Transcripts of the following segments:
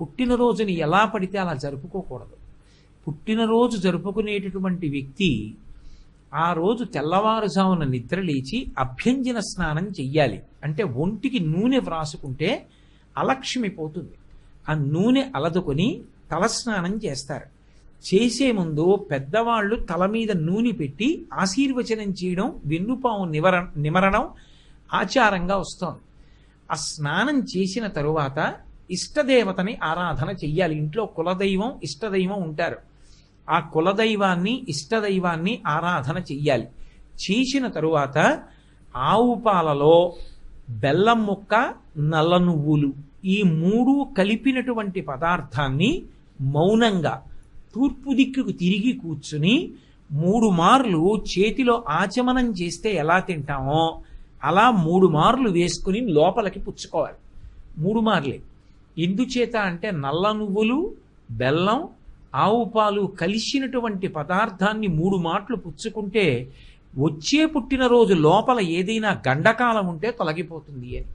పుట్టినరోజుని ఎలా పడితే అలా జరుపుకోకూడదు. పుట్టినరోజు జరుపుకునేటటువంటి వ్యక్తి ఆ రోజు తెల్లవారుజామున నిద్ర లేచి అభ్యంజన స్నానం చెయ్యాలి. అంటే ఒంటికి నూనె వ్రాసుకుంటే అలక్ష్మి పోతుంది. ఆ నూనె అలదుకొని తలస్నానం చేస్తారు. చేసే ముందు పెద్దవాళ్ళు తల మీద నూనె పెట్టి ఆశీర్వచనం చేయడం, వెన్నుపాము నిమరణం ఆచారంగా వస్తోంది. ఆ స్నానం చేసిన తరువాత ఇష్టదేవతని ఆరాధన చెయ్యాలి. ఇంట్లో కులదైవం ఇష్టదైవం ఉంటారు. ఆ కులదైవాన్ని ఇష్టదైవాన్ని ఆరాధన చెయ్యాలి. చేసిన తరువాత ఆవు పాలలో బెల్లం ముక్క, నల్ల నువ్వులు ఈ మూడు కలిపినటువంటి పదార్థాన్ని మౌనంగా తూర్పు దిక్కుకు తిరిగి కూర్చుని 3 మార్లు చేతిలో ఆచమనం చేస్తే ఎలా తింటామో అలా 3 మార్లు వేసుకుని లోపలికి పుచ్చుకోవాలి. 3 మార్లే. ఎందుచేత అంటే నల్ల నువ్వులు, బెల్లం, ఆవు పాలు కలిసినటువంటి పదార్థాన్ని 3 మాటలు పుచ్చుకుంటే వచ్చే పుట్టినరోజు లోపల ఏదైనా గండకాలం ఉంటే తొలగిపోతుంది అని.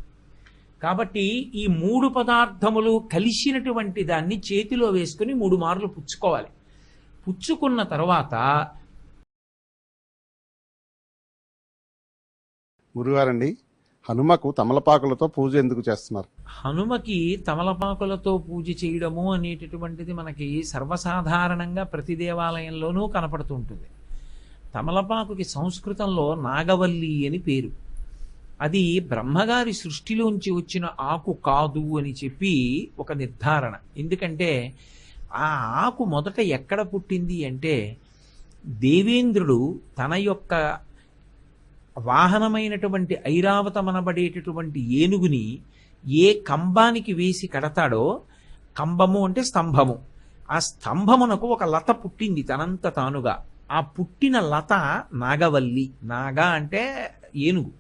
కాబట్టి ఈ 3 పదార్థములు కలిసినటువంటి దాన్ని చేతిలో వేసుకుని 3 మార్లు పుచ్చుకోవాలి. పుచ్చుకున్న తర్వాత గురుగారండి, హనుమకు తమలపాకులతో పూజ ఎందుకు చేస్తున్నారు? హనుమకి తమలపాకులతో పూజ చేయడము అనేటటువంటిది మనకి సర్వసాధారణంగా ప్రతి దేవాలయంలోనూ కనపడుతూ ఉంటుంది. తమలపాకుకి సంస్కృతంలో నాగవల్లి అని పేరు. అది బ్రహ్మగారి సృష్టిలోంచి వచ్చిన ఆకు కాదు అని చెప్పి ఒక నిర్ధారణ. ఎందుకంటే ఆ ఆకు మొదట ఎక్కడ పుట్టింది అంటే దేవేంద్రుడు తన యొక్క వాహనమైనటువంటి ఐరావతమనబడేటటువంటి ఏనుగుని ఏ కంబానికి వేసి కడతాడో, కంబము అంటే స్తంభము, ఆ స్తంభమునకు ఒక లత పుట్టింది తనంత తానుగా. ఆ పుట్టిన లత నాగవల్లి. నాగ అంటే ఏనుగు.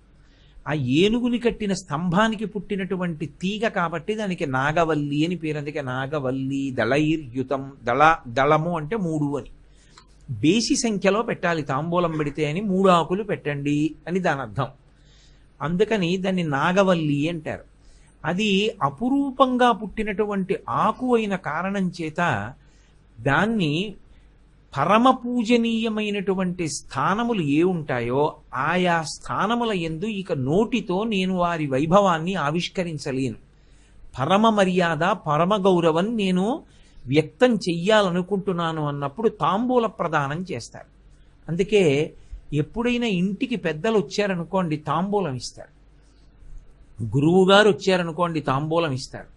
ఆ ఏనుగుని కట్టిన స్తంభానికి పుట్టినటువంటి తీగ కాబట్టి దానికి నాగవల్లి అని పేరు. అందుకే నాగవల్లి దళైర్యుతం. దళము అంటే 3 అని. బేసి సంఖ్యలో పెట్టాలి తాంబూలం పెడితే అని 3 ఆకులు పెట్టండి అని దాని అర్థం. అందుకని దాన్ని నాగవల్లి అంటారు. అది అపురూపంగా పుట్టినటువంటి ఆకు అయిన కారణం చేత దాన్ని పరమ పూజనీయమైనటువంటి స్థానములు ఏ ఉంటాయో ఆయా స్థానముల యందు ఇక నోటితో నేను వారి వైభవాన్ని ఆవిష్కరించలేను. పరమ మర్యాద, పరమ గౌరవం నేను వ్యక్తం చెయ్యాలనుకుంటున్నాను అన్నప్పుడు తాంబూల ప్రదానం చేస్తారు. అందుకే ఎప్పుడైనా ఇంటికి పెద్దలు వచ్చారనుకోండి తాంబూలం ఇస్తారు. గురువు గారు వచ్చారనుకోండి తాంబూలం ఇస్తారు.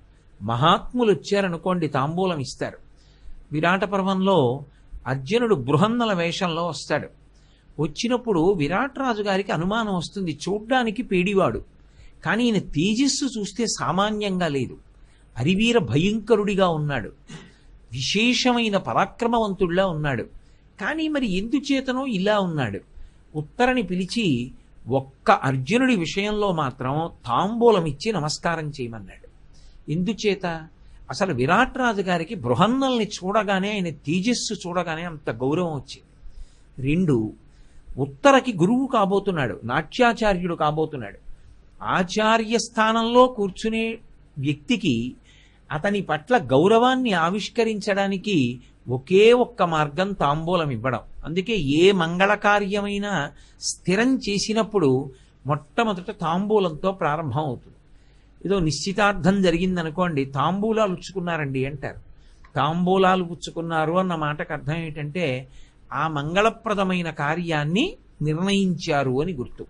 మహాత్ములు వచ్చారనుకోండి తాంబూలం ఇస్తారు. విరాట పర్వంలో అర్జునుడు బృహన్నల వేషంలో వస్తాడు. వచ్చినప్పుడు విరాట్రాజు గారికి అనుమానం వస్తుంది. చూడ్డానికి పేడివాడు, కానీ ఈయన తేజస్సు చూస్తే సామాన్యంగా లేదు. అరివీర భయంకరుడిగా ఉన్నాడు, విశేషమైన పరాక్రమవంతుడిలా ఉన్నాడు. కానీ మరి ఎందుచేతనో ఇలా ఉన్నాడు. ఉత్తరని పిలిచి ఒక్క అర్జునుడి విషయంలో మాత్రం తాంబూలం ఇచ్చి నమస్కారం చేయమన్నాడు. ఎందుచేత? అసలు విరాట్రాజు గారికి బృహన్నల్ని చూడగానే, ఆయన తేజస్సు చూడగానే అంత గౌరవం వచ్చింది. 2, ఉత్తరకి గురువు కాబోతున్నాడు, నాట్యాచార్యుడు కాబోతున్నాడు. ఆచార్య స్థానంలో కూర్చునే వ్యక్తికి అతని పట్ల గౌరవాన్ని ఆవిష్కరించడానికి ఒకే ఒక్క మార్గం తాంబూలం ఇవ్వడం. అందుకే ఏ మంగళకార్యమైనా స్థిరం చేసినప్పుడు మొట్టమొదట తాంబూలంతో ప్రారంభం అవుతుంది. ఏదో నిశ్చితార్థం జరిగిందనుకోండి, తాంబూలాలు పుచ్చుకున్నారండి అంటారు. తాంబూలాలు పుచ్చుకున్నారు అన్న మాటకు అర్థం ఏంటంటే ఆ మంగళప్రదమైన కార్యాన్ని నిర్ణయించారు అని గుర్తు.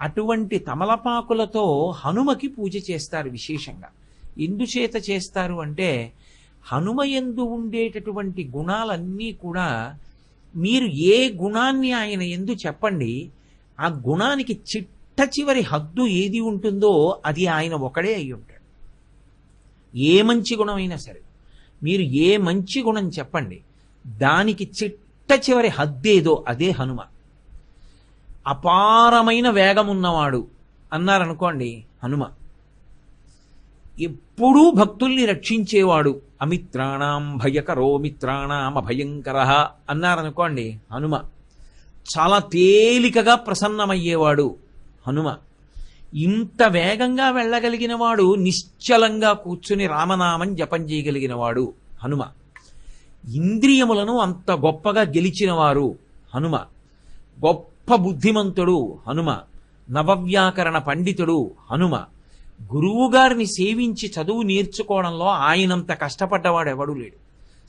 అటువంటి తమలపాకులతో హనుమకి పూజ చేస్తారు విశేషంగా. ఎందుచేత చేస్తారు అంటే హనుమయందు ఉండేటటువంటి గుణాలన్నీ కూడా మీరు ఏ గుణాన్ని ఆయన ఎందు చెప్పండి, ఆ గుణానికి చిట్ట చివరి హద్దు ఏది ఉంటుందో అది ఆయన ఒకడే అయి ఉంటాడు. ఏ మంచి గుణమైనా సరే మీరు ఏ మంచి గుణం చెప్పండి, దానికి చిట్ట చివరి హద్దేదో అదే హనుమ. అపారమైన వేగం ఉన్నవాడు అన్నారనుకోండి హనుమ. ఎప్పుడూ భక్తుల్ని రక్షించేవాడు, అమిత్రాణం భయకరో మిత్రాణం అభయంకర అన్నారనుకోండి హనుమ. చాలా తేలికగా ప్రసన్నమయ్యేవాడు హనుమ. ఇంత వేగంగా వెళ్ళగలిగిన వాడు నిశ్చలంగా కూర్చుని రామనామం జపం చేయగలిగిన వాడు హనుమ. ఇంద్రియములను అంత గొప్పగా గెలిచినవారు హనుమ. గొప్ప బుద్ధిమంతుడు హనుమ. నవవ్యాకరణ పండితుడు హనుమ. గురువుగారిని సేవించి చదువు నేర్చుకోవడంలో ఆయనంత కష్టపడ్డవాడు ఎవడూ లేడు.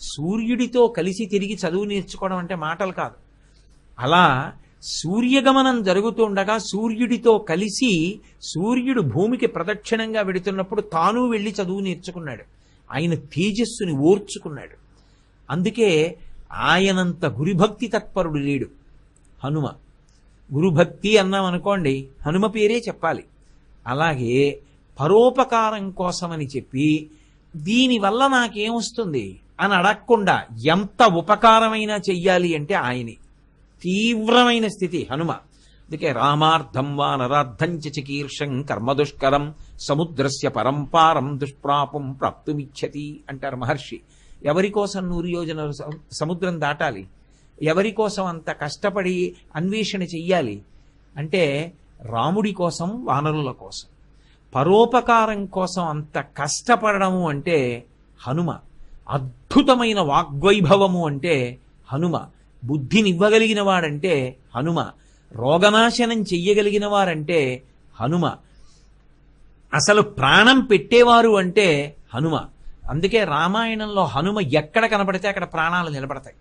సూర్యుడితో కలిసి తిరిగి చదువు నేర్చుకోవడం అంటే మాటలు కాదు. అలా సూర్యగమనం జరుగుతుండగా సూర్యుడితో కలిసి సూర్యుడు భూమికి ప్రదక్షిణంగా వెడుతున్నప్పుడు తాను వెళ్ళి చదువు నేర్చుకున్నాడు. ఆయన తేజస్సుని ఓర్చుకున్నాడు. అందుకే ఆయనంత గురుభక్తి తత్పరుడు లేడు హనుమ. గురుభక్తి అన్నాం అనుకోండి, హనుమ పేరే చెప్పాలి. అలాగే పరోపకారం కోసమని చెప్పి దీనివల్ల నాకేమొస్తుంది అని అడగకుండా ఎంత ఉపకారమైనా చెయ్యాలి అంటే ఆయనే. తీవ్రమైన స్థితి హనుమ. అందుకే రామార్థం వా నరార్థం చికీర్షం కర్మదుష్కరం సముద్రస్య పరంపారం దుష్ప్రాపం ప్రాప్తుమిచ్చతి అంటారు మహర్షి. ఎవరి కోసం 100 యోజనలు సముద్రం దాటాలి? ఎవరి కోసం అంత కష్టపడి అన్వేషణ చెయ్యాలి అంటే రాముడి కోసం, వానరుల కోసం. పరోపకారం కోసం అంత కష్టపడము అంటే హనుమ. అద్భుతమైన వాగ్వైభవము అంటే హనుమ. బుద్ధినివ్వగలిగిన వాడంటే హనుమ. రోగనాశనం చెయ్యగలిగిన వారంటే హనుమ. అసలు ప్రాణం పెట్టేవారు అంటే హనుమ. అందుకే రామాయణంలో హనుమ ఎక్కడ కనబడితే అక్కడ ప్రాణాలు నిలబడతాయి.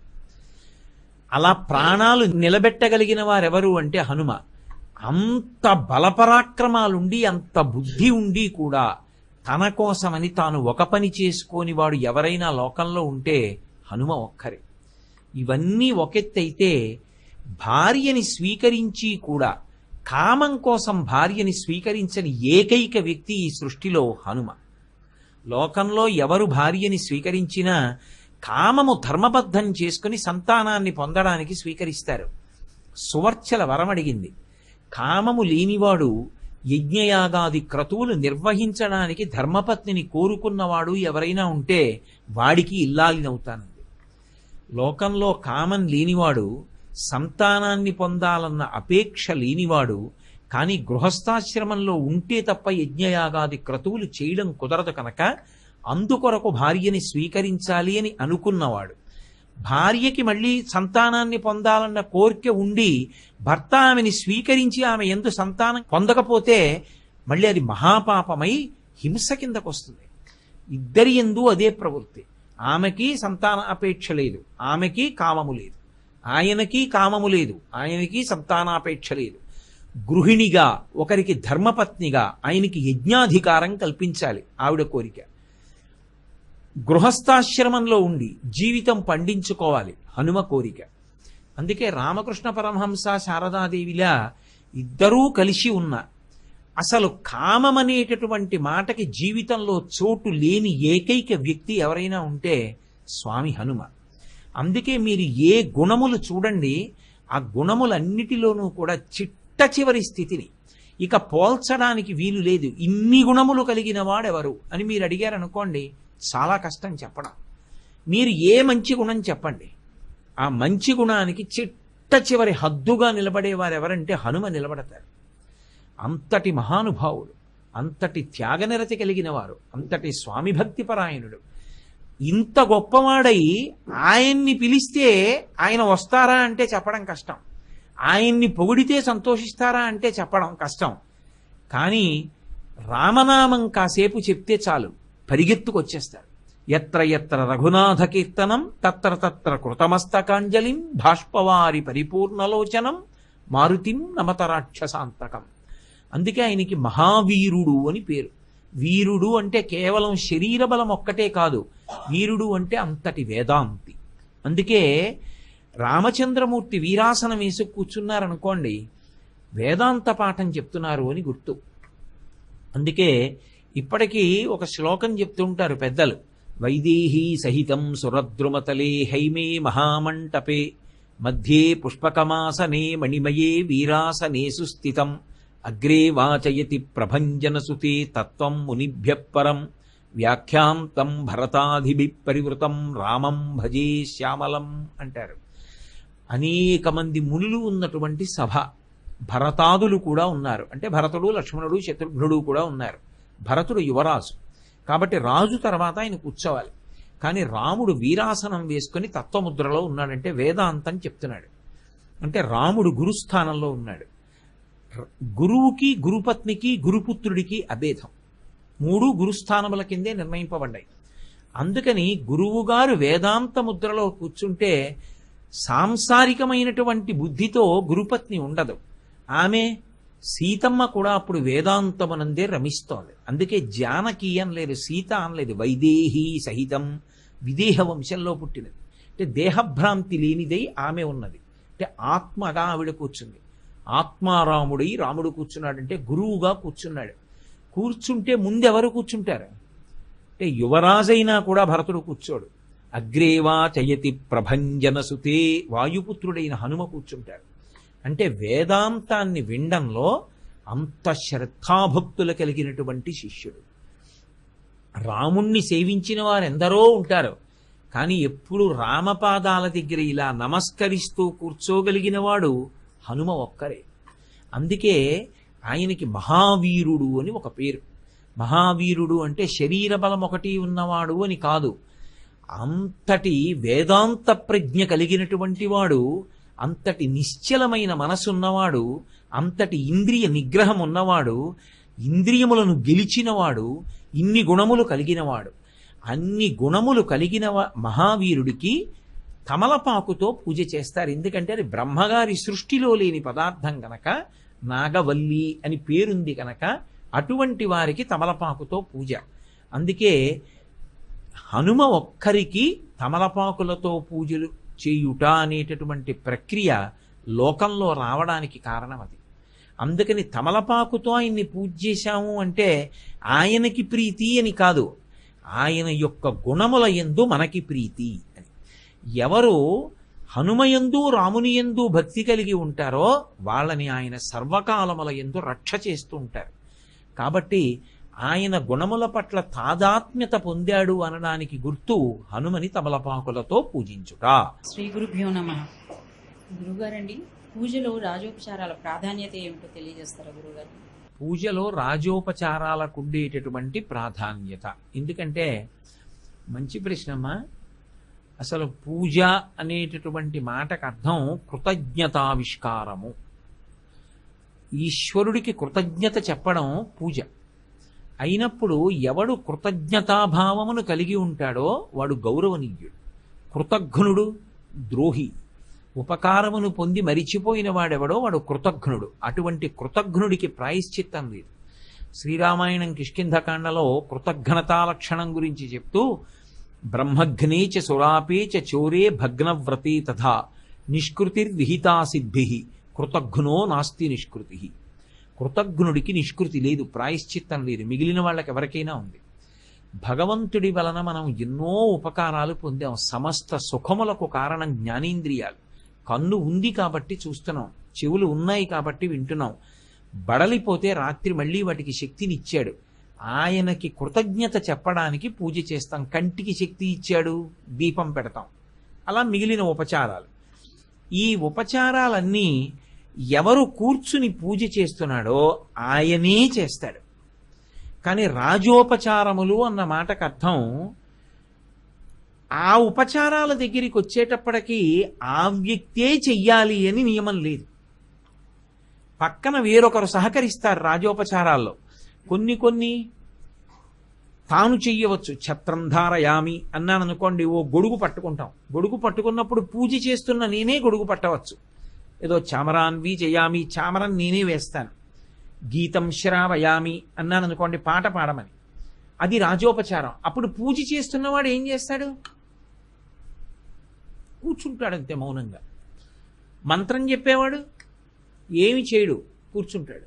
అలా ప్రాణాలు నిలబెట్టగలిగిన వారెవరు అంటే హనుమ. అంత బలపరాక్రమాలుండి అంత బుద్ధి ఉండి కూడా తన కోసమని తాను ఒక పని చేసుకోని వాడు ఎవరైనా లోకంలో ఉంటే హనుమ ఒక్కరే. ఇవన్నీ ఒకెత్తైతే భార్యని స్వీకరించి కూడా కామం కోసం భార్యని స్వీకరించని ఏకైక వ్యక్తి ఈ సృష్టిలో హనుమ. లోకంలో ఎవరు భార్యని స్వీకరించినా కామము ధర్మబద్ధం చేసుకుని సంతానాన్ని పొందడానికి స్వీకరిస్తారు. సువర్చల వరమడిగింది. కామము లేనివాడు యజ్ఞయాగాది క్రతువులు నిర్వహించడానికి ధర్మపత్నిని కోరుకున్నవాడు ఎవరైనా ఉంటే వాడికి ఇల్లాలినవుతానంది. లోకంలో కామం లేనివాడు, సంతానాన్ని పొందాలన్న అపేక్ష లేనివాడు, కానీ గృహస్థాశ్రమంలో ఉంటే తప్ప యజ్ఞయాగాది క్రతువులు చేయడం కుదరదు కనుక అందుకొరకు భార్యని స్వీకరించాలి అని అనుకున్నవాడు, భార్యకి మళ్ళీ సంతానాన్ని పొందాలన్న కోరిక ఉండి భర్త ఆమెని స్వీకరించి ఆమె యందు సంతానం పొందకపోతే మళ్ళీ అది మహాపాపమై హింస కిందకు వస్తుంది. ఇద్దరి యందు అదే ప్రవృత్తి. ఆమెకి సంతాన అపేక్ష లేదు, ఆమెకి కామము లేదు. ఆయనకి కామము లేదు, ఆయనకి సంతానాపేక్ష లేదు. గృహిణిగా ఒకరికి ధర్మపత్నిగా ఆయనకి యజ్ఞాధికారం కల్పించాలి ఆవిడ కోరిక. గృహస్థాశ్రమంలో ఉండి జీవితం పండించుకోవాలి హనుమ కోరిక. అందుకే రామకృష్ణ పరమహంస శారదాదేవిలా ఇద్దరూ కలిసి ఉన్న అసలు కామమనేటటువంటి మాటకి జీవితంలో చోటు లేని ఏకైక వ్యక్తి ఎవరైనా ఉంటే స్వామి హనుమ. అందుకే మీరు ఏ గుణములు చూడండి, ఆ గుణములన్నిటిలోనూ కూడా చిట్ట చివరి స్థితిని ఇక పోల్చడానికి వీలు లేదు. ఇన్ని గుణములు కలిగిన వాడెవరు అని మీరు అడిగారనుకోండి, చాలా కష్టం చెప్పడం. మీరు ఏ మంచి గుణం చెప్పండి, ఆ మంచి గుణానికి చిట్ట చివరి హద్దుగా నిలబడేవారు ఎవరంటే హనుమ నిలబడతారు. అంతటి మహానుభావుడు, అంతటి త్యాగనిరతి కలిగిన వారు, అంతటి స్వామి భక్తి పరాయణుడు. ఇంత గొప్పవాడై ఆయన్ని పిలిస్తే ఆయన వస్తారా అంటే చెప్పడం కష్టం. ఆయన్ని పొగిడితే సంతోషిస్తారా అంటే చెప్పడం కష్టం. కానీ రామనామం కాసేపు చెప్తే చాలు పరిగెత్తుకొచ్చేస్తారు. ఎత్ర ఎత్ర రఘునాథ కీర్తనం తత్ర తత్ర కృతమస్తకాంజలిం బాష్పవారి పరిపూర్ణలోచనం మారుతిం నమత రాక్షసాంతకం. అందుకే ఆయనకి మహావీరుడు అని పేరు. వీరుడు అంటే కేవలం శరీర బలం ఒక్కటే కాదు, వీరుడు అంటే అంతటి వేదాంతి. అందుకే రామచంద్రమూర్తి వీరాసనం వేసి కూర్చున్నారనుకోండి, వేదాంత పాఠం చెప్తున్నారు అని గుర్తు. అందుకే ఇప్పటికీ ఒక శ్లోకం చెప్తుంటారు పెద్దలు. వైదేహీ సహితం సురద్రుమతలే హైమే మహామంటపే మధ్యే పుష్పకమాసనే మణిమయే వీరాసనే సుస్థితం అగ్రే వాచయతి ప్రభంజనసుతే తత్వం మునిభ్య పరం వ్యాఖ్యాంతం భరతాధిభి పరివృతం రామం భజే శ్యామలం అంటారు. అనేక మంది మునులు ఉన్నటువంటి సభ. భరతాదులు కూడా ఉన్నారు. అంటే భరతుడు, లక్ష్మణుడు, శత్రుఘ్నుడు కూడా ఉన్నారు. భరతుడు యువరాజు కాబట్టి రాజు తర్వాత ఆయన కూర్చోవాలి. కానీ రాముడు వీరాసనం వేసుకొని తత్వముద్రలో ఉన్నాడంటే వేదాంతం చెప్తున్నాడు. అంటే రాముడు గురుస్థానంలో ఉన్నాడు. గురువుకి, గురుపత్నికి, గురుపుత్రుడికి అభేదం. మూడు గురుస్థానముల కిందే నిర్ణయింపబడ్డాయి. అందుకని గురువుగారు వేదాంత ముద్రలో కూర్చుంటే సాంసారికమైనటువంటి బుద్ధితో గురుపత్ని ఉండదు. ఆమె సీతమ్మ కూడా అప్పుడు వేదాంతమనందే రమిస్తోంది. అందుకే జానకి అనలేదు, సీత అనలేదు, వైదేహి సహితం, విదేహ వంశంలో పుట్టినది. అంటే దేహభ్రాంతి లేనిదై ఆమె ఉన్నది. అంటే ఆత్మగా ఆవిడ కూర్చుంది. ఆత్మారాముడై రాముడు కూర్చున్నాడంటే గురువుగా కూర్చున్నాడు. కూర్చుంటే ముందెవరు కూర్చుంటారు అంటే యువరాజైనా కూడా భరతుడు కూర్చోడు. అగ్రేవా చయతి ప్రభంజనసుతే వాయుపుత్రుడైన హనుమ కూర్చుంటాడు. అంటే వేదాంతాన్ని వినడంలో అంత శ్రద్ధాభక్తులు కలిగినటువంటి శిష్యుడు. రాముణ్ణి సేవించిన వారు ఎందరో ఉంటారు. కానీ ఎప్పుడు రామపాదాల దగ్గర ఇలా నమస్కరిస్తూ కూర్చోగలిగిన వాడు హనుమ ఒక్కరే. అందుకే ఆయనకి మహావీరుడు అని ఒక పేరు. మహావీరుడు అంటే శరీర బలం ఒకటి ఉన్నవాడు అని కాదు, అంతటి వేదాంత ప్రజ్ఞ కలిగినటువంటి వాడు, అంతటి నిశ్చలమైన మనసున్నవాడు, అంతటి ఇంద్రియ నిగ్రహం ఉన్నవాడు, ఇంద్రియములను గెలిచినవాడు, ఇన్ని గుణములు కలిగినవాడు. అన్ని గుణములు కలిగిన మహావీరుడికి తమలపాకుతో పూజ చేస్తారు. ఎందుకంటే అది బ్రహ్మగారి సృష్టిలో లేని పదార్థం గనక, నాగవల్లి అని పేరుంది కనుక అటువంటి వారికి తమలపాకుతో పూజ. అందుకే హనుమ ఒక్కరికి తమలపాకులతో పూజలు చేయుట అనేటటువంటి ప్రక్రియ లోకంలో రావడానికి కారణం అది. అందుకని తమలపాకుతో ఆయన్ని పూజ చేశాము అంటే ఆయనకి ప్రీతి అని కాదు, ఆయన యొక్క గుణముల యందు మనకి ప్రీతి అని. ఎవరు హనుమయందు రామునియందు భక్తి కలిగి ఉంటారో వాళ్ళని ఆయన సర్వకాలముల యందు రక్ష చేస్తూ ఉంటారు. కాబట్టి ఆయన గుణముల పట్ల తాదాత్మ్యత పొందాడు అనడానికి గుర్తు హనుమని తమలపాకులతో పూజించుట. శ్రీ గురుభ్యో నమః. గురుగారండి, పూజలో రాజోపచారాల ప్రాధాన్యత ఏమిటో తెలియజేస్తారా గురుగారు? పూజలో రాజోపచారాలకు ఉండేటటువంటి ప్రాధాన్యత ఎందుకంటే, మంచి ప్రశ్నమ్మా. అసలు పూజ అనేటటువంటి మాటకు అర్థం కృతజ్ఞతావిష్కారము. ఈశ్వరుడికి కృతజ్ఞత చెప్పడం పూజ అయినప్పుడు ఎవడు కృతజ్ఞతాభావమును కలిగి ఉంటాడో వాడు గౌరవనీయుడు. కృతజ్ఞుడు ద్రోహి. ఉపకారమును పొంది మరిచిపోయిన వాడెవడో వాడు కృతజ్ఞుడు. అటువంటి కృతజ్ఞుడికి ప్రాయశ్చిత్తం లేదు. శ్రీరామాయణం కిష్కింధకాండలో కృతజ్ఞతా లక్షణం గురించి చెప్తూ బ్రహ్మఘ్నే చ సురాపే చ చోరే భగ్నవ్రతే తథా నిష్కృతిర్విహితా సిద్భిః కృతజ్ఞో నాస్తి నిష్కృతి. కృతజ్ఞుడికి నిష్కృతి లేదు, ప్రాయశ్చిత్తం లేదు. మిగిలిన వాళ్ళకి ఎవరికైనా ఉంది. భగవంతుడి వలన మనం ఎన్నో ఉపకారాలు పొందాం. సమస్త సుఖములకు కారణం జ్ఞానేంద్రియాలు. కన్ను ఉంది కాబట్టి చూస్తున్నాం, చెవులు ఉన్నాయి కాబట్టి వింటున్నాం. బడలిపోతే రాత్రి మళ్ళీ వాటికి శక్తినిచ్చాడు. ఆయనకి కృతజ్ఞత చెప్పడానికి పూజ చేస్తాం. కంటికి శక్తి ఇచ్చాడు, దీపం పెడతాం. అలా మిగిలిన ఉపచారాలు. ఈ ఉపచారాలన్నీ ఎవరు కూర్చుని పూజ చేస్తున్నాడో ఆయనే చేస్తాడు. కానీ రాజోపచారములు అన్న మాటకు అర్థం ఆ ఉపచారాల దగ్గరికి వచ్చేటప్పటికీ ఆ వ్యక్తే చెయ్యాలి అని నియమం లేదు. పక్కన వేరొకరు సహకరిస్తారు రాజోపచారాల్లో. కొన్ని తాను చెయ్యవచ్చు. ఛత్రం ధారయామి అన్నాను అనుకోండి, ఓ గొడుగు పట్టుకుంటాం. గొడుగు పట్టుకున్నప్పుడు పూజ చేస్తున్న నేనే గొడుగు పట్టవచ్చు. ఏదో చామరాన్వి చేయామి, చామరం నేనే వేస్తాను. గీతం శ్రావయామి అన్నాను అనుకోండి, పాట పాడమని. అది రాజోపచారం. అప్పుడు పూజ చేస్తున్నవాడు ఏం చేస్తాడు? కూర్చుంటాడంతే మౌనంగా. మంత్రం చెప్పేవాడు ఏమి చేయడు, కూర్చుంటాడు.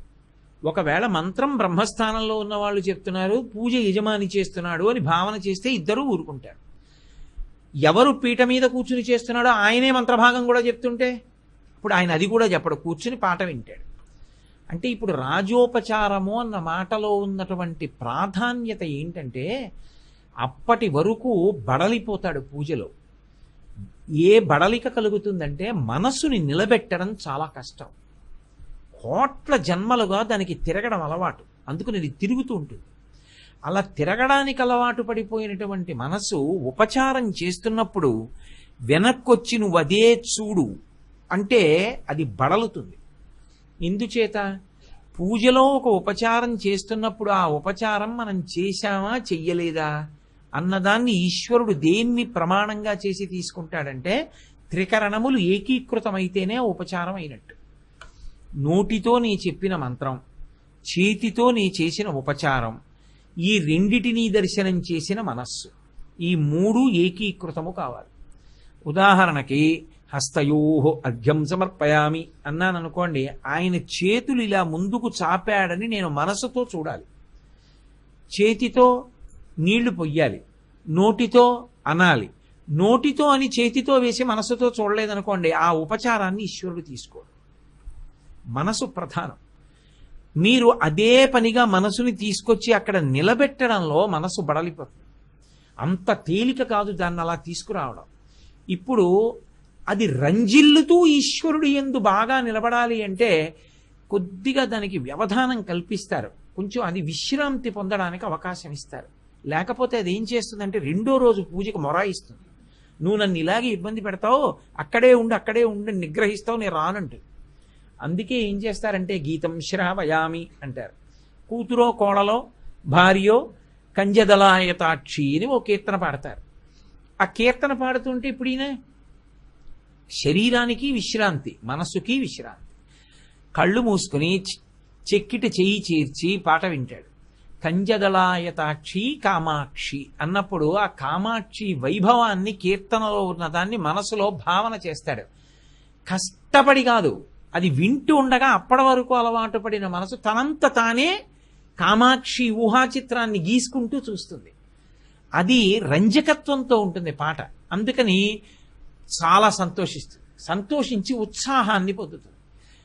ఒకవేళ మంత్రం బ్రహ్మస్థానంలో ఉన్న వాళ్ళు చెప్తున్నారు, పూజ యజమాని చేస్తున్నాడు అని భావన చేస్తే ఇద్దరూ ఊరుకుంటారు. ఎవరు పీట మీద కూర్చుని చేస్తున్నాడో ఆయనే మంత్రభాగం కూడా చెప్తుంటే ఇప్పుడు ఆయన అది కూడా చెప్పడు, కూర్చుని పాట వింటాడు. అంటే ఇప్పుడు రాజోపచారము అన్న మాటలో ఉన్నటువంటి ప్రాధాన్యత ఏంటంటే, అప్పటి వరకు బడలిపోతాడు పూజలో. ఏ బడలిక కలుగుతుందంటే మనస్సుని నిలబెట్టడం చాలా కష్టం. కోట్ల జన్మలుగా దానికి తిరగడం అలవాటు, అందుకని ఇది తిరుగుతూ ఉంటుంది. అలా తిరగడానికి అలవాటు పడిపోయినటువంటి మనసు ఉపచారం చేస్తున్నప్పుడు వెనక్కొచ్చి నువ్వు అదే చూడు అంటే అది బడలుతుంది. ఎందుచేత? పూజలో ఒక ఉపచారం చేస్తున్నప్పుడు ఆ ఉపచారం మనం చేశామా చెయ్యలేదా అన్నదాన్ని ఈశ్వరుడు దేన్ని ప్రమాణంగా చేసి తీసుకుంటాడంటే త్రికరణములు ఏకీకృతమైతేనే ఉపచారం అయినట్టు. నోటితో నీ చెప్పిన మంత్రం, చేతితో నీ చేసిన ఉపచారం, ఈ రెండిటినీ దర్శనం చేసిన మనస్సు, ఈ మూడు ఏకీకృతము కావాలి. ఉదాహరణకి హస్తయోహో అర్ఘ్యం సమర్పయామి అన్నాను అనుకోండి, ఆయన చేతులు ఇలా ముందుకు చాపాడని నేను మనసుతో చూడాలి. చేతితో నీళ్లు పొయ్యాలి, నోటితో అనాలి. నోటితో అని చేతితో వేసి మనసుతో చూడలేదనుకోండి, ఆ ఉపచారాన్ని ఈశ్వరుడు తీసుకోడు. మనసు ప్రధానం. మీరు అదే పనిగా మనసుని తీసుకొచ్చి అక్కడ నిలబెట్టడంలో మనసు బడలిపోతుంది. అంత తేలిక కాదు దాన్ని అలా తీసుకురావడం. ఇప్పుడు అది రంజిల్లుతూ ఈశ్వరుడు యందు బాగా నిలబడాలి అంటే కొద్దిగా దానికి వ్యవధానం కల్పిస్తారు, కొంచెం అది విశ్రాంతి పొందడానికి అవకాశం ఇస్తారు. లేకపోతే అది ఏం చేస్తుందంటే రెండో రోజు పూజకు మొరాయిస్తుంది. నువ్వు నన్ను ఇలాగే ఇబ్బంది పెడతావు, అక్కడే ఉండి నిగ్రహిస్తావు, నేను రానంటుంది. అందుకే ఏం చేస్తారంటే గీతం శ్రావయామి అంటారు. కూతురో కోడలో భార్యో కంజదలాయతాక్షి అని ఓ కీర్తన పాడతారు. ఆ కీర్తన పాడుతుంటే ఇప్పుడు ఈయన శరీరానికి విశ్రాంతి, మనస్సుకి విశ్రాంతి. కళ్ళు మూసుకుని చెక్కిటి చెయ్యి చేర్చి పాట వింటాడు. కంజదలాయతాక్షి కామాక్షి అన్నప్పుడు ఆ కామాక్షి వైభవాన్ని, కీర్తనలో ఉన్నదాన్ని మనసులో భావన చేస్తాడు. కష్టపడి కాదు, అది వింటూ ఉండగా అప్పటి వరకు అలవాటు పడిన మనసు తనంత తానే కామాక్షి ఊహాచిత్రాన్ని గీసుకుంటూ చూస్తుంది. అది రంజకత్వంతో ఉంటుంది పాట. అందుకని చాలా సంతోషించి ఉత్సాహాన్ని పొందుతుంది.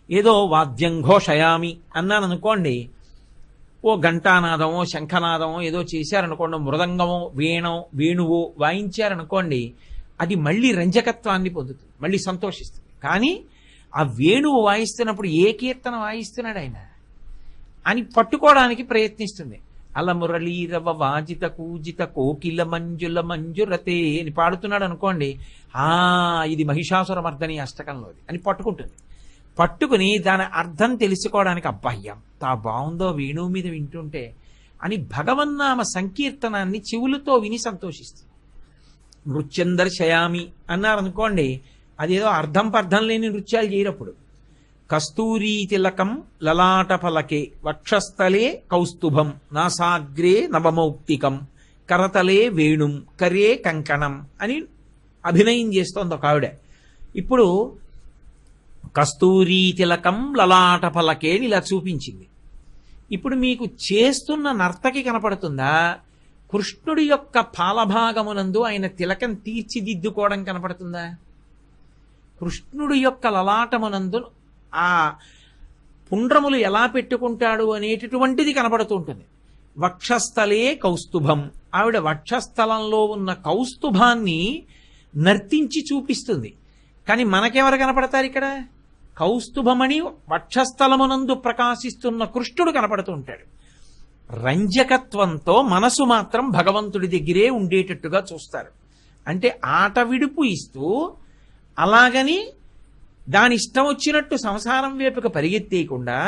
ఏదో వాద్యం ఘోషయామి అన్నాను అనుకోండి, ఓ ఘంటానాదమో శంఖనాదమో ఏదో చేశారనుకోండి, మృదంగమో వేణువో వాయించారనుకోండి, అది మళ్ళీ రంజకత్వాన్ని పొందుతుంది, మళ్ళీ సంతోషిస్తుంది. కానీ ఆ వేణువు వాయిస్తున్నప్పుడు ఏ కీర్తన వాయిస్తున్నాడు ఆయన అని పట్టుకోవడానికి ప్రయత్నిస్తుంది. అల మురళీరవ వాజిత కూజిత కోకిల మంజుల మంజురతే అని పాడుతున్నాడు అనుకోండి, ఇది మహిషాసుర మర్దని అష్టకంలోది అని పట్టుకుంటుంది. పట్టుకుని దాని అర్థం తెలుసుకోవడానికి అబ్బాయి ఎంత బాగుందో వేణువు మీద వింటుంటే అని భగవన్నామ సంకీర్తనాన్ని చెవులతో విని సంతోషిస్తుంది. నృత్యం దర్శయామి అన్నారనుకోండి, అదేదో అర్థం పర్థం లేని నృత్యాలు చేయరప్పుడు. కస్తూరీ తిలకం లలాట ఫలకే వక్షస్థలే కౌస్తుభం నాసాగ్రే నవమౌక్తికం కరతలే వేణుం కరే కంకణం అని అభినయం చేస్తోంది ఒక ఆవిడ. ఇప్పుడు కస్తూరీ తిలకం లలాట ఫలకే అని ఇలా చూపించింది. ఇప్పుడు మీకు చేస్తున్న నర్తకి కనపడుతుందా? కృష్ణుడి యొక్క పాలభాగమునందు ఆయన తిలకం తీర్చిదిద్దుకోవడం కనపడుతుందా? కృష్ణుడి యొక్క లలాటమునందు ఆ పుండ్రములు ఎలా పెట్టుకుంటాడు అనేటటువంటిది కనపడుతూ ఉంటుంది. వక్షస్థలే కౌస్తుభం, ఆవిడ వక్షస్థలంలో ఉన్న కౌస్తుభాన్ని నర్తించి చూపిస్తుంది. కానీ మనకెవరు కనపడతారు ఇక్కడ? కౌస్తుభమణి వక్షస్థలమునందు ప్రకాశిస్తున్న కృష్ణుడు కనపడుతూ ఉంటాడు. రంజకత్వంతో మనసు మాత్రం భగవంతుడి దగ్గరే ఉండేటట్టుగా చూస్తారు. అంటే ఆట విడుపు ఇస్తూ అలాగని దాని ఇష్టం వచ్చినట్టు సంసారం వైపుకి పరిగెత్తేయకుండా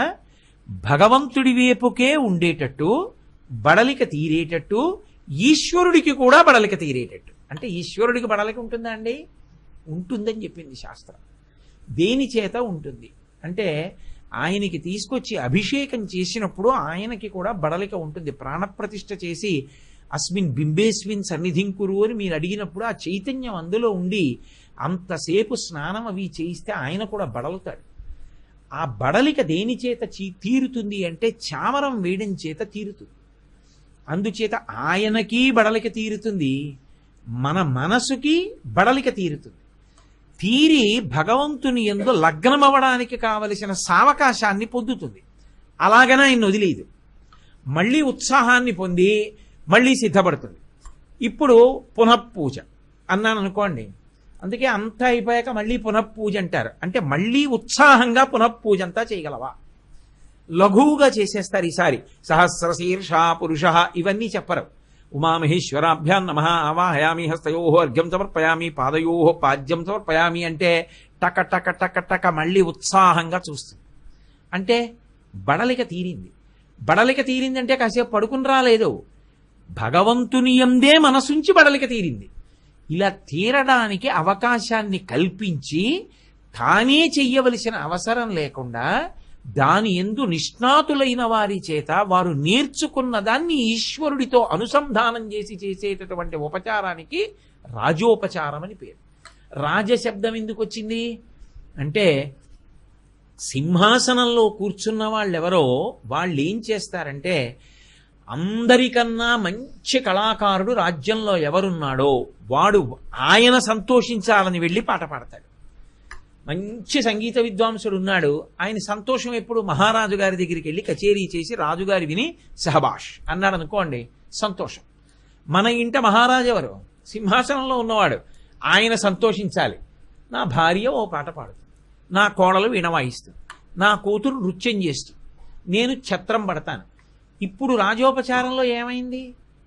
భగవంతుడి వైపుకే ఉండేటట్టు, బడలిక తీరేటట్టు, ఈశ్వరుడికి కూడా బడలిక తీరేటట్టు. అంటే ఈశ్వరుడికి బడలిక ఉంటుందా అండి? ఉంటుందని చెప్పింది శాస్త్రం. దేని చేత ఉంటుంది అంటే ఆయనకి తీసుకొచ్చి అభిషేకం చేసినప్పుడు ఆయనకి కూడా బడలిక ఉంటుంది. ప్రాణప్రతిష్ఠ చేసి అస్మిన్ బింబేస్మిన్ సన్నిధింకురు అని మీరు అడిగినప్పుడు ఆ చైతన్యం అందులో ఉండి అంతసేపు స్నానం అవి చేయిస్తే ఆయన కూడా బడలుతాడు. ఆ బడలిక దేని చేత తీరుతుంది అంటే చామరం వేయడం చేత తీరుతుంది. అందుచేత ఆయనకి బడలిక తీరుతుంది, మన మనసుకి బడలిక తీరుతుంది. తీరి భగవంతుని యందు లగ్నమవ్వడానికి కావలసిన సావకాశాన్ని పొందుతుంది. అలాగనే ఆయన వదిలేదు, మళ్ళీ ఉత్సాహాన్ని పొంది మళ్ళీ సిద్ధపడుతుంది. ఇప్పుడు పునఃపూజ అన్నాను అనుకోండి, అందుకే అంతా అయిపోయాక మళ్ళీ పునఃపూజ అంటారు. అంటే మళ్ళీ ఉత్సాహంగా పునఃపూజ అంతా చేయగలవా లఘువుగా చేసేస్తారు ఈసారి. సహస్రశీర్ష పురుష ఇవన్నీ చెప్పరు. ఉమామహేశ్వరాభ్యాం నమః ఆవాహయామి హస్తయో అర్ఘ్యం సమర్పయామి పాదయో పాద్యం సమర్పయామి అంటే టక టక టక టక మళ్ళీ ఉత్సాహంగా చూస్తుంది. అంటే బడలిక తీరింది. బడలిక తీరిందంటే కాసేపు పడుకుని రాలేదు, భగవంతుని యందే మనసుంచి బడలిక తీరింది. ఇలా తీరడానికి అవకాశాన్ని కల్పించి తానే చెయ్యవలసిన అవసరం లేకుండా దాని యందు నిష్ణాతులైన వారి చేత వారు నేర్చుకున్న దాన్ని ఈశ్వరుడితో అనుసంధానం చేసి చేసేటటువంటి ఉపచారానికి రాజోపచారం అని పేరు. రాజశబ్దం ఎందుకు వచ్చింది అంటే సింహాసనంలో కూర్చున్న వాళ్ళెవరో వాళ్ళు ఏం చేస్తారంటే అందరికన్నా మంచి కళాకారుడు రాజ్యంలో ఎవరున్నాడో వాడు ఆయన సంతోషించాలని వెళ్ళి పాట పాడతాడు. మంచి సంగీత విద్వాంసుడు ఉన్నాడు, ఆయన సంతోషం ఎప్పుడు మహారాజు గారి దగ్గరికి వెళ్ళి కచేరీ చేసి రాజుగారి విని సహబాష్ అన్నాడు అనుకోండి, సంతోషం. మన ఇంట మహారాజు ఎవరు? సింహాసనంలో ఉన్నవాడు, ఆయన సంతోషించాలి. నా భార్య ఓ పాట పాడుతుంది, నా కోడలు వీణ వాయిస్తుంది, నా కూతురు నృత్యం చేస్తుంది, నేను ఛత్రం పడతాను. ఇప్పుడు రాజోపచారంలో ఏమైంది?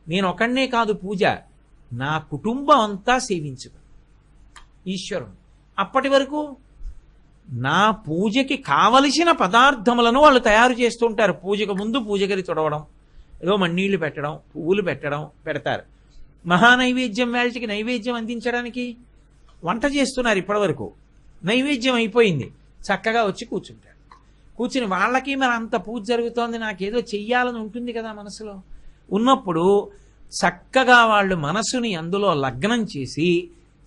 నేను ఒకనే కాదు పూజ, నా కుటుంబం అంతా సేవించు ఈశ్వరుడు. అప్పటి వరకు నా పూజకి కావలసిన పదార్థములను వాళ్ళు తయారు చేస్తుంటారు. పూజకు ముందు పూజగది తుడవడం, ఏదో మన్నీళ్లు పెట్టడం, పువ్వులు పెడతారు. మహానైవేద్యం వేళకి నైవేద్యం అందించడానికి వంట చేస్తున్నారు. ఇప్పటి వరకు నైవేద్యం అయిపోయింది, చక్కగా వచ్చి కూర్చుంటారు. కూర్చుని వాళ్ళకి మరి అంత పూజ జరుగుతోంది, నాకేదో చెయ్యాలని ఉంటుంది కదా మనసులో. ఉన్నప్పుడు చక్కగా వాళ్ళు మనసుని అందులో లగ్నం చేసి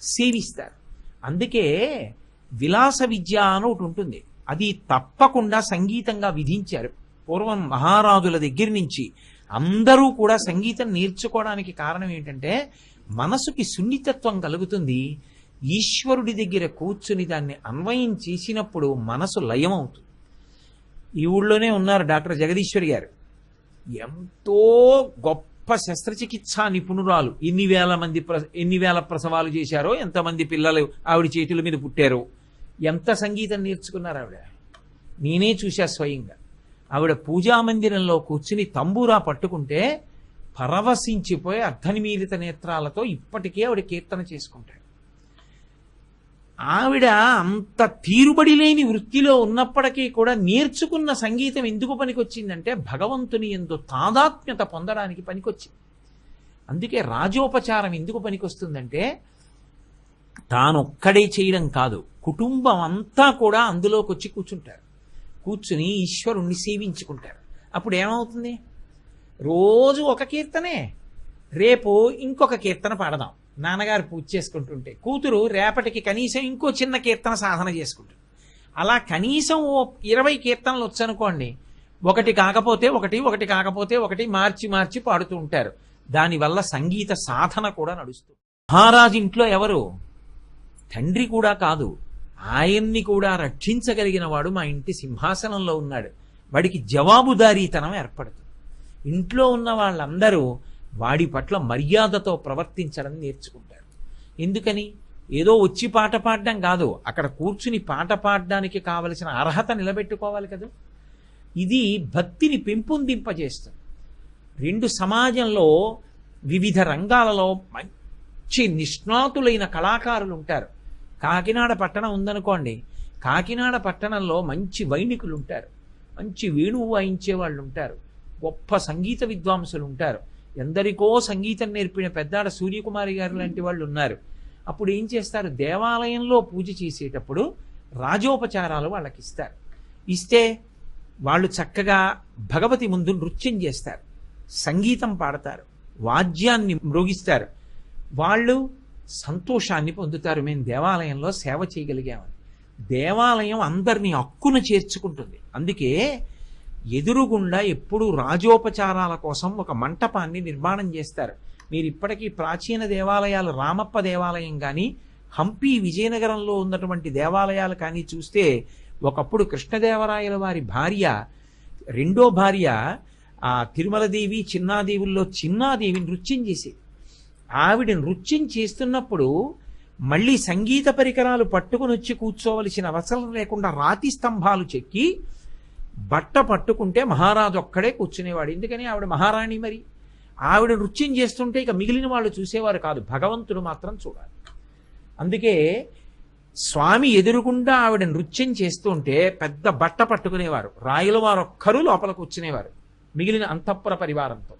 సేవిస్తారు. అందుకే విలాస విద్య అని ఒకటి ఉంటుంది, అది తప్పకుండా సంగీతంగా విధించారు. పూర్వం మహారాజుల దగ్గర నుంచి అందరూ కూడా సంగీతం నేర్చుకోవడానికి కారణం ఏంటంటే మనసుకి సున్నితత్వం కలుగుతుంది. ఈశ్వరుడి దగ్గర కూర్చుని దాన్ని అన్వయం చేసినప్పుడు మనసు లయం అవుతుంది. ఈ ఊళ్ళోనే ఉన్నారు డాక్టర్ జగదీశ్వరి గారు, ఎంతో గొప్ప శస్త్రచికిత్సా నిపుణురాలు. ఎన్ని వేల ప్రసవాలు చేశారో, ఎంతమంది పిల్లలు ఆవిడ చేతుల మీద పుట్టారో, ఎంత సంగీతం నేర్చుకున్నారు ఆవిడ. నేనే చూశా స్వయంగా. ఆవిడ పూజామందిరంలో కూర్చుని తంబూరా పట్టుకుంటే పరవశించిపోయి అర్ధనిమీలిత నేత్రాలతో ఇప్పటికే ఆవిడ కీర్తన చేసుకుంటాడు. ఆవిడ అంత తీరుబడి లేని వృత్తిలో ఉన్నప్పటికీ కూడా నేర్చుకున్న సంగీతం ఎందుకు పనికొచ్చిందంటే భగవంతుని యందు తాదాత్మ్యత పొందడానికి పనికొచ్చింది. అందుకే రాజోపచారం ఎందుకు పనికొస్తుందంటే తానొక్కడే చేయడం కాదు, కుటుంబం అంతా కూడా అందులోకి వచ్చి కూర్చుంటారు. కూర్చుని ఈశ్వరుణ్ణి సేవించుకుంటారు. అప్పుడు ఏమవుతుంది? రోజు ఒక కీర్తనే, రేపు ఇంకొక కీర్తన పాడదాం. నాన్నగారు పూజ చేసుకుంటుంటే కూతురు రేపటికి కనీసం ఇంకో చిన్న కీర్తన సాధన చేసుకుంటుంది. అలా కనీసం ఓ 20 కీర్తనలు వచ్చనుకోండి, ఒకటి కాకపోతే ఒకటి మార్చి మార్చి పాడుతూ ఉంటారు. దానివల్ల సంగీత సాధన కూడా నడుస్తుంది. మహారాజు ఇంట్లో ఎవరు? తండ్రి కూడా కాదు, ఆయన్ని కూడా రక్షించగలిగిన వాడు మా ఇంటి సింహాసనంలో ఉన్నాడు. వాడికి జవాబుదారీతనం ఏర్పడుతుంది. ఇంట్లో ఉన్న వాళ్ళందరూ వాడి పట్ల మర్యాదతో ప్రవర్తించడం నేర్చుకుంటారు. ఎందుకని? ఏదో వచ్చి పాట పాడడం కాదు, అక్కడ కూర్చుని పాట పాడడానికి కావలసిన అర్హత నిలబెట్టుకోవాలి కదా. ఇది భక్తిని పెంపొందింపజేస్తుంది. రెండు సమాజంలో వివిధ రంగాలలో మంచి నిష్ణాతులైన కళాకారులు ఉంటారు. కాకినాడ పట్టణం ఉందనుకోండి, కాకినాడ పట్టణంలో మంచి వైణికులు ఉంటారు, మంచి వేణువు వాయించే వాళ్ళు ఉంటారు, గొప్ప సంగీత విద్వాంసులు ఉంటారు, ఎందరికో సంగీతం నేర్పిన పెద్దాడ సూర్యకుమారి గారు లాంటి వాళ్ళు ఉన్నారు. అప్పుడు ఏం చేస్తారు? దేవాలయంలో పూజ చేసేటప్పుడు రాజోపచారాలు వాళ్ళకి ఇస్తారు. ఇస్తే వాళ్ళు చక్కగా భగవతి ముందు నృత్యం చేస్తారు, సంగీతం పాడతారు, వాద్యాన్ని మ్రోగిస్తారు. వాళ్ళు సంతోషాన్ని పొందుతారు, మేము దేవాలయంలో సేవ చేయగలిగామని. దేవాలయం అందరినీ హక్కున చేర్చుకుంటుంది. అందుకే ఎదురుగుండా ఎప్పుడూ రాజోపచారాల కోసం ఒక మంటపాన్ని నిర్మాణం చేస్తారు. మీరు ఇప్పటికీ ప్రాచీన దేవాలయాలు, రామప్ప దేవాలయం కానీ, హంపి విజయనగరంలో ఉన్నటువంటి దేవాలయాలు కానీ చూస్తే, ఒకప్పుడు కృష్ణదేవరాయల వారి భార్య, రెండో భార్య ఆ తిరుమలదేవి చిన్నాదేవుల్లో చిన్నాదేవి నృత్యం చేసేది. ఆవిడ నృత్యం చేస్తున్నప్పుడు మళ్ళీ సంగీత పరికరాలు పట్టుకుని వచ్చి కూర్చోవలసిన అవసరం లేకుండా రాతి స్తంభాలు చెక్కి బట్ట పట్టుకుంటే మహారాజు ఒక్కడే కూర్చునేవాడు. ఎందుకని ఆవిడ మహారాణి, మరి ఆవిడ నృత్యం చేస్తుంటే ఇక మిగిలిన వాళ్ళు చూసేవారు కాదు, భగవంతుడు మాత్రం చూడాలి. అందుకే స్వామి ఎదురుగుండా ఆవిడ నృత్యం చేస్తుంటే పెద్ద బట్ట పట్టుకునేవారు, రాయల వారు ఒక్కరూ లోపల కూర్చునేవారు మిగిలిన అంతఃపుర పరివారంతో.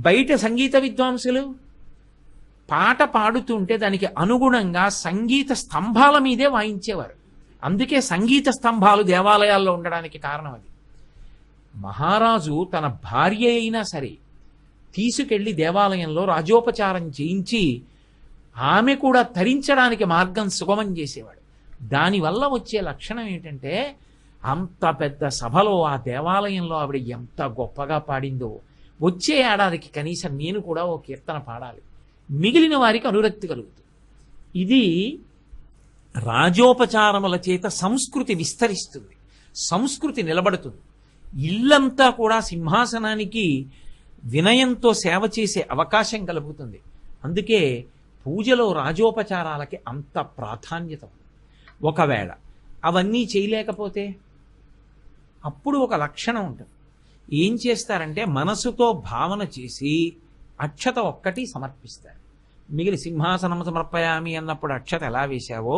బయట సంగీత విద్వాంసులు పాట పాడుతుంటే దానికి అనుగుణంగా సంగీత స్తంభాల మీదే వాయించేవారు. అందుకే సంగీత స్తంభాలు దేవాలయాల్లో ఉండడానికి కారణం అది. మహారాజు తన భార్య అయినా సరే తీసుకెళ్లి దేవాలయంలో రాజోపచారం చేయించి ఆమె కూడా తరించడానికి మార్గం సుగమం చేసేవాడు. దానివల్ల వచ్చే లక్షణం ఏంటంటే అంత పెద్ద సభలో ఆ దేవాలయంలో ఆవిడ ఎంత గొప్పగా పాడిందో, వచ్చే ఏడాదికి కనీసం నేను కూడా ఓ కీర్తన పాడాలి, మిగిలిన వారికి అనురక్తి కలుగుతుంది. ఇది రాజోపచారముల చేత సంస్కృతి విస్తరిస్తుంది, సంస్కృతి నిలబడుతుంది. ఇల్లంతా కూడా సింహాసనానికి వినయంతో సేవ చేసే అవకాశం కలుగుతుంది. అందుకే పూజలో రాజోపచారాలకి అంత ప్రాధాన్యత ఉంది. ఒకవేళ అవన్నీ చేయలేకపోతే అప్పుడు ఒక లక్షణం ఉంటుంది. ఏం చేస్తారంటే మనసుతో భావన చేసి అక్షత ఒక్కటి సమర్పిస్తారు. మిగిలి సింహాసనం సమర్పయామి అన్నప్పుడు అక్షత ఎలా వేశావో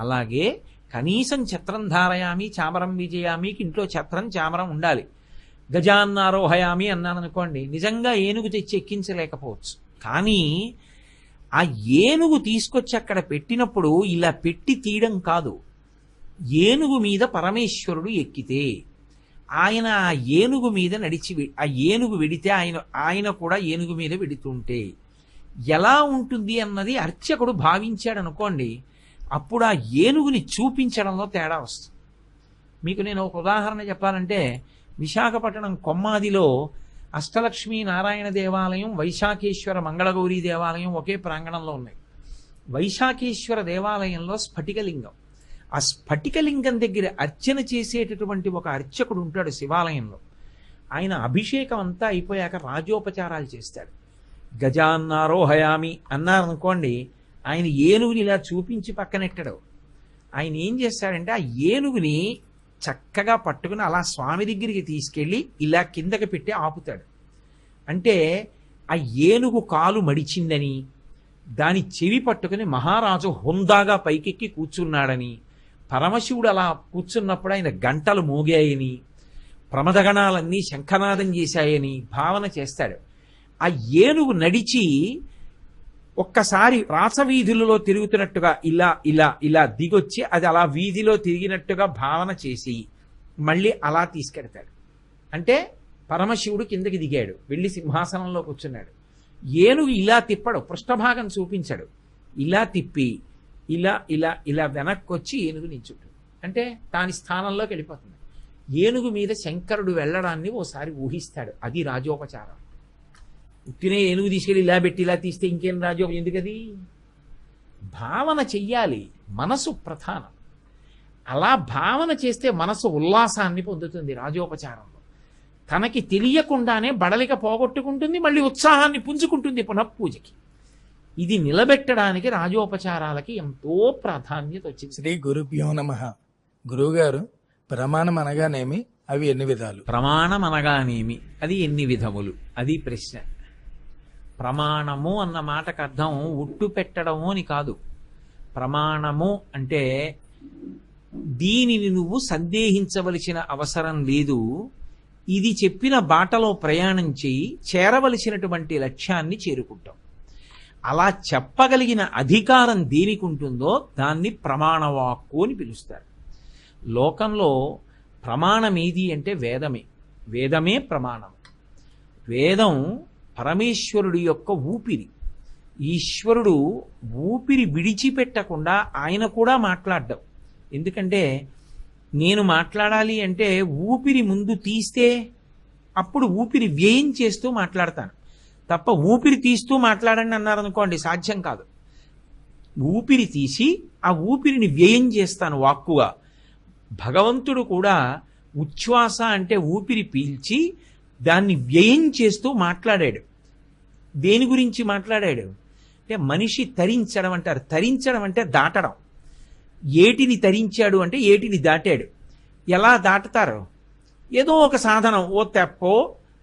అలాగే కనీసం ఛత్రం ధారయామి చామరం విజయామికి ఇంట్లో ఛత్రం చామరం ఉండాలి. గజాన్నారోహయామి అన్నాను అనుకోండి, నిజంగా ఏనుగు తెచ్చి ఎక్కించలేకపోవచ్చు, కానీ ఆ ఏనుగు తీసుకొచ్చి అక్కడ పెట్టినప్పుడు ఇలా పెట్టి తీయడం కాదు, ఏనుగు మీద పరమేశ్వరుడు ఎక్కితే ఆయన ఆ ఏనుగు మీద నడిచి ఆ ఏనుగు వెడితే ఆయన కూడా ఏనుగు మీద వెడుతుంటే ఎలా ఉంటుంది అన్నది అర్చకుడు భావించాడు అనుకోండి, అప్పుడు ఆ ఏనుగుని చూపించడంలో తేడా వస్తుంది. మీకు నేను ఒక ఉదాహరణ చెప్పాలంటే, విశాఖపట్నం కొమ్మాదిలో అష్టలక్ష్మీ నారాయణ దేవాలయం, వైశాఖేశ్వర మంగళగౌరీ దేవాలయం ఒకే ప్రాంగణంలో ఉన్నాయి. వైశాఖేశ్వర దేవాలయంలో స్ఫటికలింగం, ఆ స్ఫటికలింగం దగ్గర అర్చన చేసేటటువంటి ఒక అర్చకుడు ఉంటాడు శివాలయంలో. ఆయన అభిషేకం అంతా అయిపోయాక రాజోపచారాలు చేస్తాడు. గజాన్నారోహయామి అన్నారనుకోండి, ఆయన ఏనుగుని ఇలా చూపించి పక్కనెట్టడు. ఆయన ఏం చేస్తాడంటే ఆ ఏనుగుని చక్కగా పట్టుకుని అలా స్వామి దగ్గరికి తీసుకెళ్ళి ఇలా కిందకి పెట్టి ఆపుతాడు. అంటే ఆ ఏనుగు కాలు మడిచిందని, దాని చెవి పట్టుకుని మహారాజు హుందాగా పైకెక్కి కూర్చున్నాడని, పరమశివుడు అలా కూర్చున్నప్పుడు ఆయన గంటలు మోగాయని, ప్రమదగణాలన్నీ శంఖనాదం చేశాయని భావన చేస్తాడు. ఆ ఏనుగు నడిచి ఒక్కసారి రాసవీధులలో తిరుగుతున్నట్టుగా ఇలా ఇలా ఇలా దిగొచ్చి అది అలా వీధిలో తిరిగినట్టుగా భావన చేసి మళ్ళీ అలా తీసుకెడతాడు. అంటే పరమశివుడు కిందకి దిగాడు, వెళ్ళి సింహాసనంలో కూర్చున్నాడు. ఏనుగు ఇలా తిప్పడు, పృష్ఠభాగం చూపించాడు, ఇలా తిప్పి ఇలా ఇలా ఇలా వెనక్కి వచ్చి ఏనుగు నించుంటుంది. అంటే దాని స్థానంలోకి వెళ్ళిపోతుంది. ఏనుగు మీద శంకరుడు వెళ్ళడాన్ని ఓసారి ఊహిస్తాడు. అది రాజోపచారం. ఉత్తినే ఏనుగు తీసుకెళ్ళి ఇలా పెట్టి ఇలా తీస్తే ఇంకేం రాజో, ఎందుకది? భావన చెయ్యాలి, మనసు ప్రధానం. అలా భావన చేస్తే మనసు ఉల్లాసాన్ని పొందుతుంది రాజోపచారంలో. తనకి తెలియకుండానే బడలిక పోగొట్టుకుంటుంది, మళ్ళీ ఉత్సాహాన్ని పుంజుకుంటుంది పునఃపూజకి. ఇది నిలబెట్టడానికి రాజోపచారాలకి ఎంతో ప్రాధాన్యత వచ్చింది. శ్రీ గురుభ్యో నమః. గురువుగారు, ప్రమాణం అనగానేమి, అవి ఎన్ని విధాలు? ప్రమాణం అనగానేమి, అది ఎన్ని విధములు, అది ప్రశ్న. ప్రమాణము అన్న మాటకు అర్థం ఉట్టు పెట్టడము అని కాదు. ప్రమాణము అంటే దీనిని నువ్వు సందేహించవలసిన అవసరం లేదు, ఇది చెప్పిన బాటలో ప్రయాణం చేయి, చేరవలసినటువంటి లక్ష్యాన్ని చేరుకుంటాం. అలా చెప్పగలిగిన అధికారం దేనికి ఉంటుందో దాన్ని ప్రమాణవాక్కు అని పిలుస్తారు. లోకంలో ప్రమాణం ఏది అంటే వేదమే. వేదమే ప్రమాణం. వేదం పరమేశ్వరుడి యొక్క ఊపిరి. ఈశ్వరుడు ఊపిరి విడిచిపెట్టకుండా ఆయన కూడా మాట్లాడ్డం. ఎందుకంటే నేను మాట్లాడాలి అంటే ఊపిరి ముందు తీస్తే అప్పుడు ఊపిరి వ్యయం చేస్తూ మాట్లాడతాను తప్ప ఊపిరి తీస్తూ మాట్లాడండి అన్నారనుకోండి, సాధ్యం కాదు. ఊపిరి తీసి ఆ ఊపిరిని వ్యయం చేస్తాను వాక్కుగా. భగవంతుడు కూడా ఉచ్ఛ్వాస అంటే ఊపిరి పీల్చి దాన్ని వ్యయం చేస్తూ మాట్లాడాడు. దేని గురించి మాట్లాడాడు అంటే మనిషి తరించడం అంటారు. తరించడం అంటే దాటడం. ఏటిని తరించాడు అంటే ఏటిని దాటాడు. ఎలా దాటుతారు? ఏదో ఒక సాధనం, ఓ తెప్పో,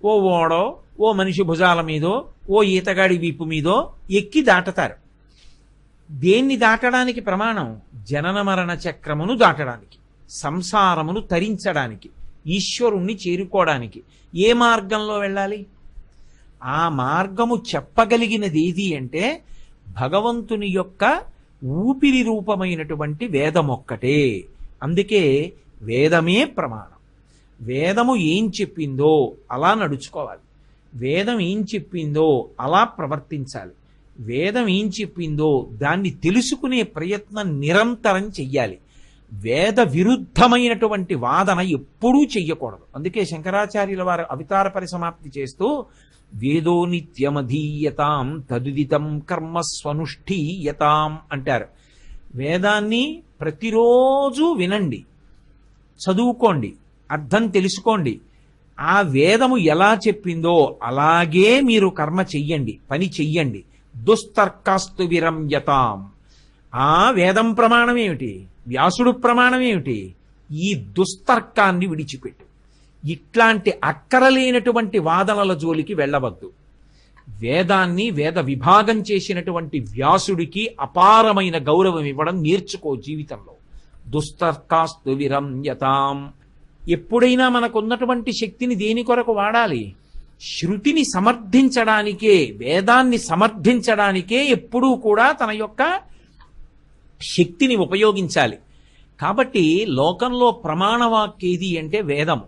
ఓ ఓడో, ఓ మనిషి భుజాల మీదో, ఓ ఈతగాడి వీపు మీదో ఎక్కి దాటుతారు. దేన్ని దాటడానికి ప్రమాణం? జనన మరణ చక్రమును దాటడానికి, సంసారమును తరించడానికి, ఈశ్వరుణ్ణి చేరుకోవడానికి. ఏ మార్గంలో వెళ్ళాలి? ఆ మార్గము చెప్పగలిగినది ఏది అంటే భగవంతుని యొక్క ఊపిరి రూపమైనటువంటి వేదమొక్కటే. అందుకే వేదమే ప్రమాణం. వేదము ఏం చెప్పిందో అలా నడుచుకోవాలి. వేదం ఏం చెప్పిందో అలా ప్రవర్తించాలి. వేదం ఏం చెప్పిందో దాన్ని తెలుసుకునే ప్రయత్నం నిరంతరం చెయ్యాలి. వేద విరుద్ధమైనటువంటి వాదన ఎప్పుడూ చెయ్యకూడదు. అందుకే శంకరాచార్యుల వారు అవతార పరిసమాప్తి చేస్తూ వేదో నిత్యమధీయతాం తదుదితం కర్మస్వనుష్ఠీయతాం అంటారు. వేదాన్ని ప్రతిరోజు వినండి, చదువుకోండి, అర్థం తెలుసుకోండి. ఆ వేదము ఎలా చెప్పిందో అలాగే మీరు కర్మ చెయ్యండి, పని చెయ్యండి. దుస్తర్కాస్తు విరంయతాం. ఆ వేదం ప్రమాణం ఏమిటి? వ్యాసుడు ప్రమాణం ఏమిటి? ఈ దుస్తర్కాన్ని విడిచిపెట్టు. ఇట్లాంటి అక్కరలేనటువంటి వాదనల జోలికి వెళ్ళవద్దు. వేదాన్ని వేద విభాగం చేసినటువంటి వ్యాసుడికి అపారమైన గౌరవం ఇవ్వడం నేర్చుకో జీవితంలో. దుస్తర్కాస్తు విరంయతాం. ఎప్పుడైనా మనకున్నటువంటి శక్తిని దేని కొరకు వాడాలి? శృతిని సమర్థించడానికే, వేదాన్ని సమర్థించడానికే ఎప్పుడూ కూడా తన యొక్క శక్తిని ఉపయోగించాలి. కాబట్టి లోకంలో ప్రమాణవాక్యేది అంటే వేదము.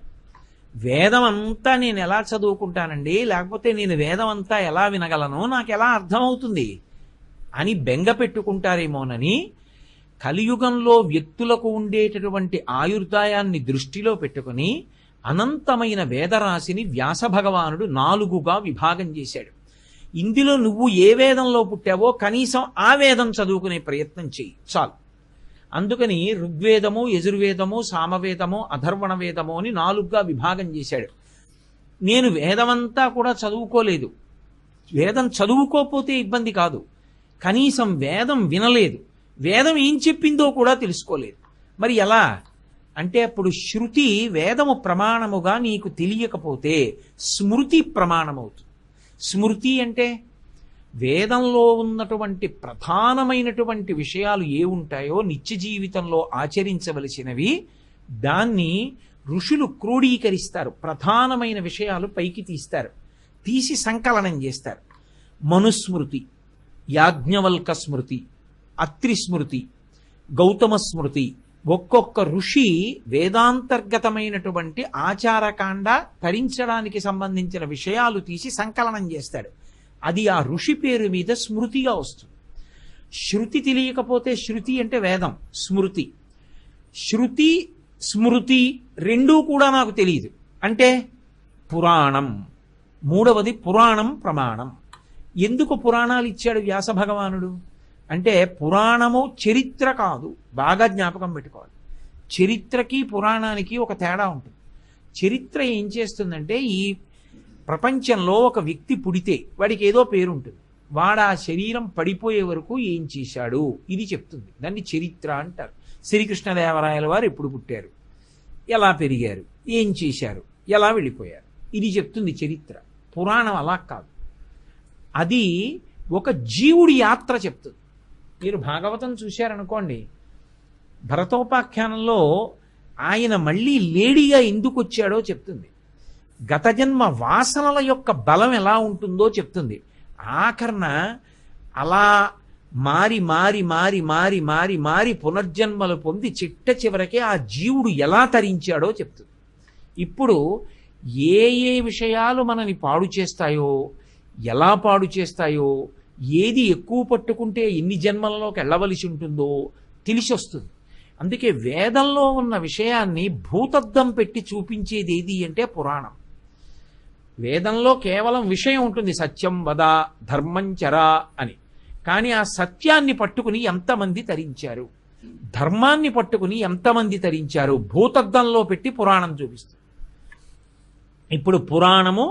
వేదం అంతా నేను ఎలా చదువుకుంటానండి, లేకపోతే నేను వేదం అంతా ఎలా వినగలను, నాకు ఎలా అర్థమవుతుంది అని బెంగ పెట్టుకుంటారేమోనని కలియుగంలో వ్యక్తులకు ఉండేటటువంటి ఆయుర్దాయాన్ని దృష్టిలో పెట్టుకుని అనంతమైన వేదరాశిని వ్యాస భగవానుడు 4గా విభాగం చేశాడు. ఇందులో నువ్వు ఏ వేదంలో పుట్టావో కనీసం ఆ వేదం చదువుకునే ప్రయత్నం చెయ్యి, చాలు. అందుకని ఋగ్వేదము, యజుర్వేదము, సామవేదము, అధర్వణ వేదము అని 4గా విభాగం చేశాడు. నేను వేదమంతా కూడా చదువుకోలేదు. వేదం చదువుకోకపోతే ఇబ్బంది కాదు, కనీసం వేదం వినలేదు, వేదం ఏం చెప్పిందో కూడా తెలుసుకోలేదు. మరి ఎలా అంటే అప్పుడు శృతి వేదము ప్రమాణముగా నీకు తెలియకపోతే స్మృతి ప్రమాణమవుతుంది. స్మృతి అంటే వేదంలో ఉన్నటువంటి ప్రధానమైనటువంటి విషయాలు ఏ ఉంటాయో నిత్య జీవితంలో ఆచరించవలసినవి, దాన్ని ఋషులు క్రోడీకరిస్తారు. ప్రధానమైన విషయాలు పైకి తీస్తారు, తీసి సంకలనం చేస్తారు. మనుస్మృతి, యాజ్ఞవల్క స్మృతి, అత్రి స్మృతి, గౌతమ స్మృతి. ఒక్కొక్క ఋషి వేదాంతర్గతమైనటువంటి ఆచారకాండ తరించడానికి సంబంధించిన విషయాలు తీసి సంకలనం చేస్తాడు. అది ఆ ఋషి పేరు మీద స్మృతిగా వస్తుంది. శృతి తెలియకపోతే, శృతి అంటే వేదం, స్మృతి, శృతి స్మృతి రెండూ కూడా నాకు తెలియదు అంటే పురాణం. మూడవది పురాణం ప్రమాణం. ఎందుకు పురాణాలు ఇచ్చాడు వ్యాస భగవానుడు అంటే పురాణము చరిత్ర కాదు. బాగా జ్ఞాపకం పెట్టుకోవాలి. చరిత్రకి పురాణానికి ఒక తేడా ఉంటుంది. చరిత్ర ఏం చేస్తుందంటే ఈ ప్రపంచంలో ఒక వ్యక్తి పుడితే వాడికి ఏదో పేరు ఉంటుంది, వాడు ఆ శరీరం పడిపోయే వరకు ఏం చేశాడు ఇది చెప్తుంది. దాన్ని చరిత్ర అంటారు. శ్రీకృష్ణదేవరాయల వారు ఎప్పుడు పుట్టారు, ఎలా పెరిగారు, ఏం చేశారు, ఎలా వెళ్ళిపోయారు, ఇది చెప్తుంది చరిత్ర. పురాణం అలా కాదు, అది ఒక జీవుడి యాత్ర చెప్తుంది. మీరు భాగవతం చూశారనుకోండి, భరతోపాఖ్యానంలో ఆయన మళ్ళీ లేడీగా ఎందుకు వచ్చాడో చెప్తుంది. గత జన్మ వాసనల యొక్క బలం ఎలా ఉంటుందో చెప్తుంది. ఆఖరణ అలా మారి మారి మారి మారి మారి మారి పునర్జన్మలు పొంది చిట్ట చివరకే ఆ జీవుడు ఎలా తరించాడో చెప్తుంది. ఇప్పుడు ఏ ఏ విషయాలు మనని పాడు చేస్తాయో, ఎలా పాడు చేస్తాయో, ఏది ఎక్కువ పట్టుకుంటే ఎన్ని జన్మలలోకి వెళ్ళవలసి ఉంటుందో తెలిసి వస్తుంది. అందుకే వేదంలో ఉన్న విషయాన్ని భూతద్దం పెట్టి చూపించేది ఏది అంటే పురాణం. వేదంలో కేవలం విషయం ఉంటుంది, సత్యం వద ధర్మం చరా అని. కానీ ఆ సత్యాన్ని పట్టుకుని ఎంతమంది తరించారు, ధర్మాన్ని పట్టుకుని ఎంతమంది తరించారు భూతద్దంలో పెట్టి పురాణం చూపిస్తుంది. ఇప్పుడు పురాణము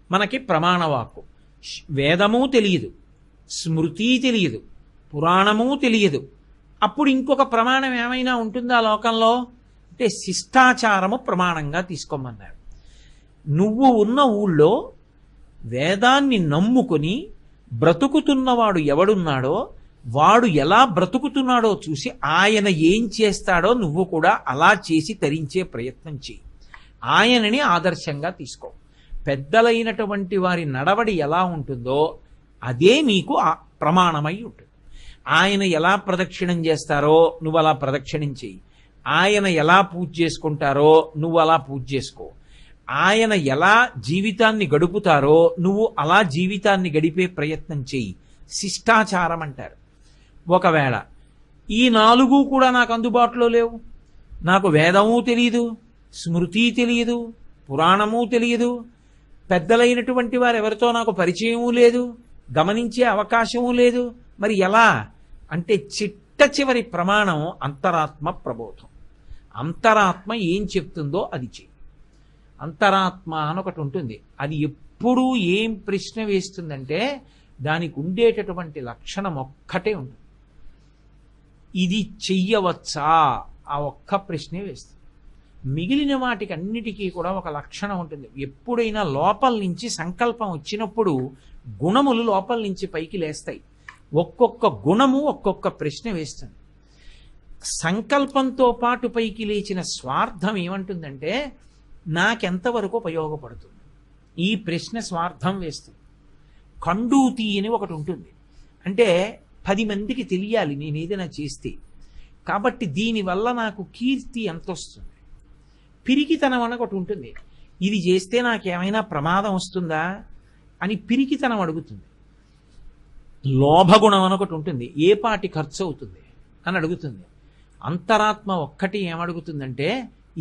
మనకి ప్రమాణవాక్కు. వేదము తెలియదు, స్మృతి తెలియదు, పురాణము తెలియదు. అప్పుడు ఇంకొక ప్రమాణం ఏమైనా ఉంటుందా లోకంలో? అంటే శిష్టాచారము ప్రమాణంగా తీసుకోమన్నారు. నువ్వు ఉన్న ఊళ్ళో వేదాన్ని నమ్ముకొని బ్రతుకుతున్నవాడు ఎవడున్నాడో వాడు ఎలా బ్రతుకుతున్నాడో చూసి ఆయన ఏం చేస్తాడో నువ్వు కూడా అలా చేసి తరించే ప్రయత్నం చేయి. ఆయనని ఆదర్శంగా తీసుకో. పెద్దలైనటువంటి వారి నడవడి ఎలా ఉంటుందో అదే నీకు ప్రమాణమై ఉంటుంది. ఆయన ఎలా ప్రదక్షిణం చేస్తారో నువ్వు అలా ప్రదక్షిణం చెయ్యి. ఆయన ఎలా పూజ చేసుకుంటారో నువ్వు అలా పూజ చేసుకో. ఆయన ఎలా జీవితాన్ని గడుపుతారో నువ్వు అలా జీవితాన్ని గడిపే ప్రయత్నం చెయ్యి. శిష్టాచారం అంటారు. ఒకవేళ ఈ 4 కూడా నాకు అందుబాటులో లేవు, నాకు వేదము తెలియదు, స్మృతి తెలియదు, పురాణము తెలియదు, పెద్దలైనటువంటి వారు ఎవరితో నాకు పరిచయము లేదు, గమనించే అవకాశము లేదు, మరి ఎలా అంటే చిట్ట చివరి ప్రమాణం అంతరాత్మ ప్రబోధం. అంతరాత్మ ఏం చెప్తుందో అది చెయ్యి. అంతరాత్మ అని ఒకటి ఉంటుంది. అది ఎప్పుడూ ఏం ప్రశ్న వేస్తుందంటే దానికి ఉండేటటువంటి లక్షణం ఒక్కటే ఉంటుంది. ఇది చెయ్యవచ్చా? ఆ ఒక్క ప్రశ్నే వేస్తుంది. మిగిలిన వాటికి అన్నిటికీ కూడా ఒక లక్షణం ఉంటుంది. ఎప్పుడైనా లోపల నుంచి సంకల్పం వచ్చినప్పుడు గుణములు లోపల నుంచి పైకి లేస్తాయి. ఒక్కొక్క గుణము ఒక్కొక్క ప్రశ్న వేస్తుంది. సంకల్పంతో పాటు పైకి లేచిన స్వార్థం ఏమంటుందంటే నాకెంతవరకు ఉపయోగపడుతుంది, ఈ ప్రశ్న స్వార్థం వేస్తుంది. కండూతి అని ఒకటి ఉంటుంది. అంటే 10 మందికి తెలియాలి నేను ఏదైనా చేస్తే, కాబట్టి దీనివల్ల నాకు కీర్తి ఎంత వస్తుంది. పిరికితనం అని ఒకటి ఉంటుంది. ఇది చేస్తే నాకేమైనా ప్రమాదం వస్తుందా అని పిరికితనం అడుగుతుంది. లోభగుణం అని ఒకటి ఉంటుంది. ఏ పాటి ఖర్చు అవుతుంది అని అడుగుతుంది. అంతరాత్మ ఒక్కటి ఏమడుగుతుందంటే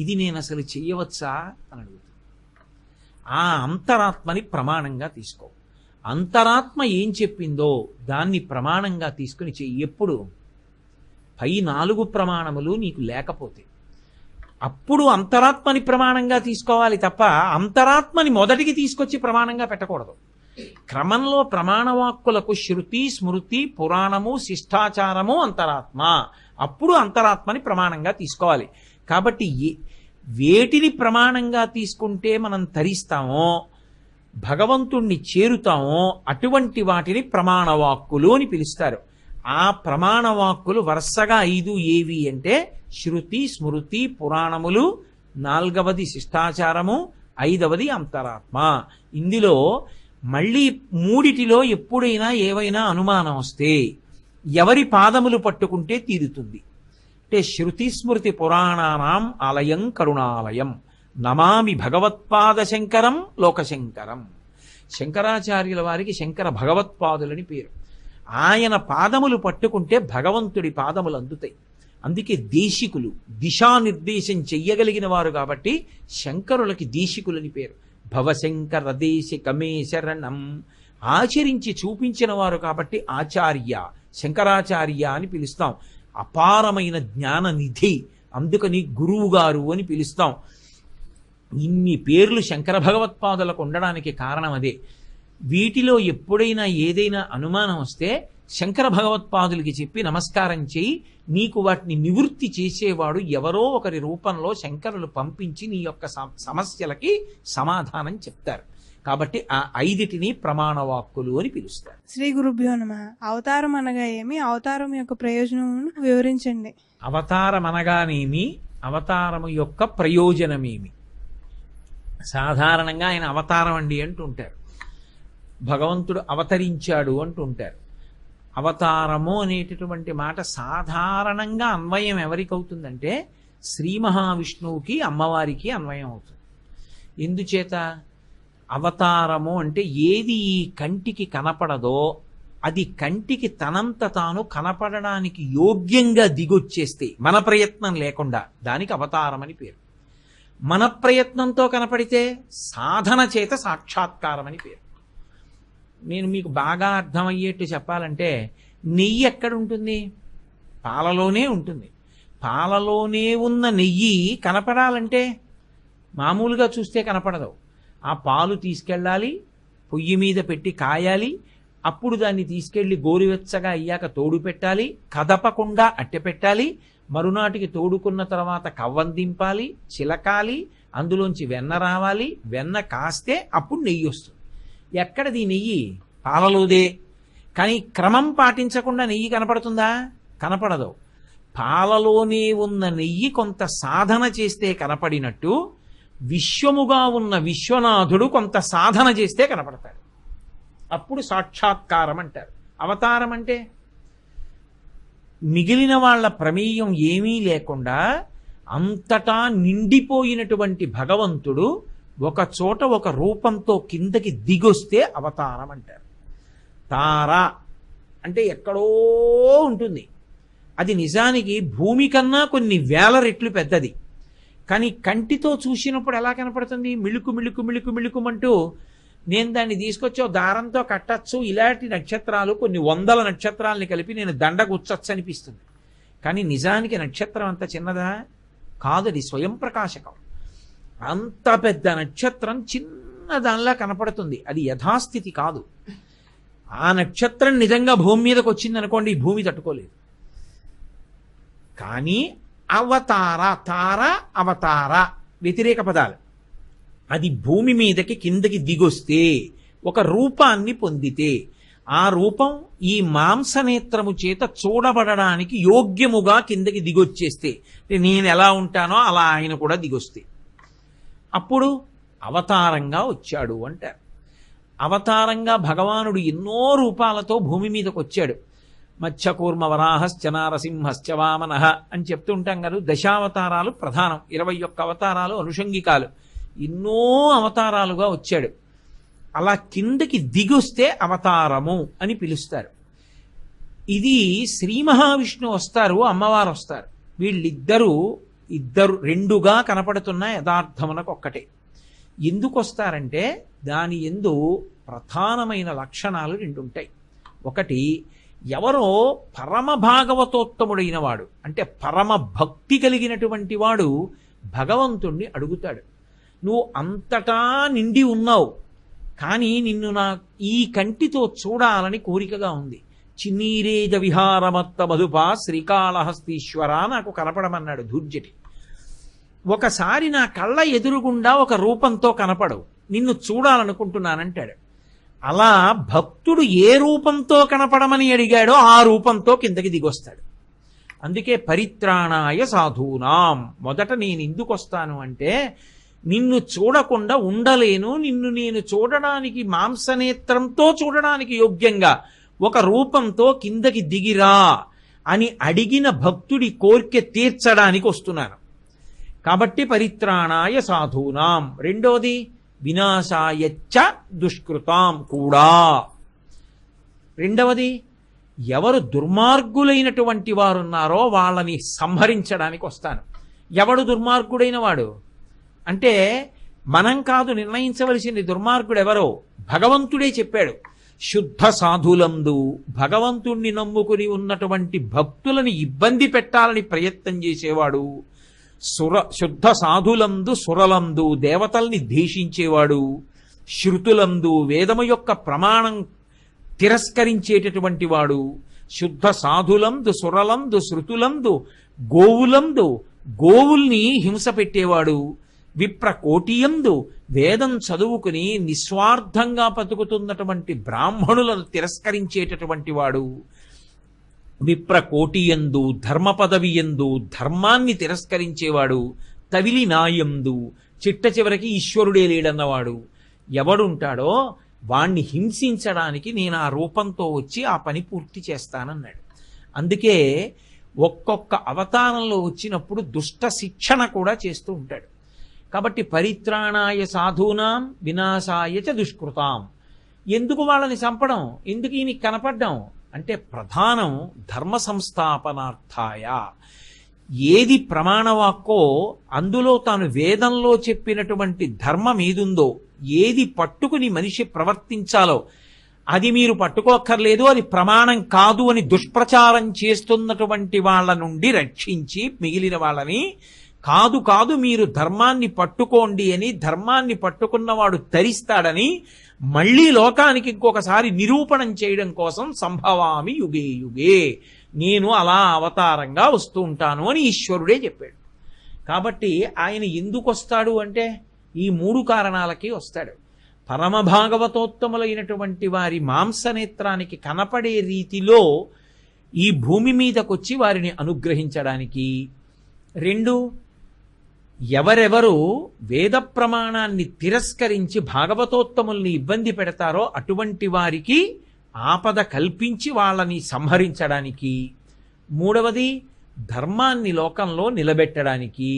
ఇది నేను అసలు చెయ్యవచ్చా అని అడుగుతుంది. ఆ అంతరాత్మని ప్రమాణంగా తీసుకో. అంతరాత్మ ఏం చెప్పిందో దాన్ని ప్రమాణంగా తీసుకుని చెయ్యి. ఎప్పుడు పై 4 ప్రమాణములు నీకు లేకపోతే అప్పుడు అంతరాత్మని ప్రమాణంగా తీసుకోవాలి తప్ప అంతరాత్మని మొదటికి తీసుకొచ్చి ప్రమాణంగా పెట్టకూడదు. క్రమంలో ప్రమాణవాక్కులకు శృతి, స్మృతి, పురాణము, శిష్టాచారము అంతరాత్మ. అప్పుడు అంతరాత్మని ప్రమాణంగా తీసుకోవాలి. కాబట్టి వేటిని ప్రమాణంగా తీసుకుంటే మనం తరిస్తామో, భగవంతుణ్ణి చేరుతామో అటువంటి వాటిని ప్రమాణవాక్కులు అని పిలుస్తారు. ఆ ప్రమాణవాక్కులు వరుసగా 5 ఏవి అంటే శృతి, స్మృతి, పురాణములు, 4వది శిష్టాచారము, 5వది అంతరాత్మ. ఇందులో మళ్ళీ 3టిలో ఎప్పుడైనా ఏవైనా అనుమానం వస్తే ఎవరి పాదములు పట్టుకుంటే తీరుతుంది అంటే శృతి స్మృతి పురాణానాం ఆలయం కరుణాలయం నమామి భగవత్పాద శంకరం లోకశంకరం. శంకరాచార్యుల వారికి శంకర భగవత్పాదులని పేరు. ఆయన పాదములు పట్టుకుంటే భగవంతుడి పాదములు అందుతాయి. అందుకే దేశికులు, దిశానిర్దేశం చెయ్యగలిగిన వారు కాబట్టి శంకరులకి దేశికులని పేరు. భవశంకర దేశికమే శరణం, ఆచరించి చూపించిన వారు కాబట్టి ఆచార్య, శంకరాచార్య అని పిలుస్తాం. అపారమైన జ్ఞాన నిధి, అందుకని గురువు గారు అని పిలుస్తాం. ఇన్ని పేర్లు శంకర భగవత్పాదులకు ఉండడానికి కారణం అదే. వీటిలో ఎప్పుడైనా ఏదైనా అనుమానం వస్తే శంకర భగవత్పాదులకి చెప్పి నమస్కారం చేయి. నీకు వాటిని నివృత్తి చేసేవాడు ఎవరో ఒకరి రూపంలో శంకరులు పంపించి నీ యొక్క సమస్యలకి సమాధానం చెప్తారు. కాబట్టి ఆ 5టిని ప్రమాణవాక్కులు అని పిలుస్తారు. శ్రీ గురుభ్యో నమః. అవతారం అనగా ఏమి, అవతారం యొక్క ప్రయోజనం వివరించండి. అవతారం అనగానేమి, అవతారము యొక్క ప్రయోజనమేమి? సాధారణంగా ఆయన అవతారం అండి అంటుంటారు, భగవంతుడు అవతరించాడు అంటుంటారు. అవతారము అనేటటువంటి మాట సాధారణంగా అన్వయం ఎవరికి అవుతుందంటే శ్రీ మహావిష్ణువుకి, అమ్మవారికి అన్వయం అవుతుంది. ఎందుచేత? అవతారము అంటే ఏది ఈ కంటికి కనపడదో అది కంటికి తనంత తాను కనపడడానికి యోగ్యంగా దిగొచ్చేస్తే మన ప్రయత్నం లేకుండా దానికి అవతారం అని పేరు. మన ప్రయత్నంతో కనపడితే సాధన చేత సాక్షాత్కారం అని పేరు. నేను మీకు బాగా అర్థమయ్యేట్టు చెప్పాలంటే నెయ్యి ఎక్కడుంటుంది? పాలలోనే ఉంటుంది. పాలలోనే ఉన్న నెయ్యి కనపడాలంటే మామూలుగా చూస్తే కనపడదు. ఆ పాలు తీసుకెళ్ళాలి, పొయ్యి మీద పెట్టి కాయాలి, అప్పుడు దాన్ని తీసుకెళ్లి గోరువెచ్చగా అయ్యాక తోడు పెట్టాలి, కదపకుండా అట్టె పెట్టాలి, మరునాటికి తోడుకున్న తర్వాత కవ్వం దింపాలి, చిలకాలి, అందులోంచి వెన్న రావాలి, వెన్న కాస్తే అప్పుడు నెయ్యి వస్తుంది. ఎక్కడది నెయ్యి? పాలలోదే. కానీ క్రమం పాటించకుండా నెయ్యి కనపడుతుందా? కనపడదు. పాలలోనే ఉన్న నెయ్యి కొంత సాధన చేస్తే కనపడినట్టు విశ్వముగా ఉన్న విశ్వనాథుడు కొంత సాధన చేస్తే కనపడతాడు. అప్పుడు సాక్షాత్కారం అంటారు. అవతారం అంటే మిగిలిన వాళ్ళ ప్రమేయం ఏమీ లేకుండా అంతటా నిండిపోయినటువంటి భగవంతుడు ఒక చోట ఒక రూపంతో కిందకి దిగొస్తే అవతారం అంటారు. తార అంటే ఎక్కడో ఉంటుంది. అది నిజానికి భూమి కన్నా కొన్ని వేల రెట్లు పెద్దది. కానీ కంటితో చూసినప్పుడు ఎలా కనపడుతుంది? మిళుకు మిళుకు మిళుకు మిళుకుమంటూ నేను దాన్ని తీసుకొచ్చి దారంతో కట్టచ్చు, ఇలాంటి నక్షత్రాలు కొన్ని వందల నక్షత్రాలని కలిపి నేను దండ గుచ్చచ్చు అనిపిస్తుంది. కానీ నిజానికి నక్షత్రం అంత చిన్నదా? కాదు, అది స్వయం ప్రకాశకం. అంత పెద్ద నక్షత్రం చిన్న దానిలా కనపడుతుంది. అది యథాస్థితి కాదు. ఆ నక్షత్రం నిజంగా భూమి మీదకి వచ్చింది అనుకోండి, ఈ భూమి తట్టుకోలేదు. కానీ అవతార, తార, అవతార వ్యతిరేక పదాలు. అది భూమి మీదకి కిందకి దిగొస్తే, ఒక రూపాన్ని పొందితే, ఆ రూపం ఈ మాంసనేత్రము చేత చూడబడడానికి యోగ్యముగా కిందకి దిగొచ్చేస్తే, నేను ఎలా ఉంటానో అలా ఆయన కూడా దిగొస్తే, అప్పుడు అవతారంగా వచ్చాడు అంటారు. అవతారంగా భగవానుడు ఎన్నో రూపాలతో భూమి మీదకి వచ్చాడు. మత్స్యకూర్మ వరాహశ్చ నారసింహశ్చ వామనః అని చెప్తూ ఉంటాం కదా. దశావతారాలు ప్రధానం, 21 అవతారాలు అనుషంగికాలు. ఎన్నో అవతారాలుగా వచ్చాడు. అలా కిందకి దిగొస్తే అవతారము అని పిలుస్తారు. ఇది శ్రీ మహావిష్ణువు వస్తారు, అమ్మవారు వస్తారు. వీళ్ళిద్దరూ రెండుగా కనపడుతున్న యథార్థమునకు ఒక్కటే. ఎందుకు వస్తారంటే దాని యందు ప్రధానమైన లక్షణాలు 2 ఉంటాయి. ఒకటి, ఎవరో పరమ భాగవతోత్తముడైన వాడు, అంటే పరమ భక్తి కలిగినటువంటి వాడు భగవంతుణ్ణి అడుగుతాడు, నువ్వు అంతటా నిండి ఉన్నావు, కానీ నిన్ను నా ఈ కంటితో చూడాలని కోరికగా ఉంది. చిన్నీరేజ విహారమత్త మధుప శ్రీకాళహస్తీశ్వర నాకు కనపడమన్నాడు ధూర్జటి. ఒకసారి నా కళ్ళ ఎదురుగుండా ఒక రూపంతో కనపడవు, నిన్ను చూడాలనుకుంటున్నానంటాడు. అలా భక్తుడు ఏ రూపంతో కనపడమని అడిగాడో ఆ రూపంతో కిందకి దిగొస్తాడు. అందుకే పరిత్రాణాయ సాధూనాం. మొదట నేను ఎందుకు వస్తాను అంటే, నిన్ను చూడకుండా ఉండలేను, నిన్ను నేను చూడడానికి మాంసనేత్రంతో చూడడానికి యోగ్యంగా ఒక రూపంతో కిందకి దిగిరా అని అడిగిన భక్తుడి కోరిక తీర్చడానికి వస్తున్నాను. కాబట్టి పరిత్రాణాయ సాధూనాం. రెండోది వినాశాయచ్చ దుష్కృతాం కూడా. రెండవది, ఎవరు దుర్మార్గులైనటువంటి వారున్నారో వాళ్ళని సంహరించడానికి వస్తాను. ఎవడు దుర్మార్గుడైన వాడు అంటే మనం కాదు నిర్ణయించవలసింది. దుర్మార్గుడు ఎవరో భగవంతుడే చెప్పాడు. శుద్ధ సాధులందు, భగవంతుణ్ణి నమ్ముకుని ఉన్నటువంటి భక్తులని ఇబ్బంది పెట్టాలని ప్రయత్నం చేసేవాడు. శుద్ధ సాధులందు సురలందు, దేవతల్ని ద్వేషించేవాడు. శృతులందు, వేదము యొక్క ప్రమాణం తిరస్కరించేటటువంటి వాడు. శుద్ధ సాధులందు సురలందు శృతులందు గోవులందు, గోవుల్ని హింస పెట్టేవాడు. విప్రకోటియందు, వేదం చదువుకుని నిస్వార్థంగా బతుకుతున్నటువంటి బ్రాహ్మణులను తిరస్కరించేటటువంటి వాడు. విప్రకోటియందు, ధర్మ పదవియందు ధర్మాన్ని తిరస్కరించేవాడు. తవిలి నాయందు, చిట్ట చివరికి ఈశ్వరుడే లేడన్నవాడు. ఎవడుంటాడో వాణ్ణి హింసించడానికి నేను ఆ రూపంతో వచ్చి ఆ పని పూర్తి చేస్తానన్నాడు. అందుకే ఒక్కొక్క అవతారంలో వచ్చినప్పుడు దుష్ట శిక్షణ కూడా చేస్తూ ఉంటాడు. కాబట్టి పరిత్రాణాయ సాధూనాం వినాశాయ చ దుష్కృతాం. ఎందుకు వాళ్ళని చంపడం, ఎందుకు ఈయనకి కనపడ్డం అంటే ప్రధానం ధర్మ సంస్థాపనార్థాయ. ఏది ప్రమాణవాక్కో అందులో తాను వేదంలో చెప్పినటువంటి ధర్మం ఏదుందో, ఏది పట్టుకుని మనిషి ప్రవర్తించాలో అది మీరు పట్టుకోక్కర్లేదు, అది ప్రమాణం కాదు అని దుష్ప్రచారం చేస్తున్నటువంటి వాళ్ళ నుండి రక్షించి మిగిలిన వాళ్ళని కాదు కాదు మీరు ధర్మాన్ని పట్టుకోండి అని, ధర్మాన్ని పట్టుకున్నవాడు తరిస్తాడని మళ్ళీ లోకానికి ఇంకొకసారి నిరూపణం చేయడం కోసం సంభవామి యుగే యుగే, నేను అలా అవతారంగా వస్తూ ఉంటాను అని ఈశ్వరుడే చెప్పాడు. కాబట్టి ఆయన ఎందుకు వస్తాడు అంటే ఈ 3 కారణాలకి వస్తాడు. పరమ భాగవతోత్తములైనటువంటి వారి మాంసనేత్రానికి కనపడే రీతిలో ఈ భూమి మీదకొచ్చి వారిని అనుగ్రహించడానికి. 2, ఎవరెవరు వేద ప్రమాణాన్ని తిరస్కరించి భాగవతోత్తముల్ని ఇబ్బంది పెడతారో అటువంటి వారికి ఆపద కల్పించి వాళ్ళని సంహరించడానికి. 3వది, ధర్మాన్ని లోకంలో నిలబెట్టడానికి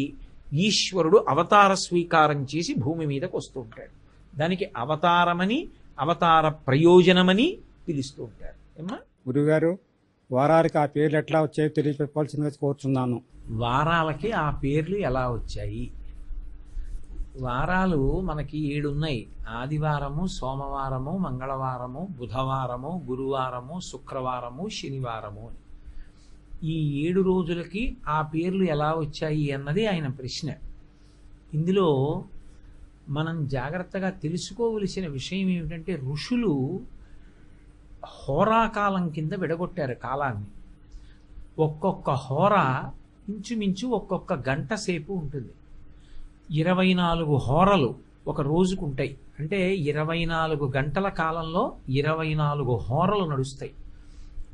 ఈశ్వరుడు అవతార స్వీకారం చేసి భూమి మీదకు వస్తూ ఉంటాడు. దానికి అవతారమని, అవతార ప్రయోజనమని పిలుస్తూ ఉంటారు. ఏమ్మా? గురుగారు, వారానికి ఆ పేర్లు ఎట్లా వచ్చాయో తెలియపెప్పవలసిందిగా కోరుచున్నాను. వారాలకి ఆ పేర్లు ఎలా వచ్చాయి? వారాలు మనకి 7 ఉన్నాయి. ఆదివారము, సోమవారము, మంగళవారము, బుధవారము, గురువారము, శుక్రవారము, శనివారము అని. ఈ 7 రోజులకి ఆ పేర్లు ఎలా వచ్చాయి అన్నది ఆయన ప్రశ్న. ఇందులో మనం జాగ్రత్తగా తెలుసుకోవలసిన విషయం ఏమిటంటే ఋషులు హోరాకాలం కింద విడగొట్టారు కాలాన్ని. ఒక్కొక్క హోరా ఇంచుమించు ఒక్కొక్క గంట సేపు ఉంటుంది. 24 హోరలు ఒక రోజుకు ఉంటాయి. అంటే 24 గంటల కాలంలో 24 హోరలు నడుస్తాయి.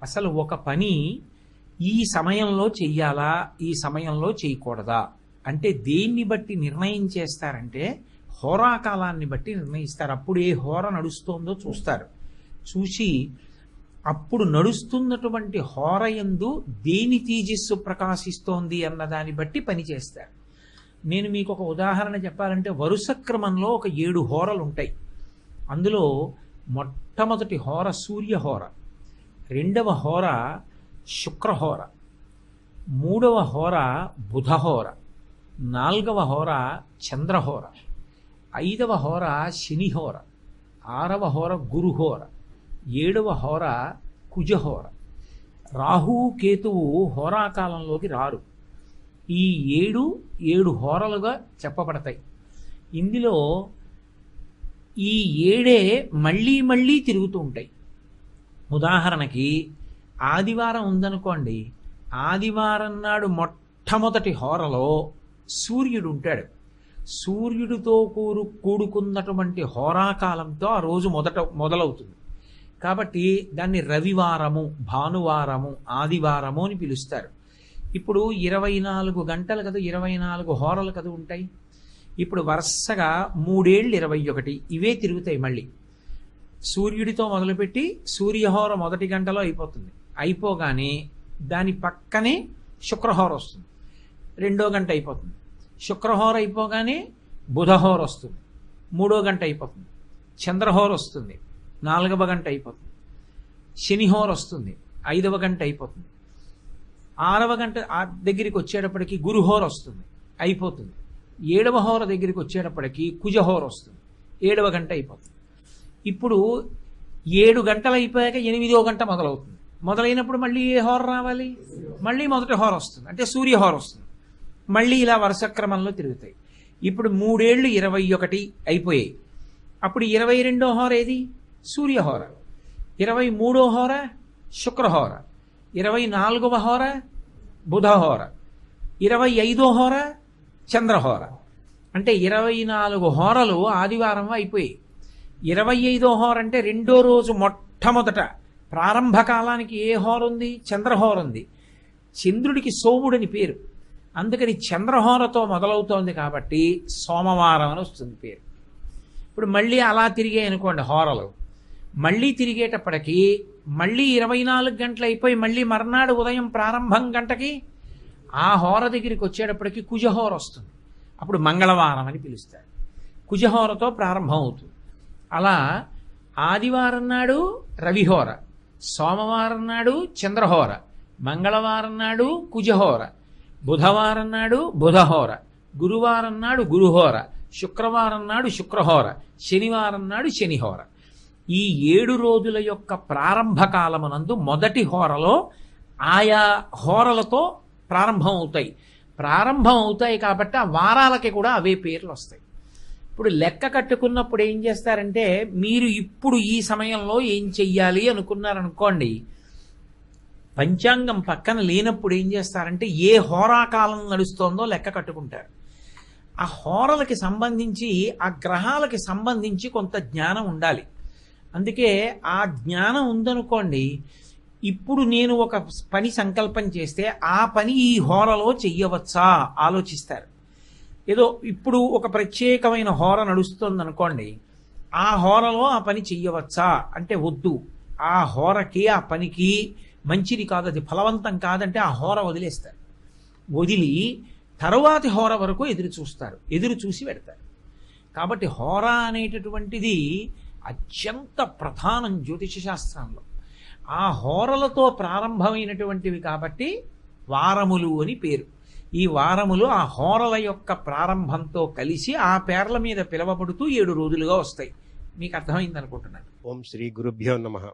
అసలు ఒక పని ఈ సమయంలో చెయ్యాలా, ఈ సమయంలో చేయకూడదా అంటే దేన్ని బట్టి నిర్ణయం చేస్తారంటే హోరాకాలాన్ని బట్టి నిర్ణయిస్తారు. అప్పుడు ఏ హోర నడుస్తోందో చూస్తారు. చూసి అప్పుడు నడుస్తున్నటువంటి హోరయందు దేని తేజస్సు ప్రకాశిస్తోంది అన్న దాన్ని బట్టి పనిచేస్తారు. నేను మీకు ఒక ఉదాహరణ చెప్పాలంటే వరుస క్రమంలో ఒక 7 హోరలు ఉంటాయి. అందులో మొట్టమొదటి హోర సూర్యహోర, 2వ హోర శుక్రహోర, 3వ హోర బుధహోర, 4వ హోర చంద్రహోర, 5వ హోర శనిహోర, 6వ హోర గురుహోర, 7వ హోర కుజహోర. రాహువు కేతువు హోరాకాలంలోకి రారు. ఈ 7 హోరలుగా చెప్పబడతాయి. ఇందులో ఈ 7 మళ్ళీ మళ్ళీ తిరుగుతూ ఉంటాయి. ఉదాహరణకి ఆదివారం ఉందనుకోండి, ఆదివారం నాడు మొట్టమొదటి హోరలో సూర్యుడు ఉంటాడు. సూర్యుడితో కూడుకున్నటువంటి హోరాకాలంతో ఆ రోజు మొదలవుతుంది. కాబట్టి దాన్ని రవివారము, భానువారము, ఆదివారము అని పిలుస్తారు. ఇప్పుడు 24 గంటలు కదా, 24 హోరలు కదా ఉంటాయి. ఇప్పుడు వరుసగా 3 ఏళ్ళు 21 ఇవే తిరుగుతాయి. మళ్ళీ సూర్యుడితో మొదలుపెట్టి సూర్యహోర మొదటి గంటలో అయిపోతుంది. అయిపోగానే దాని పక్కనే శుక్రహోర వస్తుంది, 2వ గంట అయిపోతుంది. శుక్రహోర అయిపోగానే బుధహోర వస్తుంది, 3వ గంట అయిపోతుంది. చంద్రహోర వస్తుంది, 4వ గంట అయిపోతుంది. శనిహోర వస్తుంది, 5వ గంట అయిపోతుంది. 6వ గంట దగ్గరికి వచ్చేటప్పటికి గురుహోర వస్తుంది, అయిపోతుంది. 7వ హోర దగ్గరికి వచ్చేటప్పటికి కుజహోర వస్తుంది, 7వ గంట అయిపోతుంది. ఇప్పుడు 7 గంటలు అయిపోయాక 8వ గంట మొదలవుతుంది. మొదలైనప్పుడు మళ్ళీ ఏ హోర రావాలి? మళ్ళీ మొదటి హోర వస్తుంది, అంటే సూర్యహోర వస్తుంది. మళ్ళీ ఇలా వరుస క్రమంలో తిరుగుతాయి. ఇప్పుడు 3 ఏళ్ళు 21 అయిపోయాయి. అప్పుడు 22వ హోర ఏది? సూర్యహోర. 23వ హోర శుక్రహోర, 24వ హోర బుధహోర, 25వ హోర చంద్రహోర. అంటే 24 హోరలు ఆదివారం అయిపోయాయి. 25వ హోర అంటే 2వ రోజు మొట్టమొదట ప్రారంభ కాలానికి ఏ హోర ఉంది? చంద్రహోర ఉంది. చంద్రుడికి సోముడని పేరు, అందుకని చంద్రహోరతో మొదలవుతోంది కాబట్టి సోమవారం అని వస్తుంది పేరు. ఇప్పుడు మళ్ళీ అలా తిరిగాయి అనుకోండి హోరలు. మళ్ళీ తిరిగేటప్పటికి మళ్ళీ 24 గంటలు అయిపోయి మళ్ళీ మర్నాడు ఉదయం ప్రారంభం గంటకి ఆ హోర దగ్గరికి వచ్చేటప్పటికి కుజహోర వస్తుంది. అప్పుడు మంగళవారం అని పిలుస్తారు. కుజహోరతో ప్రారంభం అవుతుంది. అలా ఆదివారం నాడు రవిహోర, సోమవారం నాడు చంద్రహోర, మంగళవారం నాడు కుజహోర, బుధవారం నాడు బుధహోర, గురువారం నాడు గురుహోర, శుక్రవారం నాడు శుక్రహోర, శనివారం నాడు శనిహోర. ఈ 7 రోజుల యొక్క ప్రారంభ కాలమునందు మొదటి హోరలో ఆయా హోరలతో ప్రారంభం అవుతాయి కాబట్టి ఆ వారాలకి కూడా అవే పేర్లు వస్తాయి. ఇప్పుడు లెక్క కట్టుకున్నప్పుడు ఏం చేస్తారంటే మీరు ఇప్పుడు ఈ సమయంలో ఏం చెయ్యాలి అనుకున్నారనుకోండి, పంచాంగం పక్కన లేనప్పుడు ఏం చేస్తారంటే ఏ హోరాకాలం నడుస్తోందో లెక్క కట్టుకుంటారు. ఆ హోరలకి సంబంధించి ఆ గ్రహాలకి సంబంధించి కొంత జ్ఞానం ఉండాలి. అందుకే ఆ జ్ఞానం ఉందనుకోండి, ఇప్పుడు నేను ఒక పని సంకల్పం చేస్తే ఆ పని ఈ హోరలో చెయ్యవచ్చా ఆలోచిస్తారు. ఏదో ఇప్పుడు ఒక ప్రత్యేకమైన హోర నడుస్తుంది అనుకోండి, ఆ హోరలో ఆ పని చెయ్యవచ్చా అంటే వద్దు, ఆ హోరకి ఆ పనికి మంచిది కాదు, అది ఫలవంతం కాదంటే ఆ హోర వదిలేస్తారు. వదిలి తరువాతి హోర వరకు ఎదురు చూస్తారు, ఎదురు చూసి పెడతారు. కాబట్టి హోర అనేటటువంటిది అత్యంత ప్రధానం జ్యోతిష శాస్త్రంలో. ఆ హోరలతో ప్రారంభమైనటువంటివి కాబట్టి వారములు అని పేరు. ఈ వారములు ఆ హోరల యొక్క ప్రారంభంతో కలిసి ఆ పేర్ల మీద పిలవబడుతూ 7 రోజులుగా వస్తాయి. మీకు అర్థమైంది అనుకుంటున్నాను. ఓం శ్రీ గురుభ్యో నమః.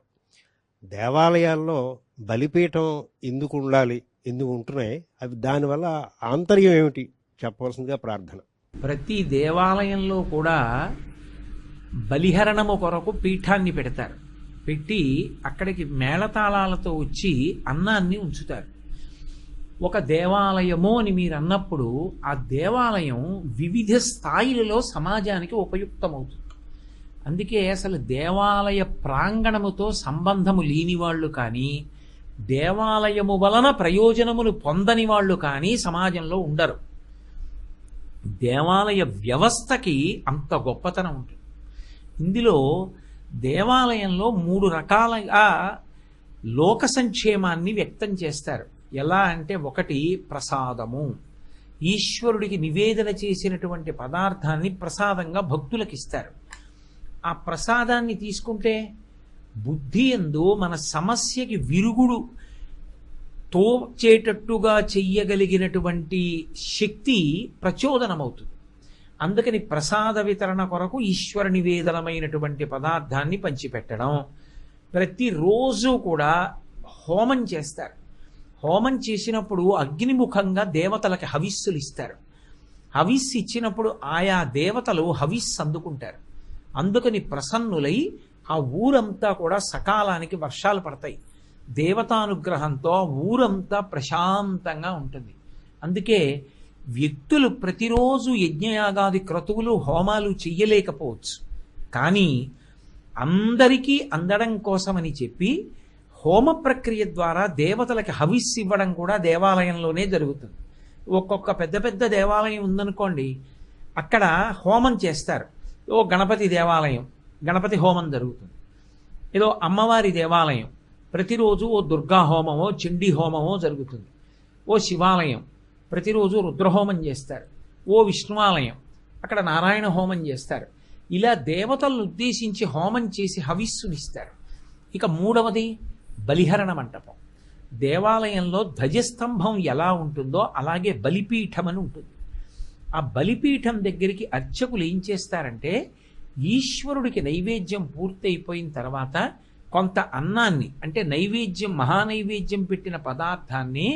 దేవాలయాల్లో బలిపీఠం ఎందుకు ఉండాలి, ఎందుకు ఉంటున్నాయి, అవి దానివల్ల ఆంతర్యం ఏమిటి చెప్పవలసిందిగా ప్రార్థన. ప్రతి దేవాలయంలో కూడా బలిహరణము కొరకు పీఠాన్ని పెడతారు. పెట్టి అక్కడికి మేళతాళాలతో వచ్చి అన్నాన్ని ఉంచుతారు. ఒక దేవాలయము అని మీరు అన్నప్పుడు ఆ దేవాలయం వివిధ స్థాయిలలో సమాజానికి ఉపయుక్తమవుతుంది. అందుకే అసలు దేవాలయ ప్రాంగణముతో సంబంధము లేని వాళ్ళు కానీ, దేవాలయము వలన ప్రయోజనములు పొందని వాళ్ళు కానీ సమాజంలో ఉండరు. దేవాలయ వ్యవస్థకి అంత గొప్పతనం ఉంటుంది. ఇందులో దేవాలయంలో 3 రకాలుగా లోక సంక్షేమాన్ని వ్యక్తం చేస్తారు. ఎలా అంటే, ఒకటి ప్రసాదము, ఈశ్వరుడికి నివేదన చేసినటువంటి పదార్థాన్ని ప్రసాదంగా భక్తులకు ఇస్తారు. ఆ ప్రసాదాన్ని తీసుకుంటే బుద్ధి యందు మన సమస్యకి విరుగుడు తోచేటట్టుగా చెయ్యగలిగినటువంటి శక్తి ప్రచోదనమవుతుంది. అందుకని ప్రసాద వితరణ కొరకు ఈశ్వర నివేదనమైనటువంటి పదార్థాన్ని పంచిపెట్టడం. ప్రతిరోజు కూడా హోమం చేస్తారు. హోమం చేసినప్పుడు అగ్నిముఖంగా దేవతలకి హవిస్సులు ఇస్తారు. హవిస్సు ఇచ్చినప్పుడు ఆయా దేవతలు హవిస్సు అందుకుంటారు. అందుకని ప్రసన్నులై ఆ ఊరంతా కూడా సకాలానికి వర్షాలు పడతాయి. దేవతానుగ్రహంతో ఊరంతా ప్రశాంతంగా ఉంటుంది. అందుకే వ్యక్తులు ప్రతిరోజు యజ్ఞయాగాది క్రతువులు హోమాలు చెయ్యలేకపోవచ్చు, కానీ అందరికీ అందడం కోసమని చెప్పి హోమ ప్రక్రియ ద్వారా దేవతలకి హవిస్సు ఇవ్వడం కూడా దేవాలయంలోనే జరుగుతుంది. ఒక్కొక్క పెద్ద పెద్ద దేవాలయం ఉందనుకోండి, అక్కడ హోమం చేస్తారు. ఓ గణపతి దేవాలయం, గణపతి హోమం జరుగుతుంది. ఏదో అమ్మవారి దేవాలయం, ప్రతిరోజు ఓ దుర్గా హోమమో చండీ హోమమో జరుగుతుంది. ఓ శివాలయం, ప్రతిరోజు రుద్రహోమం చేస్తారు. ఓ విష్ణువాలయం, అక్కడ నారాయణ హోమం చేస్తారు. ఇలా దేవతలను ఉద్దేశించి హోమం చేసి హవిస్సునిస్తారు. ఇక 3వది బలిహరణ మంటపం. దేవాలయంలో ధ్వజస్తంభం ఎలా ఉంటుందో అలాగే బలిపీఠం అని ఉంటుంది. ఆ బలిపీఠం దగ్గరికి అర్చకులు ఏం చేస్తారంటే, ఈశ్వరుడికి నైవేద్యం పూర్తయిపోయిన తర్వాత కొంత అన్నాన్ని, అంటే నైవేద్యం మహానైవేద్యం పెట్టిన పదార్థాన్ని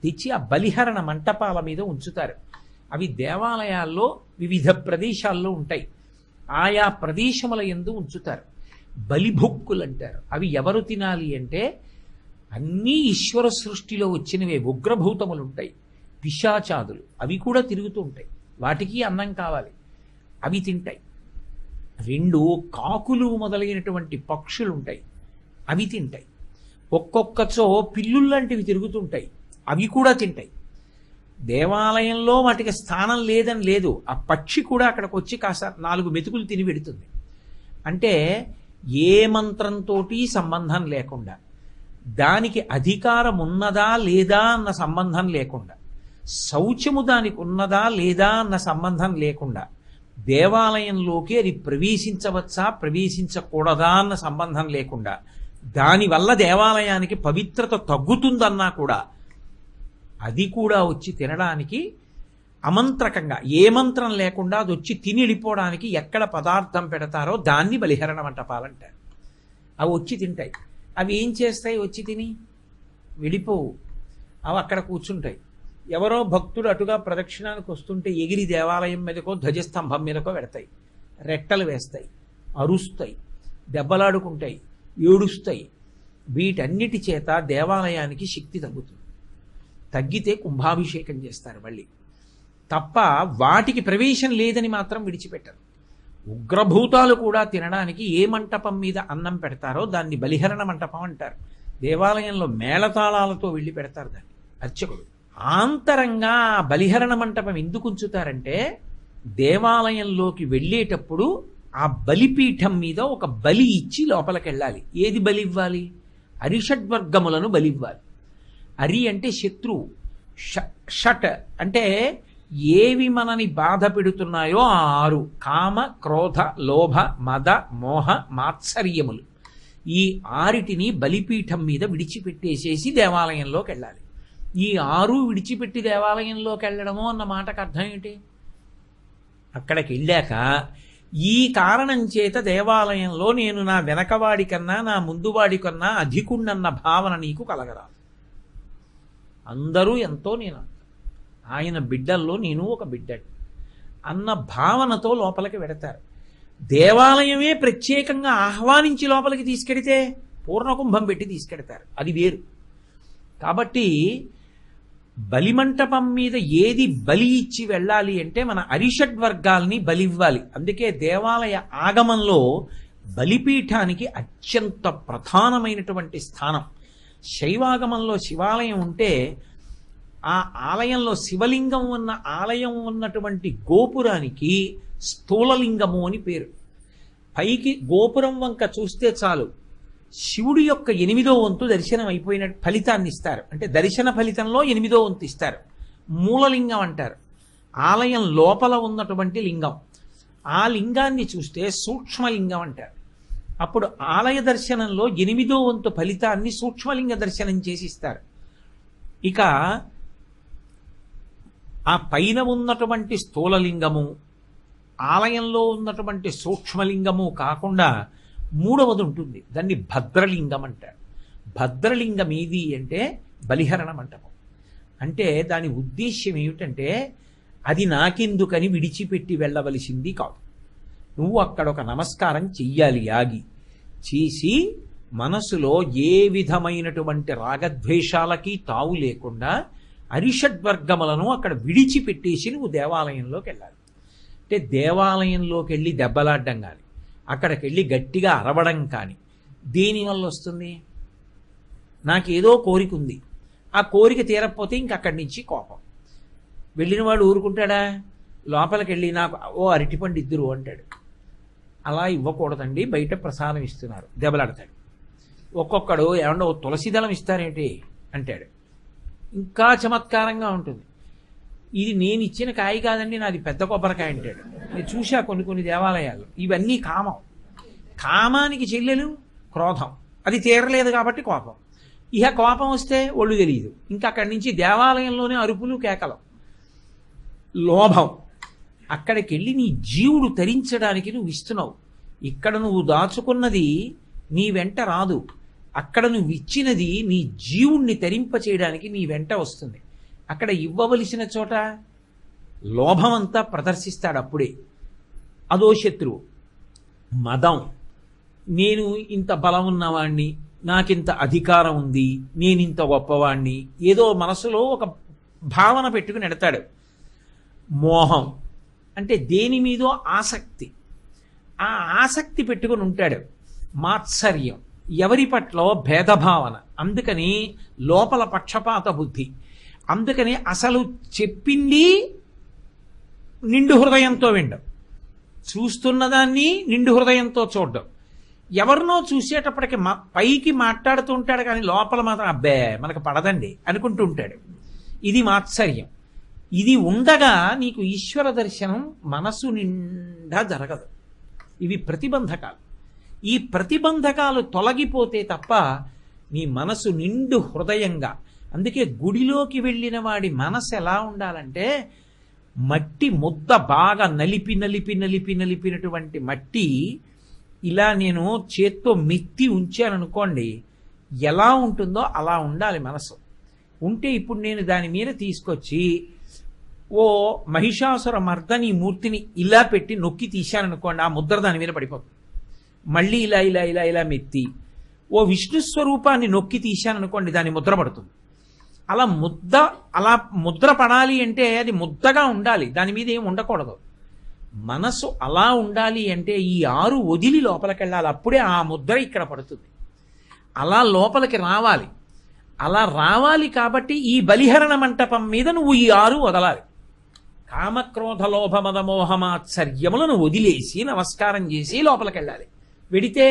తెచ్చి ఆ బలిహరణ మంటపాల మీద ఉంచుతారు. అవి దేవాలయాల్లో వివిధ ప్రదేశాల్లో ఉంటాయి. ఆయా ప్రదేశముల యందు ఉంచుతారు. బలిభుక్కులు అంటారు. అవి ఎవరు తినాలి అంటే, అన్నీ ఈశ్వర సృష్టిలో వచ్చినవే. ఉగ్రభూతములు ఉంటాయి, పిశాచాదులు, అవి కూడా తిరుగుతూ ఉంటాయి. వాటికి అన్నం కావాలి, అవి తింటాయి. 2 కాకులు మొదలైనటువంటి పక్షులు ఉంటాయి, అవి తింటాయి. ఒక్కొక్కచో పిల్లుల్లాంటివి తిరుగుతుంటాయి, అవి కూడా తింటాయి. దేవాలయంలో వాటికి స్థానం లేదని లేదు, ఆ పక్షి కూడా అక్కడికి వచ్చి కాస్త 4 మెతుకులు తిని పెడుతుంది. అంటే ఏ మంత్రంతో సంబంధం లేకుండా, దానికి అధికారం ఉన్నదా లేదా అన్న సంబంధం లేకుండా, శౌచము దానికి ఉన్నదా లేదా అన్న సంబంధం లేకుండా, దేవాలయంలోకి అది ప్రవేశించవచ్చా ప్రవేశించకూడదా అన్న సంబంధం లేకుండా, దానివల్ల దేవాలయానికి పవిత్రత తగ్గుతుందన్నా కూడా అది కూడా వచ్చి తినడానికి అమంత్రకంగా, ఏ మంత్రం లేకుండా అది వచ్చి తిని వెళ్ళిపోవడానికి ఎక్కడ పదార్థం పెడతారో దాన్ని బలిహరణ మంటపాలంటారు. అవి వచ్చి తింటాయి. అవి ఏం చేస్తాయి? వచ్చి తిని వెళ్ళిపోవు, అవి అక్కడ కూర్చుంటాయి. ఎవరో భక్తుడు అటుగా ప్రదక్షిణానికి వస్తుంటే ఎగిరి దేవాలయం మీదకో ధ్వజస్తంభం మీదకో పెడతాయి, రెట్టలు వేస్తాయి, అరుస్తాయి, దెబ్బలాడుకుంటాయి, ఏడుస్తాయి. వీటన్నిటి చేత దేవాలయానికి శక్తి తగ్గుతుంది. తగ్గితే కుంభాభిషేకం చేస్తారు మళ్ళీ. తప్ప వాటికి ప్రవేశం లేదని మాత్రం విడిచిపెట్టరు. ఉగ్రభూతాలు కూడా తినడానికి ఏ మంటపం మీద అన్నం పెడతారో దాన్ని బలిహరణ మంటపం అంటారు. దేవాలయంలో మేళతాళాలతో వెళ్ళి పెడతారు దాన్ని అర్చకుడు. ఆంతరంగా ఆ బలిహరణ మంటపం ఎందుకు ఉంచుతారంటే, దేవాలయంలోకి వెళ్ళేటప్పుడు ఆ బలిపీఠం మీద ఒక బలి ఇచ్చి లోపలికి వెళ్ళాలి. ఏది బలి ఇవ్వాలి? అరిషడ్వర్గములను బలివ్వాలి. అరి అంటే శత్రువు, షట్ అంటే ఏవి మనని బాధ పెడుతున్నాయో ఆ 6: కామ, క్రోధ, లోభ, మద, మోహ, మాత్సర్యములు. ఈ 6టిని బలిపీఠం మీద విడిచిపెట్టేసేసి దేవాలయంలోకి వెళ్ళాలి. ఈ 6 విడిచిపెట్టి దేవాలయంలోకి వెళ్ళడము అన్న మాటకు అర్థం ఏంటి? అక్కడికి వెళ్ళాక ఈ కారణం చేత దేవాలయంలో నేను నా వెనకవాడి కన్నా నా ముందువాడి కన్నా అధికుణ్ణన్న భావన నీకు కలగరాదు. అందరూ ఎంతో నేను ఆయన బిడ్డల్లో నేను ఒక బిడ్డని అన్న భావనతో లోపలికి వెడతారు. దేవాలయమే ప్రత్యేకంగా ఆహ్వానించి లోపలికి తీసుకెడితే పూర్ణకుంభం పెట్టి తీసుకెడతారు, అది వేరు. కాబట్టి బలిమంటపం మీద ఏది బలి ఇచ్చి వెళ్ళాలి అంటే మన అరిషడ్వర్గాల్ని బలివ్వాలి. అందుకే దేవాలయ ఆగమంలో బలిపీఠానికి అత్యంత ప్రధానమైనటువంటి స్థానం. శైవాగమంలో శివాలయం ఉంటే ఆ ఆలయంలో శివలింగం ఉన్న ఆలయం ఉన్నటువంటి గోపురానికి స్థూలలింగము అని పేరు. పైకి గోపురం వంక చూస్తే చాలు శివుడి యొక్క 8వ వంతు దర్శనం అయిపోయిన ఫలితాన్ని ఇస్తారు. అంటే దర్శన ఫలితంలో 8వ వంతు ఇస్తారు. మూలలింగం అంటారు. ఆలయం లోపల ఉన్నటువంటి లింగం. ఆ లింగాన్ని చూస్తే సూక్ష్మలింగం అంటారు. అప్పుడు ఆలయ దర్శనంలో 8వ వంతు ఫలితాన్ని సూక్ష్మలింగ దర్శనం చేసి ఇస్తారు. ఇక ఆ పైన ఉన్నటువంటి స్థూలలింగము, ఆలయంలో ఉన్నటువంటి సూక్ష్మలింగము కాకుండా 3వది ఉంటుంది. దాన్ని భద్రలింగం అంటారు. భద్రలింగం ఏది అంటే బలిహరణ మంటపం. అంటే దాని ఉద్దేశ్యం ఏమిటంటే, అది నాకెందుకని విడిచిపెట్టి వెళ్ళవలసింది కాదు. నువ్వు అక్కడ ఒక నమస్కారం చెయ్యాలి. ఆగి చేసి మనసులో ఏ విధమైనటువంటి రాగద్వేషాలకి తావు లేకుండా అరిషడ్వర్గములను అక్కడ విడిచిపెట్టేసి నువ్వు దేవాలయంలోకి వెళ్ళాలి. అంటే దేవాలయంలోకి వెళ్ళి దెబ్బలాడ్డం కానీ, అక్కడికి వెళ్ళి గట్టిగా అరవడం కానీ దేనివల్ల వస్తుంది? నాకేదో కోరిక ఉంది, ఆ కోరిక తీరకపోతే ఇంక అక్కడి నుంచి కోపం. వెళ్ళిన వాడు ఊరుకుంటాడా? లోపలికి వెళ్ళి నాకు ఓ అరటిపండు ఇద్దరు అంటాడు. అలా ఇవ్వకూడదండి, బయట ప్రసాదం ఇస్తున్నారు, దెబ్బలాడతాడు. ఒక్కొక్కడు ఏమన్నా ఓ తులసి దళం ఇస్తారేంటి అంటాడు. ఇంకా చమత్కారంగా ఉంటుంది. ఇది నేను ఇచ్చిన కాయ కాదండి, నాది పెద్ద కొబ్బరికాయ అంటాడు. నేను చూశా కొన్ని దేవాలయాలు. ఇవన్నీ కామం. కామానికి చెల్లెలు క్రోధం. అది తీరలేదు కాబట్టి కోపం. ఇహ కోపం వస్తే ఒళ్ళు తెలియదు, ఇంకా అక్కడి నుంచి దేవాలయంలోనే అరుపులు కేకలం. లోభం. అక్కడికి వెళ్ళి నీ జీవుడు తరించడానికి నువ్వు ఇస్తున్నావు. ఇక్కడ నువ్వు దాచుకున్నది నీ వెంట రాదు. అక్కడ నువ్వు ఇచ్చినది నీ జీవుణ్ణి తరింప చేయడానికి నీ వెంట వస్తుంది. అక్కడ ఇవ్వవలసిన చోట లోభమంతా ప్రదర్శిస్తాడు. అప్పుడే అదో శత్రువు. మదం. నేను ఇంత బలం ఉన్నవాణ్ణి, నాకింత అధికారం ఉంది, నేనింత గొప్పవాణ్ణి, ఏదో మనసులో ఒక భావన పెట్టుకుని ఎడతాడు. మోహం అంటే దేని మీదో ఆసక్తి. ఆ ఆసక్తి పెట్టుకుని ఉంటాడు. మాత్సర్యం, ఎవరి పట్ల భేదభావన. అందుకని లోపల పక్షపాత బుద్ధి. అందుకని అసలు చెప్పింది నిండు హృదయంతో వినడం, చూస్తున్నదాన్ని నిండు హృదయంతో చూడడం. ఎవరినో చూసేటప్పటికి పైకి మాట్లాడుతూ ఉంటాడు కానీ లోపల మాత్రం అబ్బే మనకు పడదండి అనుకుంటూ ఉంటాడు. ఇది మాత్సర్యం. ఇది ఉండగా నీకు ఈశ్వర దర్శనం మనసు నిండా జరగదు. ఇవి ప్రతిబంధకాలు. ఈ ప్రతిబంధకాలు తొలగిపోతే తప్ప నీ మనసు నిండు హృదయంగా. అందుకే గుడిలోకి వెళ్ళిన వాడి మనసు ఎలా ఉండాలంటే, మట్టి ముద్ద బాగా నలిపినటువంటి మట్టి ఇలా నేను చేత్తో మెత్తి ఉంచాననుకోండి, ఎలా ఉంటుందో అలా ఉండాలి మనసు. ఉంటే ఇప్పుడు నేను దాని మీద తీసుకొచ్చి ఓ మహిషాసుర మర్దని మూర్తిని ఇలా పెట్టి నొక్కి తీశాననుకోండి, ఆ ముద్ర దాని మీద పడిపోతుంది. మళ్ళీ ఇలా మెత్తి ఓ విష్ణు స్వరూపాన్ని నొక్కి తీశాననుకోండి, దాని ముద్ర పడుతుంది. అలా ముద్ర పడాలి అంటే అది ముద్దగా ఉండాలి, దాని మీద ఏం ఉండకూడదు. మనసు అలా ఉండాలి అంటే ఈ 6 వదిలి లోపలికి వెళ్ళాలి, అప్పుడే ఆ ముద్ర ఇక్కడ పడుతుంది. అలా లోపలికి రావాలి. అలా రావాలి కాబట్టి ఈ బలిహరణ మంటపం మీద నువ్వు ఈ 6 వదలాలి. కామక్రోధ లోభ మద మోహమాత్సర్యములను వదిలేసి నమస్కారం చేసి లోపలికి వెళ్ళాలి. వెడితే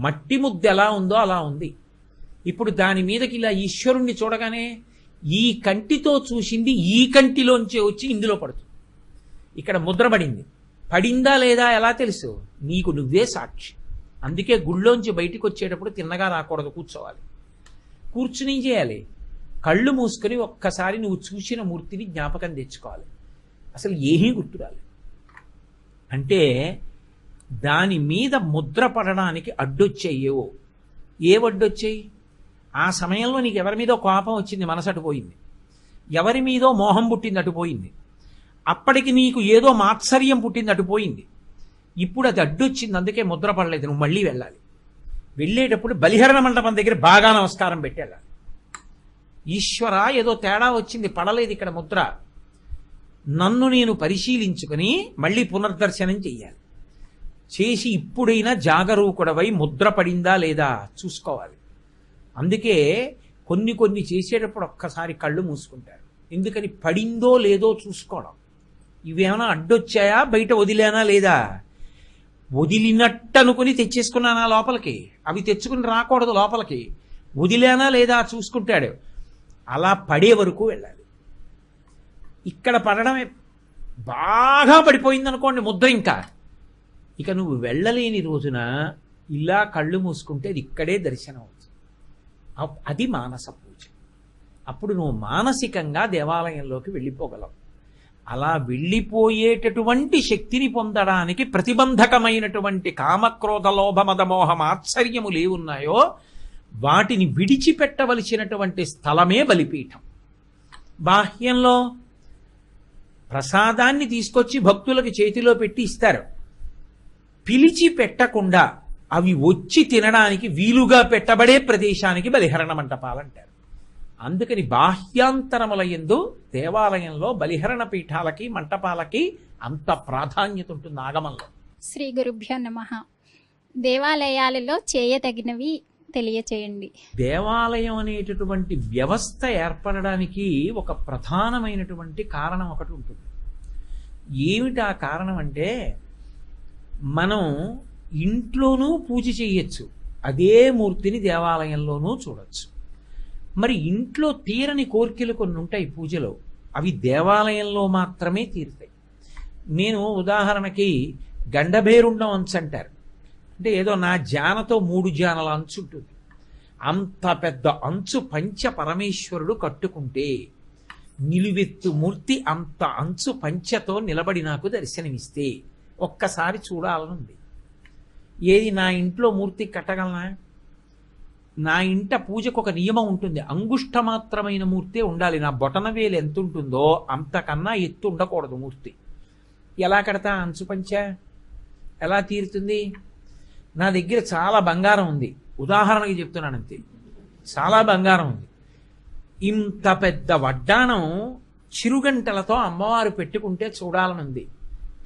మట్టి ముద్ద ఎలా ఉందో అలా ఉంది. ఇప్పుడు దాని మీదకి ఇలా ఈశ్వరుణ్ణి చూడగానే ఈ కంటితో చూసింది ఈ కంటిలోంచే వచ్చి ఇందులో పడుతుంది. ఇక్కడ ముద్ర పడింది. పడిందా లేదా ఎలా తెలుసు? నీకు నువ్వే సాక్షి. అందుకే గుళ్ళోంచి బయటికి వచ్చేటప్పుడు తిన్నగా రాకూడదు, కూర్చోవాలి. కూర్చుని చేయాలి, కళ్ళు మూసుకొని ఒక్కసారి నువ్వు చూసిన మూర్తిని జ్ఞాపకం తెచ్చుకోవాలి. అసలు ఏమీ గుర్తురాలి. అంటే దాని మీద ముద్ర పడడానికి అడ్డొచ్చాయేవో. ఏవడ్డొచ్చాయి? ఆ సమయంలో నీకు ఎవరి మీదో కోపం వచ్చింది, మనసటు పోయింది. ఎవరి మీదో మోహం పుట్టింది, అటుపోయింది. అప్పటికి నీకు ఏదో మాత్సర్యం పుట్టింది, అటుపోయింది. ఇప్పుడు అది అడ్డొచ్చింది, అందుకే ముద్ర పడలేదు. నువ్వు మళ్ళీ వెళ్ళాలి. వెళ్ళేటప్పుడు బలిహరణ మండపం దగ్గర బాగా నమస్కారం పెట్టాలి. ఈశ్వర, ఏదో తేడా వచ్చింది, పడలేదు ఇక్కడ ముద్ర. నన్ను నేను పరిశీలించుకుని మళ్ళీ పునర్దర్శనం చెయ్యాలి. చేసి ఇప్పుడైనా జాగరూకుడవై ముద్ర పడిందా లేదా చూసుకోవాలి. అందుకే కొన్ని చేసేటప్పుడు ఒక్కసారి కళ్ళు మూసుకుంటారు. ఎందుకని? పడిందో లేదో చూసుకోవడం. ఇవేమైనా అడ్డొచ్చాయా, బయట వదిలేనా లేదా? వదిలినట్టు అనుకుని తెచ్చేసుకున్నానా లోపలికి? అవి తెచ్చుకుని రాకూడదు లోపలికి. వదిలేనా లేదా చూసుకుంటాడు. అలా పడే వరకు వెళ్ళాలి. ఇక్కడ పడడమే బాగా పడిపోయిందనుకోండి ముద్ర, ఇంకా ఇక నువ్వు వెళ్ళలేని రోజున ఇలా కళ్ళు మూసుకుంటే అది ఇక్కడే దర్శనం అవుతుంది. అది మానస పూజ. అప్పుడు నువ్వు మానసికంగా దేవాలయంలోకి వెళ్ళిపోగలవు. అలా వెళ్ళిపోయేటటువంటి శక్తిని పొందడానికి ప్రతిబంధకమైనటువంటి కామక్రోధ లోభ మద మోహం ఆశ్చర్యములు ఏవున్నాయో వాటిని విడిచిపెట్టవలసినటువంటి స్థలమే బలిపీఠం. బాహ్యంలో ప్రసాదాన్ని తీసుకొచ్చి భక్తులకు చేతిలో పెట్టి ఇస్తారు. పిలిచి పెట్టకుండా అవి వచ్చి తినడానికి వీలుగా పెట్టబడే ప్రదేశానికి బలిహరణ మంటపాలంటారు. అందుకని బాహ్యాంతరముల యందు దేవాలయంలో బలిహరణ పీఠాలకి మంటపాలకి అంత ప్రాధాన్యత ఉంటుంది ఆగమంలో. శ్రీ గురుభ్యో నమః. దేవాలయాలలో చేయతగినవి తెలియచేయండి. దేవాలయం అనేటటువంటి వ్యవస్థ ఏర్పడడానికి ఒక ప్రధానమైనటువంటి కారణం ఒకటి ఉంటుంది. ఏమిటి ఆ కారణం అంటే, మనం ఇంట్లోనూ పూజ చేయొచ్చు, అదే మూర్తిని దేవాలయంలోనూ చూడొచ్చు. మరి ఇంట్లో తీరని కోరికలు కొన్ని ఉంటాయి పూజలో, అవి దేవాలయంలో మాత్రమే తీరుతాయి. నేను ఉదాహరణకి గండభేరుండం అంచు అంటారు. అంటే ఏదో నా జానతో 3 జానల అంచు ఉంటుంది. అంత పెద్ద అంచు పంచ పరమేశ్వరుడు కట్టుకుంటే నిలువెత్తు మూర్తి అంత అంచు పంచతో నిలబడి నాకు దర్శనమిస్తే ఒక్కసారి చూడాలనుంది. ఏది నా ఇంట్లో మూర్తి కట్టగలనా? నా ఇంట పూజకు ఒక నియమం ఉంటుంది. అంగుష్ట మాత్రమైన మూర్తే ఉండాలి. నా బొటన వేలు ఎంత ఉంటుందో అంతకన్నా ఎత్తు ఉండకూడదు మూర్తి. ఎలా కడతా అంచు పంచ? ఎలా తీరుతుంది? నా దగ్గర చాలా బంగారం ఉంది, ఉదాహరణకి చెప్తున్నాను అంతే. చాలా బంగారం ఉంది. ఇంత పెద్ద వడ్డాణం చిరుగంటలతో అమ్మవారు పెట్టుకుంటే చూడాలనుంది.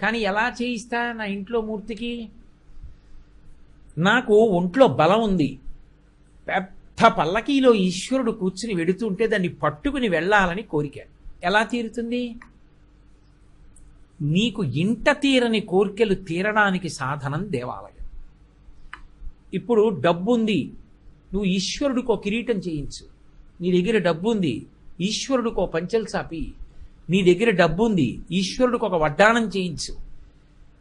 కానీ ఎలా చేయిస్తా నా ఇంట్లో మూర్తికి? నాకు ఒంట్లో బలం ఉంది, పెద్ద పల్లకీలో ఈశ్వరుడు కూర్చుని వెడుతుంటే దాన్ని పట్టుకుని వెళ్ళాలని కోరిక. ఎలా తీరుతుంది? నీకు ఇంట తీరని కోరికలు తీరడానికి సాధనం దేవాలయం. ఇప్పుడు డబ్బుంది, నువ్వు ఈశ్వరుడికో కిరీటం చేయించు. నీ దగ్గర డబ్బుంది, ఈశ్వరుడికో పంచెలు చాపి. నీ దగ్గర డబ్బుంది, ఈశ్వరుడికి ఒక వడ్డాణం చేయించు.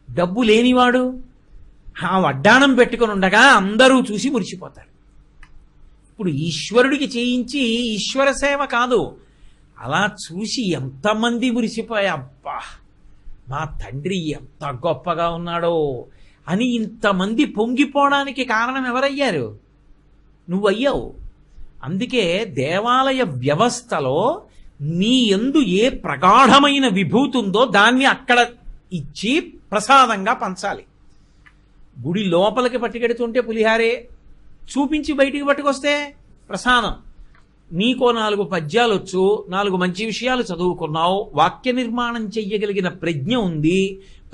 డబ్బు లేనివాడు ఆ వడ్డాణం పెట్టుకుని ఉండగా అందరూ చూసి మురిసిపోతారు. ఇప్పుడు ఈశ్వరుడికి చేయించి ఈశ్వర సేవ కాదు, అలా చూసి ఎంతమంది మురిసిపోయా, అబ్బా మా తండ్రి ఎంత గొప్పగా ఉన్నాడో అని ఇంతమంది పొంగిపోవడానికి కారణం ఎవరయ్యారు? నువ్వయ్యావు. అందుకే దేవాలయ వ్యవస్థలో నీ యందు ఏ ప్రగాఢమైన విభూతి ఉందో దాన్ని అక్కడ ఇచ్చి ప్రసాదంగా పంచాలి. గుడి లోపలికి పట్టుకెడుతుంటే పులిహారే, చూపించి బయటికి పట్టుకొస్తే ప్రసాదం. నీకో 4 పద్యాలు వచ్చు, 4 మంచి విషయాలు చదువుకున్నావు, వాక్య నిర్మాణం చెయ్యగలిగిన ప్రజ్ఞ ఉంది,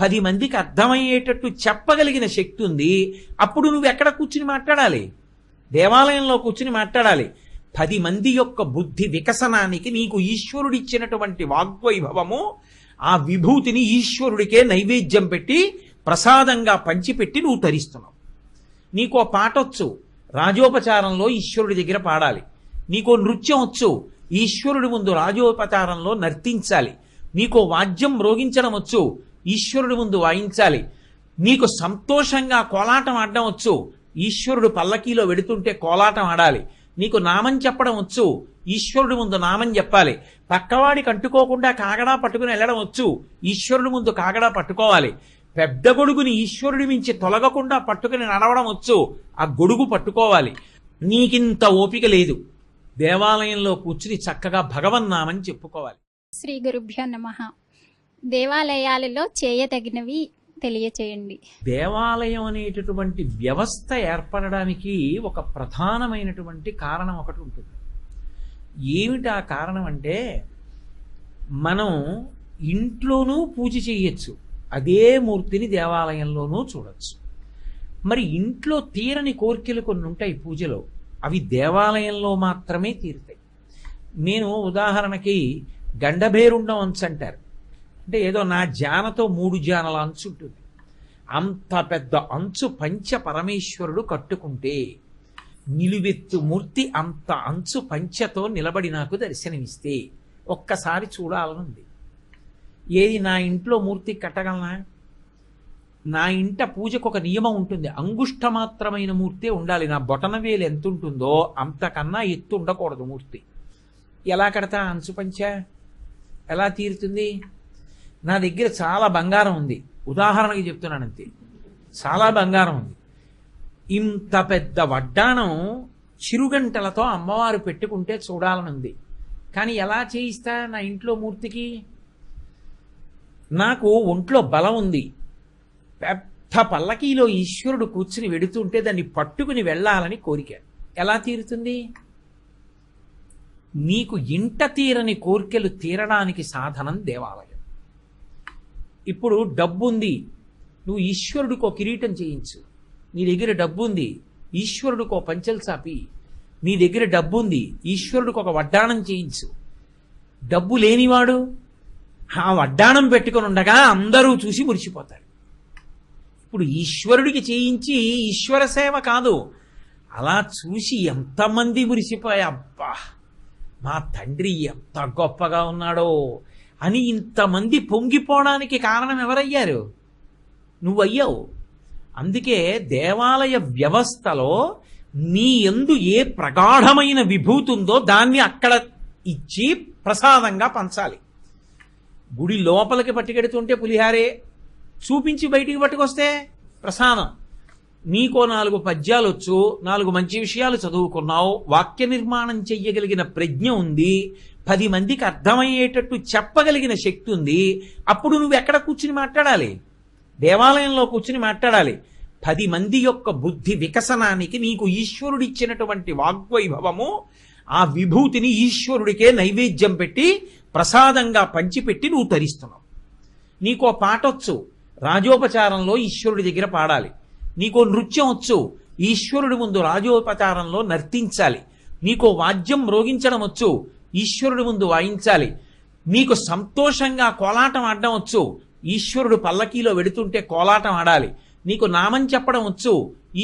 10 మందికి అర్థమయ్యేటట్టు చెప్పగలిగిన శక్తి ఉంది. అప్పుడు నువ్వు ఎక్కడ కూర్చుని మాట్లాడాలి? దేవాలయంలో కూర్చుని మాట్లాడాలి. 10 మంది యొక్క బుద్ధి వికసనానికి నీకు ఈశ్వరుడిచ్చినటువంటి వాగ్వైభవము, ఆ విభూతిని ఈశ్వరుడికే నైవేద్యం పెట్టి ప్రసాదంగా పంచిపెట్టి నువ్వు తరిస్తున్నావు. నీకో పాట వచ్చు, రాజోపచారంలో ఈశ్వరుడి దగ్గర పాడాలి. నీకో నృత్యం వచ్చు, ఈశ్వరుడి ముందు రాజోపచారంలో నర్తించాలి. నీకో వాద్యం మ్రోగించడం వచ్చు, ఈశ్వరుడి ముందు వాయించాలి. నీకు సంతోషంగా కోలాటం ఆడడం వచ్చు, ఈశ్వరుడు పల్లకీలో వెడుతుంటే కోలాటం ఆడాలి. నీకు నామం చెప్పడం వచ్చు, ఈశ్వరుడి ముందు నామం చెప్పాలి. పక్కవాడికి అంటుకోకుండా కాగడా పట్టుకుని వెళ్ళడం వచ్చు, ఈశ్వరుడి ముందు కాగడా పట్టుకోవాలి. పెద్ద గొడుగుని ఈశ్వరుడి మించి తొలగకుండా పట్టుకుని నడవడం వచ్చు, ఆ గొడుగు పట్టుకోవాలి. నీకింత ఓపిక లేదు, దేవాలయంలో కూర్చుని చక్కగా భగవన్నామని చెప్పుకోవాలి. శ్రీ గురుభ్యో నమః. దేవాలయాలలో చేయతగినవి తెలియచేయండి. దేవాలయం అనేటటువంటి వ్యవస్థ ఏర్పడడానికి ఒక ప్రధానమైనటువంటి కారణం ఒకటి ఉంటుంది. ఏమిటి ఆ కారణం అంటే, మనం ఇంట్లోనూ పూజ చేయొచ్చు, అదే మూర్తిని దేవాలయంలోనూ చూడొచ్చు. మరి ఇంట్లో తీరని కోరికలు కొన్ని ఉంటాయి పూజలో, అవి దేవాలయంలో మాత్రమే తీరుతాయి. నేను ఉదాహరణకి గండభేరుండం అంచు అంటారు. అంటే ఏదో నా జానతో 3 జానల అంచు ఉంటుంది. అంత పెద్ద అంచు పంచ పరమేశ్వరుడు కట్టుకుంటే నిలువెత్తు మూర్తి అంత అంచు పంచతో నిలబడి నాకు దర్శనమిస్తే ఒక్కసారి చూడాలనుంది. ఏది నా ఇంట్లో మూర్తి కట్టగలనా? నా ఇంట పూజకు ఒక నియమం ఉంటుంది, అంగుష్టమాత్రమైన మూర్తే ఉండాలి. నా బొటనవేలు ఎంత ఉంటుందో అంతకన్నా ఎత్తు ఉండకూడదు మూర్తి. ఎలా కడతా అంచు పంచ? ఎలా తీరుతుంది? నా దగ్గర చాలా బంగారం ఉంది, ఉదాహరణకి చెప్తున్నాను అంతే. చాలా బంగారం ఉంది, ఇంత పెద్ద వడ్డాణం చిరుగంటలతో అమ్మవారు పెట్టుకుంటే చూడాలనుంది. కానీ ఎలా చేయిస్తా నా ఇంట్లో మూర్తికి? నాకు ఒంట్లో బలం ఉంది, పెద్ద పల్లకీలో ఈశ్వరుడు కూర్చుని వెడుతుంటే దాన్ని పట్టుకుని వెళ్ళాలని కోరిక. ఎలా తీరుతుంది? నీకు ఇంట తీరని కోరికలు తీరడానికి సాధనం దేవాలయం. ఇప్పుడు డబ్బు ఉంది, నువ్వు ఈశ్వరుడికో కిరీటం చేయించు. నీ దగ్గర డబ్బు ఉంది, ఈశ్వరుడికో పంచెలు చాపి. నీ దగ్గర డబ్బు ఉంది, ఈశ్వరుడికి ఒక వడ్డాణం చేయించు. డబ్బు లేనివాడు ఆ వడ్డాణం పెట్టుకుని ఉండగా అందరూ చూసి మురిసిపోతారు. ఇప్పుడు ఈశ్వరుడికి చేయించి ఈశ్వర సేవ కాదు, అలా చూసి ఎంతమంది మురిసిపోయా, అబ్బా మా తండ్రి ఎంత గొప్పగా ఉన్నాడో అని ఇంతమంది పొంగిపోవడానికి కారణం ఎవరయ్యారు? నువ్వయ్యావు. అందుకే దేవాలయ వ్యవస్థలో నీ యందు ఏ ప్రగాఢమైన విభూతి ఉందో దాన్ని అక్కడ ఇచ్చి ప్రసాదంగా పంచాలి. గుడి లోపలికి పట్టుకెడుతుంటే పులిహారే, చూపించి బయటికి పట్టుకొస్తే ప్రసాదం. నీకో 4 పద్యాలు వచ్చు, 4 మంచి విషయాలు చదువుకున్నావు, వాక్య నిర్మాణం చెయ్యగలిగిన ప్రజ్ఞ ఉంది, 10 మందికి అర్థమయ్యేటట్టు చెప్పగలిగిన శక్తి ఉంది. అప్పుడు నువ్వు ఎక్కడ కూర్చుని మాట్లాడాలి? దేవాలయంలో కూర్చుని మాట్లాడాలి. 10 మంది యొక్క బుద్ధి వికసనానికి నీకు ఈశ్వరుడిచ్చినటువంటి వాగ్వైభవము, ఆ విభూతిని ఈశ్వరుడికే నైవేద్యం పెట్టి ప్రసాదంగా పంచిపెట్టి నువ్వు తరిస్తున్నావు. నీకో పాట వచ్చు, రాజోపచారంలో ఈశ్వరుడి దగ్గర పాడాలి. నీకో నృత్యం వచ్చు, ఈశ్వరుడి ముందు రాజోపచారంలో నర్తించాలి. నీకో వాద్యం మ్రోగించడం వచ్చు, ఈశ్వరుడి ముందు వాయించాలి. నీకు సంతోషంగా కోలాటం ఆడడం వచ్చు, ఈశ్వరుడు పల్లకీలో వెడుతుంటే కోలాటం ఆడాలి. నీకు నామం చెప్పడం వచ్చు,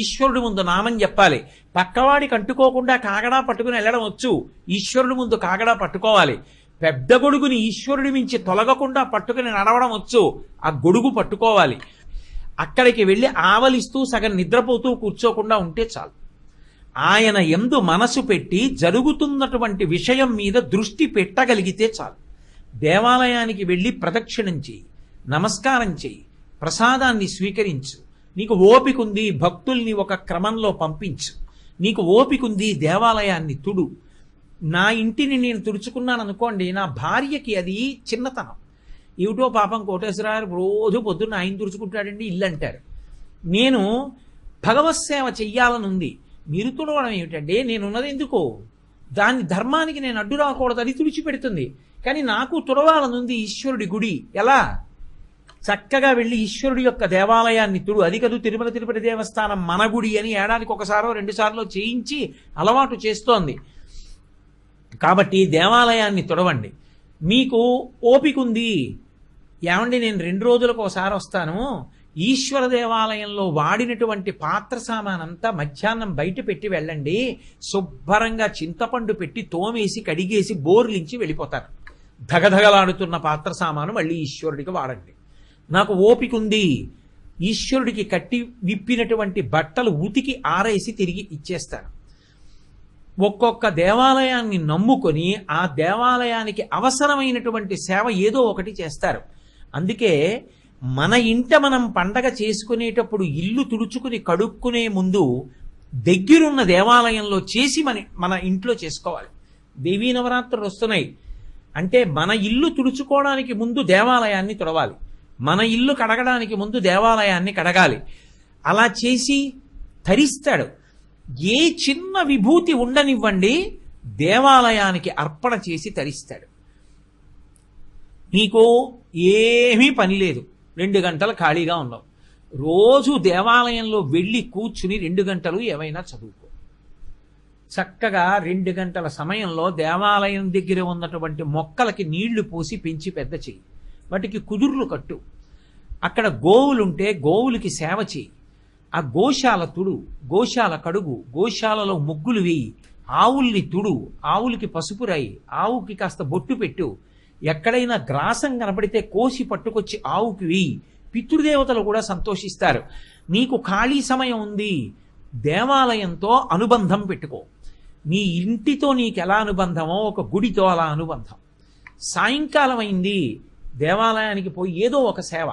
ఈశ్వరుడి ముందు నామం చెప్పాలి. పక్కవాడికి అంటుకోకుండా కాగడా పట్టుకుని వెళ్ళడం వచ్చు, ఈశ్వరుడి ముందు కాగడా పట్టుకోవాలి. పెద్ద గొడుగుని ఈశ్వరుడి మించి తొలగకుండా పట్టుకుని నడవడం వచ్చు, ఆ గొడుగు పట్టుకోవాలి. అక్కడికి వెళ్ళి ఆవలిస్తూ సగం నిద్రపోతూ కూర్చోకుండా ఉంటే చాలు. ఆయన యందు మనసు పెట్టి జరుగుతున్నటువంటి విషయం మీద దృష్టి పెట్టగలిగితే చాలు. దేవాలయానికి వెళ్ళి ప్రదక్షిణం చేయి, నమస్కారం చేయి, ప్రసాదాన్ని స్వీకరించు. నీకు ఓపిక ఉంది, భక్తుల్ని ఒక క్రమంలో పంపించు. నీకు ఓపిక ఉంది, దేవాలయాన్ని తుడు. నా ఇంటిని నేను తుడుచుకున్నాను అనుకోండి, నా భార్యకి అది చిన్నతనం. ఏమిటో పాపం కోటేశ్వరరావు రోజు పొద్దున్న ఆయన తుడుచుకుంటాడండి ఇల్లు అంటారు. నేను భగవత్ సేవ చెయ్యాలనుంది, మీరు తుడవడం ఏమిటండి, నేనున్నది ఎందుకు? దాని ధర్మానికి నేను అడ్డు రాకూడదు, అది తుడిచిపెడుతుంది. కానీ నాకు తుడవాలనుంది ఈశ్వరుడి గుడి. ఎలా? చక్కగా వెళ్ళి ఈశ్వరుడి యొక్క దేవాలయాన్ని తుడు. అది కదూ తిరుమల తిరుపతి దేవస్థానం మన గుడి అని ఏడాదికి ఒకసారో 2 సార్లు చేయించి అలవాటు చేస్తోంది. కాబట్టి దేవాలయాన్ని తుడవండి. మీకు ఓపిక ఉంది, ఏమండి నేను 2 రోజులకు ఒకసారి వస్తాను, ఈశ్వర దేవాలయంలో వాడినటువంటి పాత్ర సామానంతా మధ్యాహ్నం బయట పెట్టి వెళ్ళండి, శుభ్రంగా చింతపండు పెట్టి తోమేసి కడిగేసి బోర్లించి వెళ్ళిపోతారు. ధగధగలాడుతున్న పాత్ర సామాను మళ్ళీ ఈశ్వరుడికి వాడండి. నాకు ఓపిక ఉంది, ఈశ్వరుడికి కట్టి విప్పినటువంటి బట్టలు ఉతికి ఆరేసి తిరిగి ఇచ్చేస్తారు. ఒక్కొక్క దేవాలయాన్ని నమ్ముకొని ఆ దేవాలయానికి అవసరమైనటువంటి సేవ ఏదో ఒకటి చేస్తారు. అందుకే మన ఇంట మనం పండగ చేసుకునేటప్పుడు ఇల్లు తుడుచుకుని కడుక్కునే ముందు దగ్గరున్న దేవాలయంలో చేసి మన ఇంట్లో చేసుకోవాలి. దేవీ నవరాత్రులు వస్తున్నాయి అంటే మన ఇల్లు తుడుచుకోవడానికి ముందు దేవాలయాన్ని తుడవాలి, మన ఇల్లు కడగడానికి ముందు దేవాలయాన్ని కడగాలి. అలా చేసి తరిస్తాడు. ఏ చిన్న విభూతి ఉండనివ్వండి, దేవాలయానికి అర్పణ చేసి తరిస్తాడు. నీకు ఏమీ పని లేదు, 2 గంటలు ఖాళీగా ఉన్నావు, రోజు దేవాలయంలో వెళ్ళి కూర్చుని 2 గంటలు ఏమైనా చదువుకో. చక్కగా 2 గంటల సమయంలో దేవాలయం దగ్గర ఉన్నటువంటి మొక్కలకి నీళ్లు పోసి పెంచి పెద్ద చెయ్యి, వాటికి కుదుర్లు కట్టు. అక్కడ గోవులుంటే గోవులకి సేవ చేయి. ఆ గోశాల తుడు, గోశాల కడుగు, గోశాలలో ముగ్గులు వేయి, ఆవుల్ని తుడు, ఆవులకి పసుపు రాయి, ఆవుకి కాస్త బొట్టు పెట్టు. ఎక్కడైనా గ్రాసం కనపడితే కోసి పట్టుకొచ్చి ఆవుకి వేయి. పితృదేవతలు కూడా సంతోషిస్తారు. నీకు ఖాళీ సమయం ఉంది, దేవాలయంతో అనుబంధం పెట్టుకో. నీ ఇంటితో నీకు ఎలా అనుబంధమో ఒక గుడితో అలా అనుబంధం. సాయంకాలం అయింది, దేవాలయానికి పోయి ఏదో ఒక సేవ,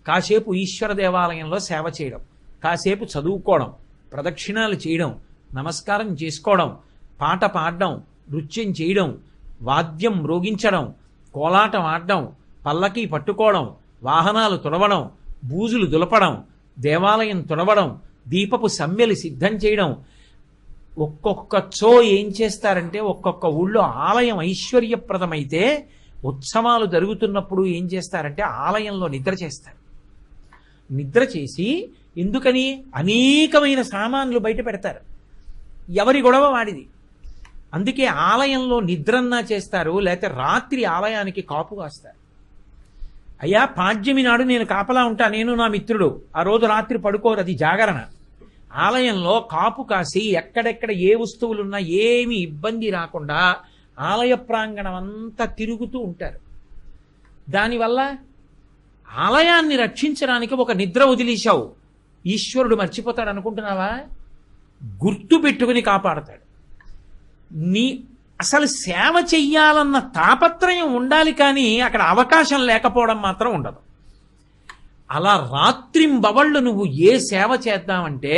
కాసేపు ఈశ్వర దేవాలయంలో సేవ చేయడం, కాసేపు చదువుకోవడం, ప్రదక్షిణాలు చేయడం, నమస్కారం చేసుకోవడం, పాట పాడడం, నృత్యం చేయడం, వాద్యం మ్రోగించడం, కోలాటం ఆడడం, పల్లకి పట్టుకోవడం, వాహనాలు తుడవడం, బూజులు దులపడం, దేవాలయం తుడవడం, దీపపు సమ్మెలు సిద్ధం చేయడం. ఒక్కొక్క చో ఏం చేస్తారంటే, ఒక్కొక్క ఊళ్ళో ఆలయం ఐశ్వర్యప్రదమైతే ఉత్సవాలు జరుగుతున్నప్పుడు ఏం చేస్తారంటే ఆలయంలో నిద్ర చేస్తారు. నిద్ర చేసి ఎందుకని అనేకమైన సామాన్లు బయట పెడతారు, ఎవరి గొడవ వాడిది. అందుకే ఆలయంలో నిద్రన్నా చేస్తారు, లేకపోతే రాత్రి ఆలయానికి కాపు కాస్తారు. అయ్యా పాడ్యమి నాడు నేను కాపలా ఉంటా, నేను నా మిత్రుడు, ఆ రోజు రాత్రి పడుకోరు, అది జాగరణ. ఆలయంలో కాపు కాసి ఎక్కడెక్కడ ఏ వస్తువులున్నా ఏమీ ఇబ్బంది రాకుండా ఆలయ ప్రాంగణం అంతా తిరుగుతూ ఉంటారు. దానివల్ల ఆలయాన్ని రక్షించడానికి ఒక నిద్ర వదిలేశావు, ఈశ్వరుడు మర్చిపోతాడు అనుకుంటున్నావా? గుర్తు పెట్టుకుని కాపాడతాడు. నీ అసలు సేవ చెయ్యాలన్న తాపత్రయం ఉండాలి, కానీ అక్కడ అవకాశం లేకపోవడం మాత్రం ఉండదు. అలా రాత్రింబవళ్ళు నువ్వు ఏ సేవ చేద్దామంటే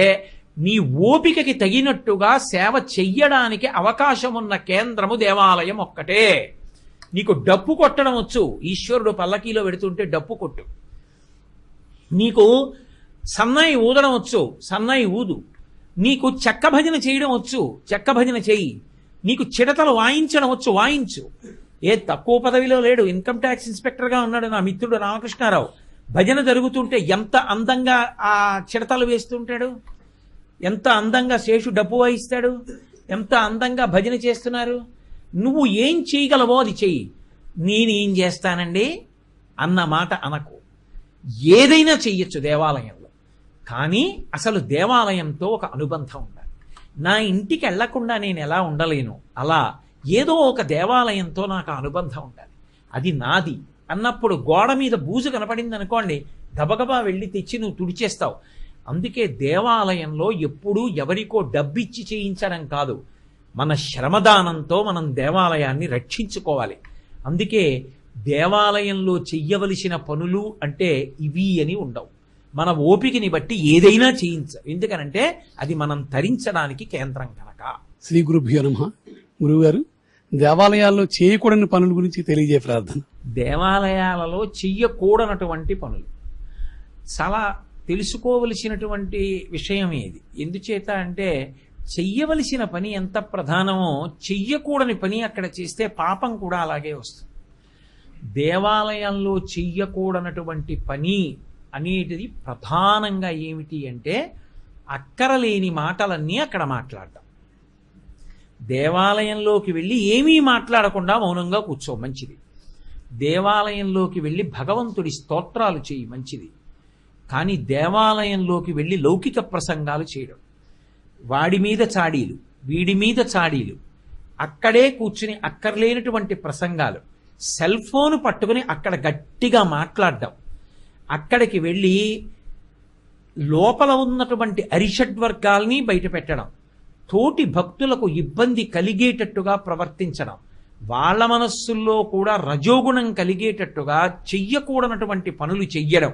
నీ ఓపికకి తగినట్టుగా సేవ చెయ్యడానికి అవకాశం ఉన్న కేంద్రము దేవాలయం ఒక్కటే. నీకు డప్పు కొట్టడం వచ్చు, ఈశ్వరుడు పల్లకీలో పెడుతుంటే డప్పు కొట్టు. నీకు సన్నాయి ఊదడం వచ్చు, సన్నాయి ఊదు. నీకు చెక్క భజన చేయడం వచ్చు, చెక్క భజన చెయ్యి. నీకు చిడతలు వాయించడం వచ్చు, వాయించు. ఏ తక్కువ పదవిలో లేడు, ఇన్కమ్ ట్యాక్స్ ఇన్స్పెక్టర్గా ఉన్నాడు నా మిత్రుడు రామకృష్ణారావు. భజన జరుగుతుంటే ఎంత అందంగా ఆ చిడతలు వేస్తుంటాడు, ఎంత అందంగా శేషు డప్పు వాయిస్తాడు, ఎంత అందంగా భజన చేస్తున్నారు. నువ్వు ఏం చేయగలవో అది చెయ్యి. నేనేం చేస్తానండి అన్న మాట అనకు. ఏదైనా చెయ్యొచ్చు దేవాలయంలో, కానీ అసలు దేవాలయంతో ఒక అనుబంధం ఉండాలి. నా ఇంటికి వెళ్లకుండా నేను ఎలా ఉండలేను, అలా ఏదో ఒక దేవాలయంతో నాకు అనుబంధం ఉండాలి, అది నాది అన్నప్పుడు గోడ మీద బూజు కనపడింది అనుకోండి, గబగబా వెళ్ళి తెచ్చి నువ్వు తుడిచేస్తావు. అందుకే దేవాలయంలో ఎప్పుడూ ఎవరికో డబ్బిచ్చి చేయించడం కాదు, మన శ్రమదానంతో మనం దేవాలయాన్ని రక్షించుకోవాలి. అందుకే దేవాలయంలో చెయ్యవలసిన పనులు అంటే ఇవి అని ఉండవు. మన ఓపికని బట్టి ఏదైనా చేయించవు, ఎందుకనంటే అది మనం తరించడానికి కేంద్రం కనుక. శ్రీ గురుభ్యో నమః. గురువుగారు, దేవాలయాల్లో చేయకూడని పనుల గురించి తెలియజే ప్రార్థన. దేవాలయాలలో చెయ్యకూడనటువంటి పనులు చాలా తెలుసుకోవలసినటువంటి విషయం ఇది. ఎందుచేత అంటే చెయ్యవలసిన పని ఎంత ప్రధానమో చెయ్యకూడని పని అక్కడ చేస్తే పాపం కూడా అలాగే వస్తుంది. దేవాలయంలో చెయ్యకూడనటువంటి పని అనేటిది ప్రధానంగా ఏమిటి అంటే అక్కరలేని మాటలన్నీ అక్కడ మాట్లాడటం. దేవాలయంలోకి వెళ్ళి ఏమీ మాట్లాడకుండా మౌనంగా కూర్చో, మంచిది. దేవాలయంలోకి వెళ్ళి భగవంతుడి స్తోత్రాలు చేయి, మంచిది. కానీ దేవాలయంలోకి వెళ్ళి లౌకిక ప్రసంగాలు చేయడం, వాడి మీద చాడీలు, వీడి మీద చాడీలు, అక్కడే కూర్చుని అక్కర్లేనటువంటి ప్రసంగాలు, సెల్ ఫోన్ పట్టుకుని అక్కడ గట్టిగా మాట్లాడడం, అక్కడికి వెళ్ళి లోపల ఉన్నటువంటి అరిషడ్వర్గాల్ని బయట పెట్టడం, తోటి భక్తులకు ఇబ్బంది కలిగేటట్టుగా ప్రవర్తించడం, వాళ్ళ మనస్సుల్లో కూడా రజోగుణం కలిగేటట్టుగా చెయ్యకూడనటువంటి పనులు చెయ్యడం,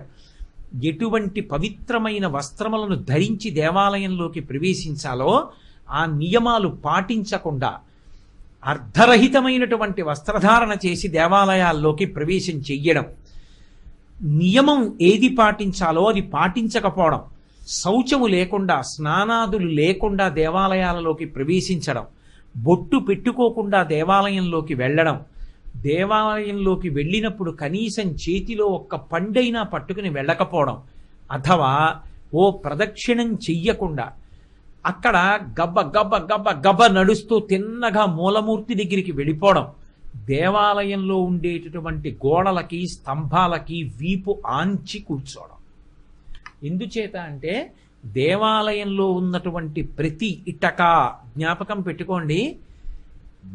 ఎటువంటి పవిత్రమైన వస్త్రములను ధరించి దేవాలయంలోకి ప్రవేశించాలో ఆ నియమాలు పాటించకుండా అర్ధరహితమైనటువంటి వస్త్రధారణ చేసి దేవాలయాల్లోకి ప్రవేశం చెయ్యడం, నియమం ఏది పాటించాలో అది పాటించకపోవడం, శౌచము లేకుండా స్నానాదులు లేకుండా దేవాలయాలలోకి ప్రవేశించడం, బొట్టు పెట్టుకోకుండా దేవాలయంలోకి వెళ్ళడం, దేవాలయంలోకి వెళ్ళినప్పుడు కనీసం చేతిలో ఒక్క పండైనా పట్టుకుని వెళ్ళకపోవడం, అథవా ఓ ప్రదక్షిణం చెయ్యకుండా అక్కడ గబ్బ గబ్బ గబ్బ గబ్బ నడుస్తూ తిన్నగా మూలమూర్తి దగ్గరికి వెళ్ళిపోవడం, దేవాలయంలో ఉండేటటువంటి గోడలకి స్తంభాలకి వీపు ఆంచి కూర్చోవడం. ఎందుచేత అంటే దేవాలయంలో ఉన్నటువంటి ప్రతి ఇటక, జ్ఞాపకం పెట్టుకోండి,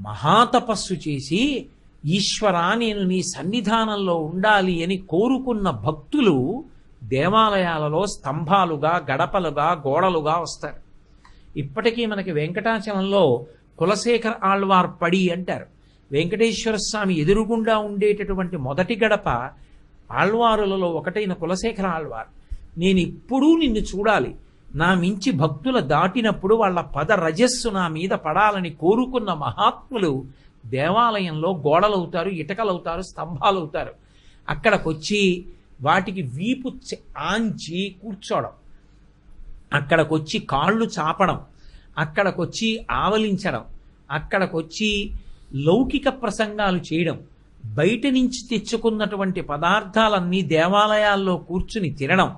మహాతపస్సు చేసి ఈశ్వరా నేను నీ సన్నిధానంలో ఉండాలి అని కోరుకున్న భక్తులు దేవాలయాలలో స్తంభాలుగా, గడపలుగా, గోడలుగా వస్తారు. ఇప్పటికీ మనకి వెంకటాచలంలో కులశేఖర ఆళ్వార్ పడి అంటారు. వెంకటేశ్వర స్వామి ఎదురుగుండా ఉండేటటువంటి మొదటి గడప ఆళ్వారులలో ఒకటైన కులశేఖర ఆళ్వార్. నేను ఎప్పుడూ నిన్ను చూడాలి, నా మించి భక్తుల దాటినప్పుడు వాళ్ళ పద రజస్సు నా మీద పడాలని కోరుకున్న మహాత్ములు దేవాలయంలో గోడలవుతారు, ఇటకలవుతారు, స్తంభాలవుతారు. అక్కడికొచ్చి వాటికి వీపు ఆంచి కూర్చోవడం, అక్కడికొచ్చి కాళ్ళు చాపడం, అక్కడికొచ్చి ఆవలించడం, అక్కడికొచ్చి లౌకిక ప్రసంగాలు చేయడం, బయట నుంచి తెచ్చుకున్నటువంటి పదార్థాలన్నీ దేవాలయాల్లో కూర్చుని తినడం,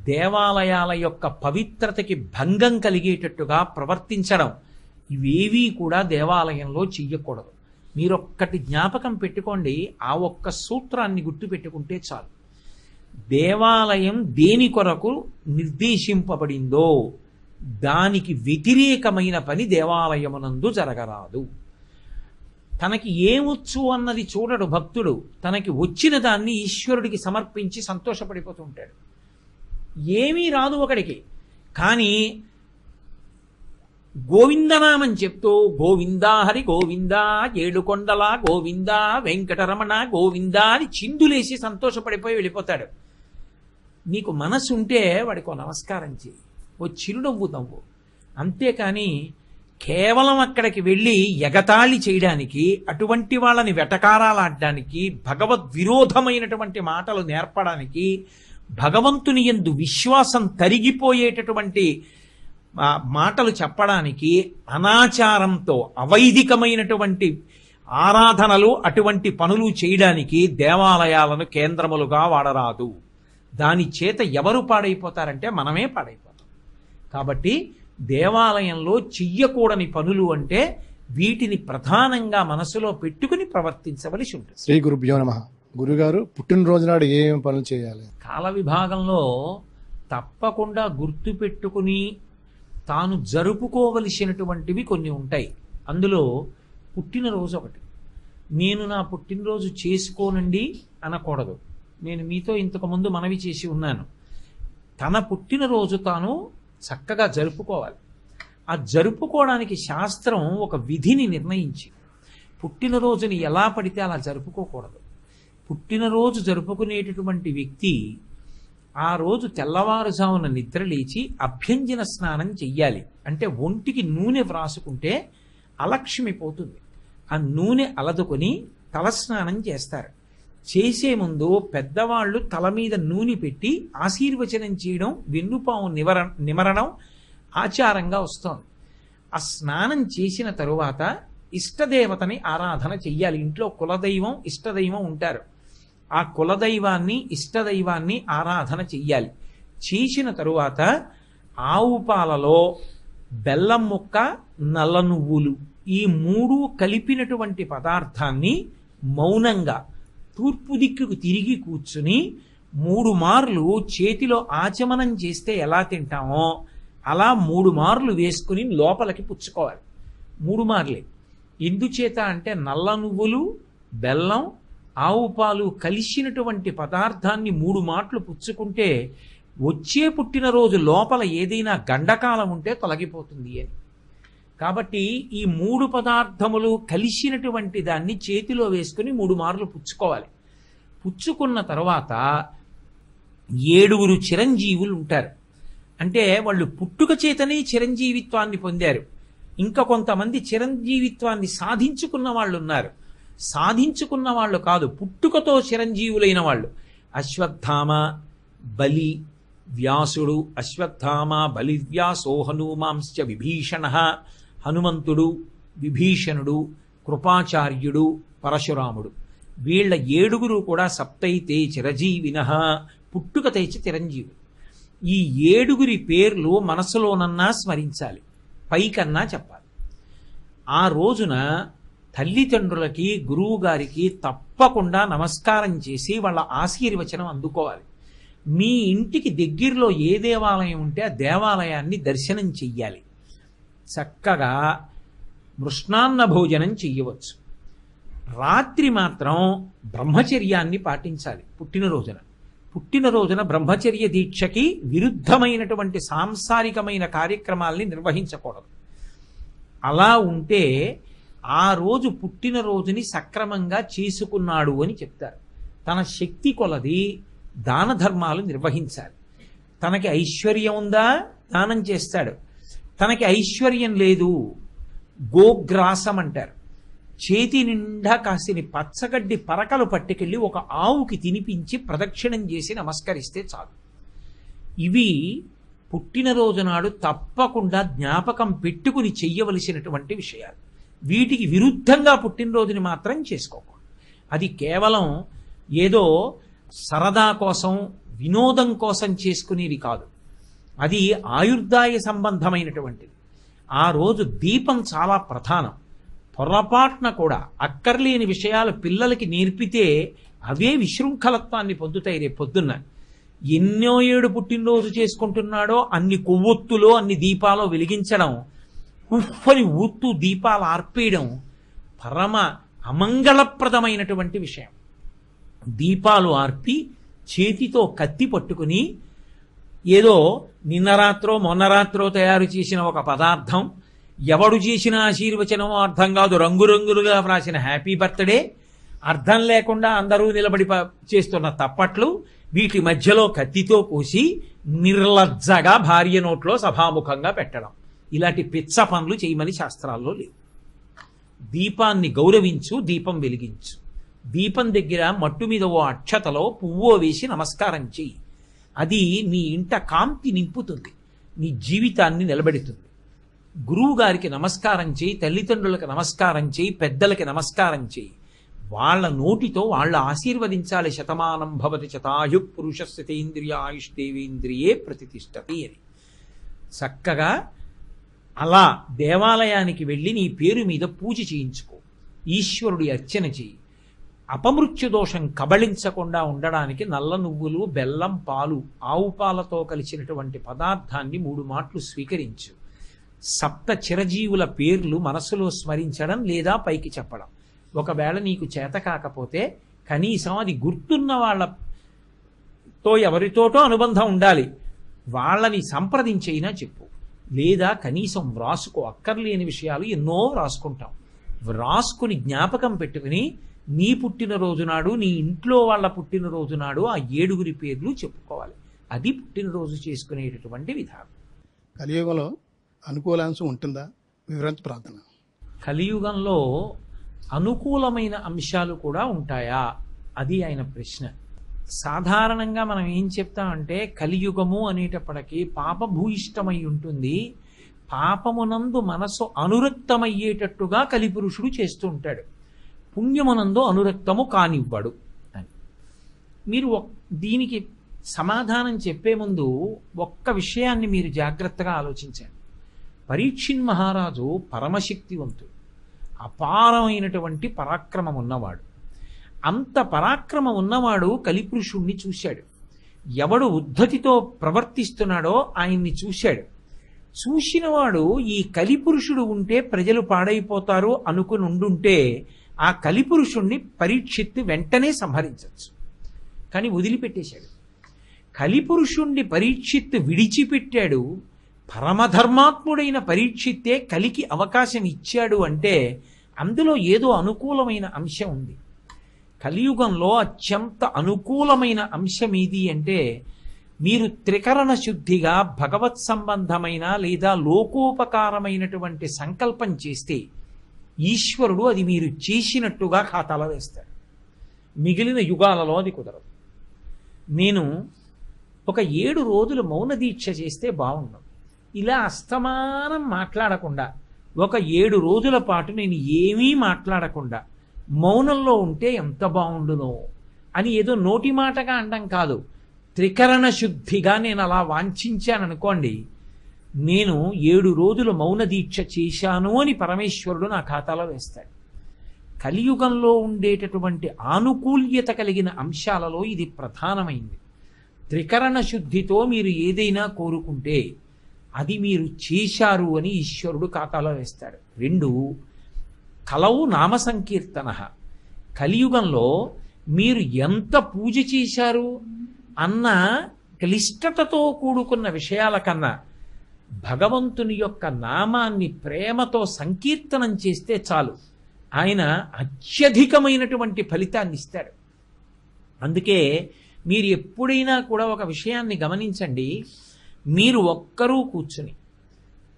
దేవాలయాల యొక్క పవిత్రతకి భంగం కలిగేటట్టుగా ప్రవర్తించడం, ఇవేవీ కూడా దేవాలయంలో చెయ్యకూడదు. మీరొక్కటి జ్ఞాపకం పెట్టుకోండి, ఆ ఒక్క సూత్రాన్ని గుర్తుపెట్టుకుంటే చాలు. దేవాలయం దేని కొరకు నిర్దేశింపబడిందో దానికి వ్యతిరేకమైన పని దేవాలయమునందు జరగరాదు. తనకి ఏమొచ్చు అన్నది చూడడు భక్తుడు, తనకి వచ్చిన దాన్ని ఈశ్వరుడికి సమర్పించి సంతోషపడిపోతూ ఉంటాడు. ఏమీ రాదు ఒకడికి, కానీ గోవిందనామం చెప్తూ గోవిందా హరి గోవిందా, ఏడుకొండల గోవిందా, వెంకటరమణ గోవిందా అని చిందులేసి సంతోషపడిపోయి వెళ్ళిపోతాడు. నీకు మనసు ఉంటే వాడికి నమస్కారం చేయి, ఓ చిరునవ్వు నవ్వు. అంతేకాని కేవలం అక్కడికి వెళ్ళి ఎగతాళి చేయడానికి, అటువంటి వాళ్ళని వెటకారాలాడడానికి, భగవద్విరోధమైనటువంటి మాటలు నేర్పడానికి, భగవంతుని యందు విశ్వాసం తరిగిపోయేటటువంటి మాటలు చెప్పడానికి, అనాచారంతో అవైదికమైనటువంటి ఆరాధనలు అటువంటి పనులు చేయడానికి దేవాలయాలను కేంద్రములుగా వాడరాదు. దాని చేత ఎవరు పాడైపోతారంటే మనమే పాడైపోతాం. కాబట్టి దేవాలయంలో చెయ్యకూడని పనులు అంటే వీటిని ప్రధానంగా మనసులో పెట్టుకుని ప్రవర్తించవలసి ఉంటుంది. శ్రీ గురుభ్యో నమః. గురుగారు పుట్టినరోజు నాడు ఏం పనులు చేయాలి? కాల విభాగంలో తప్పకుండా గుర్తు పెట్టుకుని తాను జరుపుకోవలసినటువంటివి కొన్ని ఉంటాయి. అందులో పుట్టినరోజు ఒకటి. నేను నా పుట్టినరోజు చేసుకోనండి అనకూడదు. నేను మీతో ఇంతకుముందు మనవి చేసి ఉన్నాను. తన పుట్టినరోజు తాను చక్కగా జరుపుకోవాలి. ఆ జరుపుకోవడానికి శాస్త్రం ఒక విధిని నిర్ణయించి, పుట్టినరోజుని ఎలా పడితే అలా జరుపుకోకూడదు. పుట్టినరోజు జరుపుకునేటటువంటి వ్యక్తి ఆ రోజు తెల్లవారుజామున నిద్ర లేచి అభ్యంజన స్నానం చెయ్యాలి. అంటే ఒంటికి నూనె వ్రాసుకుంటే అలక్ష్మి పోతుంది. ఆ నూనె అలదుకొని తలస్నానం చేస్తారు. చేసే ముందు పెద్దవాళ్ళు తల మీద నూనె పెట్టి ఆశీర్వచనం చేయడం, వెన్నుపాము నిమరణం ఆచారంగా వస్తోంది. ఆ స్నానం చేసిన తరువాత ఇష్టదేవతని ఆరాధన చెయ్యాలి. ఇంట్లో కులదైవం ఇష్టదైవం ఉంటారు. ఆ కులదైవాన్ని ఇష్టదైవాన్ని ఆరాధన చెయ్యాలి. చేసిన తరువాత ఆవు పాలలో బెల్లం ముక్క, నల్ల నువ్వులు ఈ 3 కలిపినటువంటి పదార్థాన్ని మౌనంగా తూర్పు దిక్కుకు తిరిగి కూర్చుని 3 మార్లు చేతిలో ఆచమనం చేస్తే ఎలా తింటామో అలా 3 మార్లు వేసుకుని లోపలికి పుచ్చుకోవాలి. 3 మార్లే. ఎందుచేత అంటే నల్ల నువ్వులు, బెల్లం, ఆవు పాలు కలిసినటువంటి పదార్థాన్ని 3 మాటలు పుచ్చుకుంటే వచ్చే పుట్టినరోజు లోపల ఏదైనా గండకాలం ఉంటే తొలగిపోతుంది అని. కాబట్టి ఈ 3 పదార్థములు కలిసినటువంటి దాన్ని చేతిలో వేసుకుని 3 మార్లు పుచ్చుకోవాలి. పుచ్చుకున్న తర్వాత 7 చిరంజీవులు ఉంటారు. అంటే వాళ్ళు పుట్టుక చేతనే చిరంజీవిత్వాన్ని పొందారు. ఇంకా కొంతమంది చిరంజీవిత్వాన్ని సాధించుకున్న వాళ్ళు ఉన్నారు. సాధించుకున్న వాళ్ళు కాదు, పుట్టుకతో చిరంజీవులైన వాళ్ళు. అశ్వత్థామ, బలి, వ్యాసుడు. అశ్వత్థామ, బలి, వ్యాసో హనుమాంశ్చ విభీషణ. హనుమంతుడు, విభీషణుడు, కృపాచార్యుడు, పరశురాముడు. వీళ్ళ 7 కూడా సప్తైతే చిరజీవినః, పుట్టుకతే చిరంజీవులు. ఈ 7 పేర్లు మనసులోనన్నా స్మరించాలి, పైకన్నా చెప్పాలి. ఆ రోజున తల్లిదండ్రులకి, గురువు గారికి తప్పకుండా నమస్కారం చేసి వాళ్ళ ఆశీర్వచనం అందుకోవాలి. మీ ఇంటికి దగ్గరలో ఏ దేవాలయం ఉంటే ఆ దేవాలయాన్ని దర్శనం చెయ్యాలి. చక్కగా మృష్ణాన్న భోజనం చెయ్యవచ్చు. రాత్రి మాత్రం బ్రహ్మచర్యాన్ని పాటించాలి. పుట్టినరోజున బ్రహ్మచర్య దీక్షకి విరుద్ధమైనటువంటి సాంసారికమైన కార్యక్రమాల్ని నిర్వహించకూడదు. అలా ఉంటే ఆ రోజు పుట్టినరోజుని సక్రమంగా చేసుకున్నాడు అని చెప్తారు. తన శక్తి కొలది దాన ధర్మాలు నిర్వహించాలి. తనకి ఐశ్వర్యం ఉందా, దానం చేస్తాడు. తనకి ఐశ్వర్యం లేదు, గోగ్రాసం అంటారు. చేతి నిండా కాసిని పచ్చగడ్డి పరకలు పట్టుకెళ్ళి ఒక ఆవుకి తినిపించి ప్రదక్షిణం చేసి నమస్కరిస్తే చాలు. ఇవి పుట్టినరోజు నాడు తప్పకుండా జ్ఞాపకం పెట్టుకుని చెయ్యవలసినటువంటి విషయాలు. వీటికి విరుద్ధంగా పుట్టినరోజుని మాత్రం చేసుకోకూడదు. అది కేవలం ఏదో సరదా కోసం, వినోదం కోసం చేసుకునేది కాదు. అది ఆయుర్దాయ సంబంధమైనటువంటిది. ఆ రోజు దీపం చాలా ప్రధానం. పొరపాటున కూడా అక్కర్లేని విషయాలు పిల్లలకి నేర్పితే అవే విశృంఖలత్వాన్ని పొందుతాయి. రేపు పొద్దున్న ఎన్నో 7 పుట్టినరోజు చేసుకుంటున్నాడో అన్ని కొవ్వొత్తులో, అన్ని దీపాలో వెలిగించడం, ఉఫ్ఫని ఊత్తు దీపాలు ఆర్పేయడం పరమ అమంగళప్రదమైనటువంటి విషయం. దీపాలు ఆర్పి చేతితో కత్తి పట్టుకుని ఏదో నిన్న రాత్రో మొన్న రాత్రో తయారు చేసిన ఒక పదార్థం, ఎవడు చేసిన ఆశీర్వచనమో అర్థం కాదు, రంగురంగులుగా వ్రాసిన హ్యాపీ బర్త్డే, అర్థం లేకుండా అందరూ నిలబడి చేస్తున్న తప్పట్లు, వీటి మధ్యలో కత్తితో కోసి నిర్లజ్జగా భార్య నోట్లో సభాముఖంగా పెట్టడం, ఇలాంటి పిచ్చ పనులు చేయమని శాస్త్రాల్లో లేవు. దీపాన్ని గౌరవించు, దీపం వెలిగించు. దీపం దగ్గర మట్టు మీద ఓ అక్షతలో పువ్వో వేసి నమస్కారం చెయ్యి. అది నీ ఇంట కాంతి నింపుతుంది, నీ జీవితాన్ని నిలబెడుతుంది. గురువు గారికి నమస్కారం చేయి, తల్లిదండ్రులకు నమస్కారం చేయి, పెద్దలకి నమస్కారం చేయి. వాళ్ళ నోటితో వాళ్ళు ఆశీర్వదించాలి. శతమానం భవతి శతాయు పురుషస్యతేంద్రియ ఆయుష్దేవేంద్రియే ప్రతిష్టతి అని. చక్కగా అలా దేవాలయానికి వెళ్ళి నీ పేరు మీద పూజ చేయించుకో, ఈశ్వరుడి అర్చన చేయి. అపమృత్యు దోషం కబళించకుండా ఉండడానికి నల్ల నువ్వులు, బెల్లం, పాలు, ఆవు పాలతో కలిసినటువంటి పదార్థాన్ని 3 మాటలు స్వీకరించు. సప్త చిరజీవుల పేర్లు మనసులో స్మరించడం లేదా పైకి చెప్పడం. ఒకవేళ నీకు చేత కాకపోతే కనీసం అది గుర్తున్న వాళ్ళతో ఎవరితోటో అనుబంధం ఉండాలి, వాళ్ళని సంప్రదించైనా చెప్పు. లేదా కనీసం వ్రాసుకో. అక్కర్లేని విషయాలు ఎన్నో వ్రాసుకుంటాం. వ్రాసుకుని జ్ఞాపకం పెట్టుకుని నీ పుట్టినరోజు నాడు, నీ ఇంట్లో వాళ్ళ పుట్టినరోజు నాడు ఆ 7 పేర్లు చెప్పుకోవాలి. అది పుట్టినరోజు చేసుకునేటటువంటి విధానం. కలియుగంలో అనుకూలాంశం ఉంటుందా? వివరించి ప్రార్థన. కలియుగంలో అనుకూలమైన అంశాలు కూడా ఉంటాయా? అది ఆయన ప్రశ్న. సాధారణంగా మనం ఏం చెప్తామంటే కలియుగము అనేటప్పటికీ పాపభూయిష్టమై ఉంటుంది, పాపమునందు మనసు అనురక్తమయ్యేటట్టుగా కలిపురుషుడు చేస్తూ ఉంటాడు, పుణ్యమునందు అనురక్తము కానివ్వడు అని. మీరు దీనికి సమాధానం చెప్పే ముందు ఒక్క విషయాన్ని మీరు జాగ్రత్తగా ఆలోచించండి. పరీక్షిన్ మహారాజు పరమశక్తివంతుడు, అపారమైనటువంటి పరాక్రమం ఉన్నవాడు. అంత పరాక్రమం ఉన్నవాడు కలిపురుషుణ్ణి చూశాడు. ఎవడు ఉద్ధతితో ప్రవర్తిస్తున్నాడో ఆయన్ని చూశాడు. చూసినవాడు ఈ కలిపురుషుడు ఉంటే ప్రజలు పాడైపోతారు అనుకుని ఉండుంటే ఆ కలిపురుషుణ్ణి పరీక్షిత్తు వెంటనే సంహరించవచ్చు. కానీ వదిలిపెట్టేశాడు. కలిపురుషుణ్ణి పరీక్షిత్తు విడిచిపెట్టాడు. పరమధర్మాత్ముడైన పరీక్షిత్తే కలికి అవకాశం ఇచ్చాడు అంటే అందులో ఏదో అనుకూలమైన అంశం ఉంది. కలియుగంలో అత్యంత అనుకూలమైన అంశం ఏది అంటే, మీరు త్రికరణ శుద్ధిగా భగవత్ సంబంధమైన లేదా లోకోపకారమైనటువంటి సంకల్పం చేస్తే ఈశ్వరుడు అది మీరు చేసినట్టుగా ఖాతాలో వేస్తాడు. మిగిలిన యుగాలలో అది కుదరదు. నేను ఒక 7 రోజులు మౌన దీక్ష చేస్తే బాగుండదు. ఇలా అస్తమానం మాట్లాడకుండా ఒక 7 రోజుల పాటు నేను ఏమీ మాట్లాడకుండా మౌనంలో ఉంటే ఎంత బాగుండునో అని ఏదో నోటి మాటగా అనడం కాదు, త్రికరణ శుద్ధిగా నేను అలా వాంఛించాననుకోండి, నేను 7 రోజులు మౌన దీక్ష చేశాను అని పరమేశ్వరుడు నా ఖాతాలో వేస్తాడు. కలియుగంలో ఉండేటటువంటి ఆనుకూల్యత కలిగిన అంశాలలో ఇది ప్రధానమైంది. త్రికరణ శుద్ధితో మీరు ఏదైనా కోరుకుంటే అది మీరు చేశారు అని ఈశ్వరుడు ఖాతాలో వేస్తాడు. 2, కలవు నామ సంకీర్తన. కలియుగంలో మీరు ఎంత పూజ చేశారు అన్న క్లిష్టతతో కూడుకున్న విషయాల కన్నా భగవంతుని యొక్క నామాన్ని ప్రేమతో సంకీర్తనం చేస్తే చాలు, ఆయన అత్యధికమైనటువంటి ఫలితాన్ని ఇస్తాడు. అందుకే మీరు ఎప్పుడైనా కూడా ఒక విషయాన్ని గమనించండి. మీరు ఒక్కరూ కూర్చుని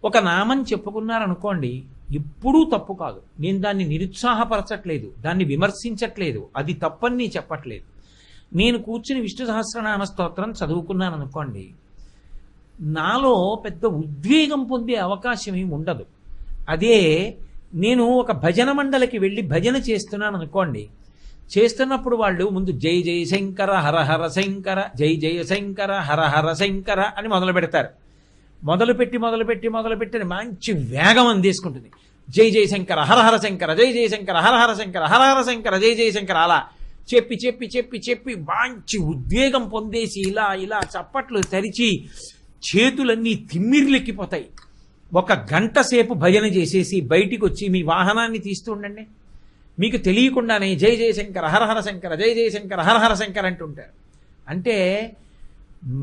ఒక నామం చెప్పుకున్నారనుకోండి, ఎప్పుడూ తప్పు కాదు. నేను దాన్ని నిరుత్సాహపరచట్లేదు, దాన్ని విమర్శించట్లేదు, అది తప్పని చెప్పట్లేదు. నేను కూర్చుని విష్ణు సహస్రనామ స్తోత్రం చదువుకున్నాను అనుకోండి, నాలో పెద్ద ఉద్వేగం పొందే అవకాశం ఏమి ఉండదు. అదే నేను ఒక భజన మండలికి వెళ్ళి భజన చేస్తున్నాను అనుకోండి, చేస్తున్నప్పుడు వాళ్ళు ముందు జై జయ శంకర హర హర శంకర, జై జయ శంకర హర హర శంకర అని మొదలు పెడతారు. మొదలుపెట్టి మంచి వేగం అందేసుకుంటుంది. జై జయ శంకర హర హర శంకర, జై జయ శంకర హర హర శంకర, హర హర శంకర జై జయ శంకర, అలా చెప్పి మంచి ఉద్వేగం పొందేసి ఇలా చప్పట్లు తెరిచి చేతులన్నీ తిమ్మిర్లెక్కిపోతాయి. 1 గంట సేపు భజన చేసేసి బయటికి వచ్చి మీ వాహనాన్ని తీస్తూ ఉండండి. మీకు తెలియకుండానే జై జయ శంకర హర హర శంకర, జై జయ శంకర హర హర శంకర అంటుంటారు. అంటే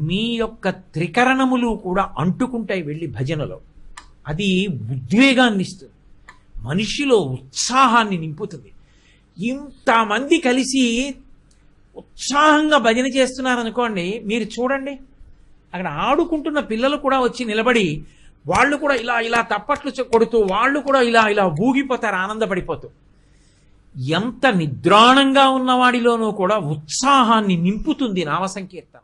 మీ యొక్క త్రికరణములు కూడా అంటుకుంటాయి వెళ్ళి భజనలో. అది ఉద్వేగాన్ని ఇస్తుంది, మనిషిలో ఉత్సాహాన్ని నింపుతుంది. ఇంతమంది కలిసి ఉత్సాహంగా భజన చేస్తున్నారనుకోండి, మీరు చూడండి అక్కడ ఆడుకుంటున్న పిల్లలు కూడా వచ్చి నిలబడి వాళ్ళు కూడా ఇలా తప్పట్లు కొడుతూ వాళ్ళు కూడా ఇలా ఊగిపోతారు ఆనందపడిపోతూ. ఎంత నిద్రాణంగా ఉన్నవాడిలోనూ కూడా ఉత్సాహాన్ని నింపుతుంది నామ సంకీర్తన.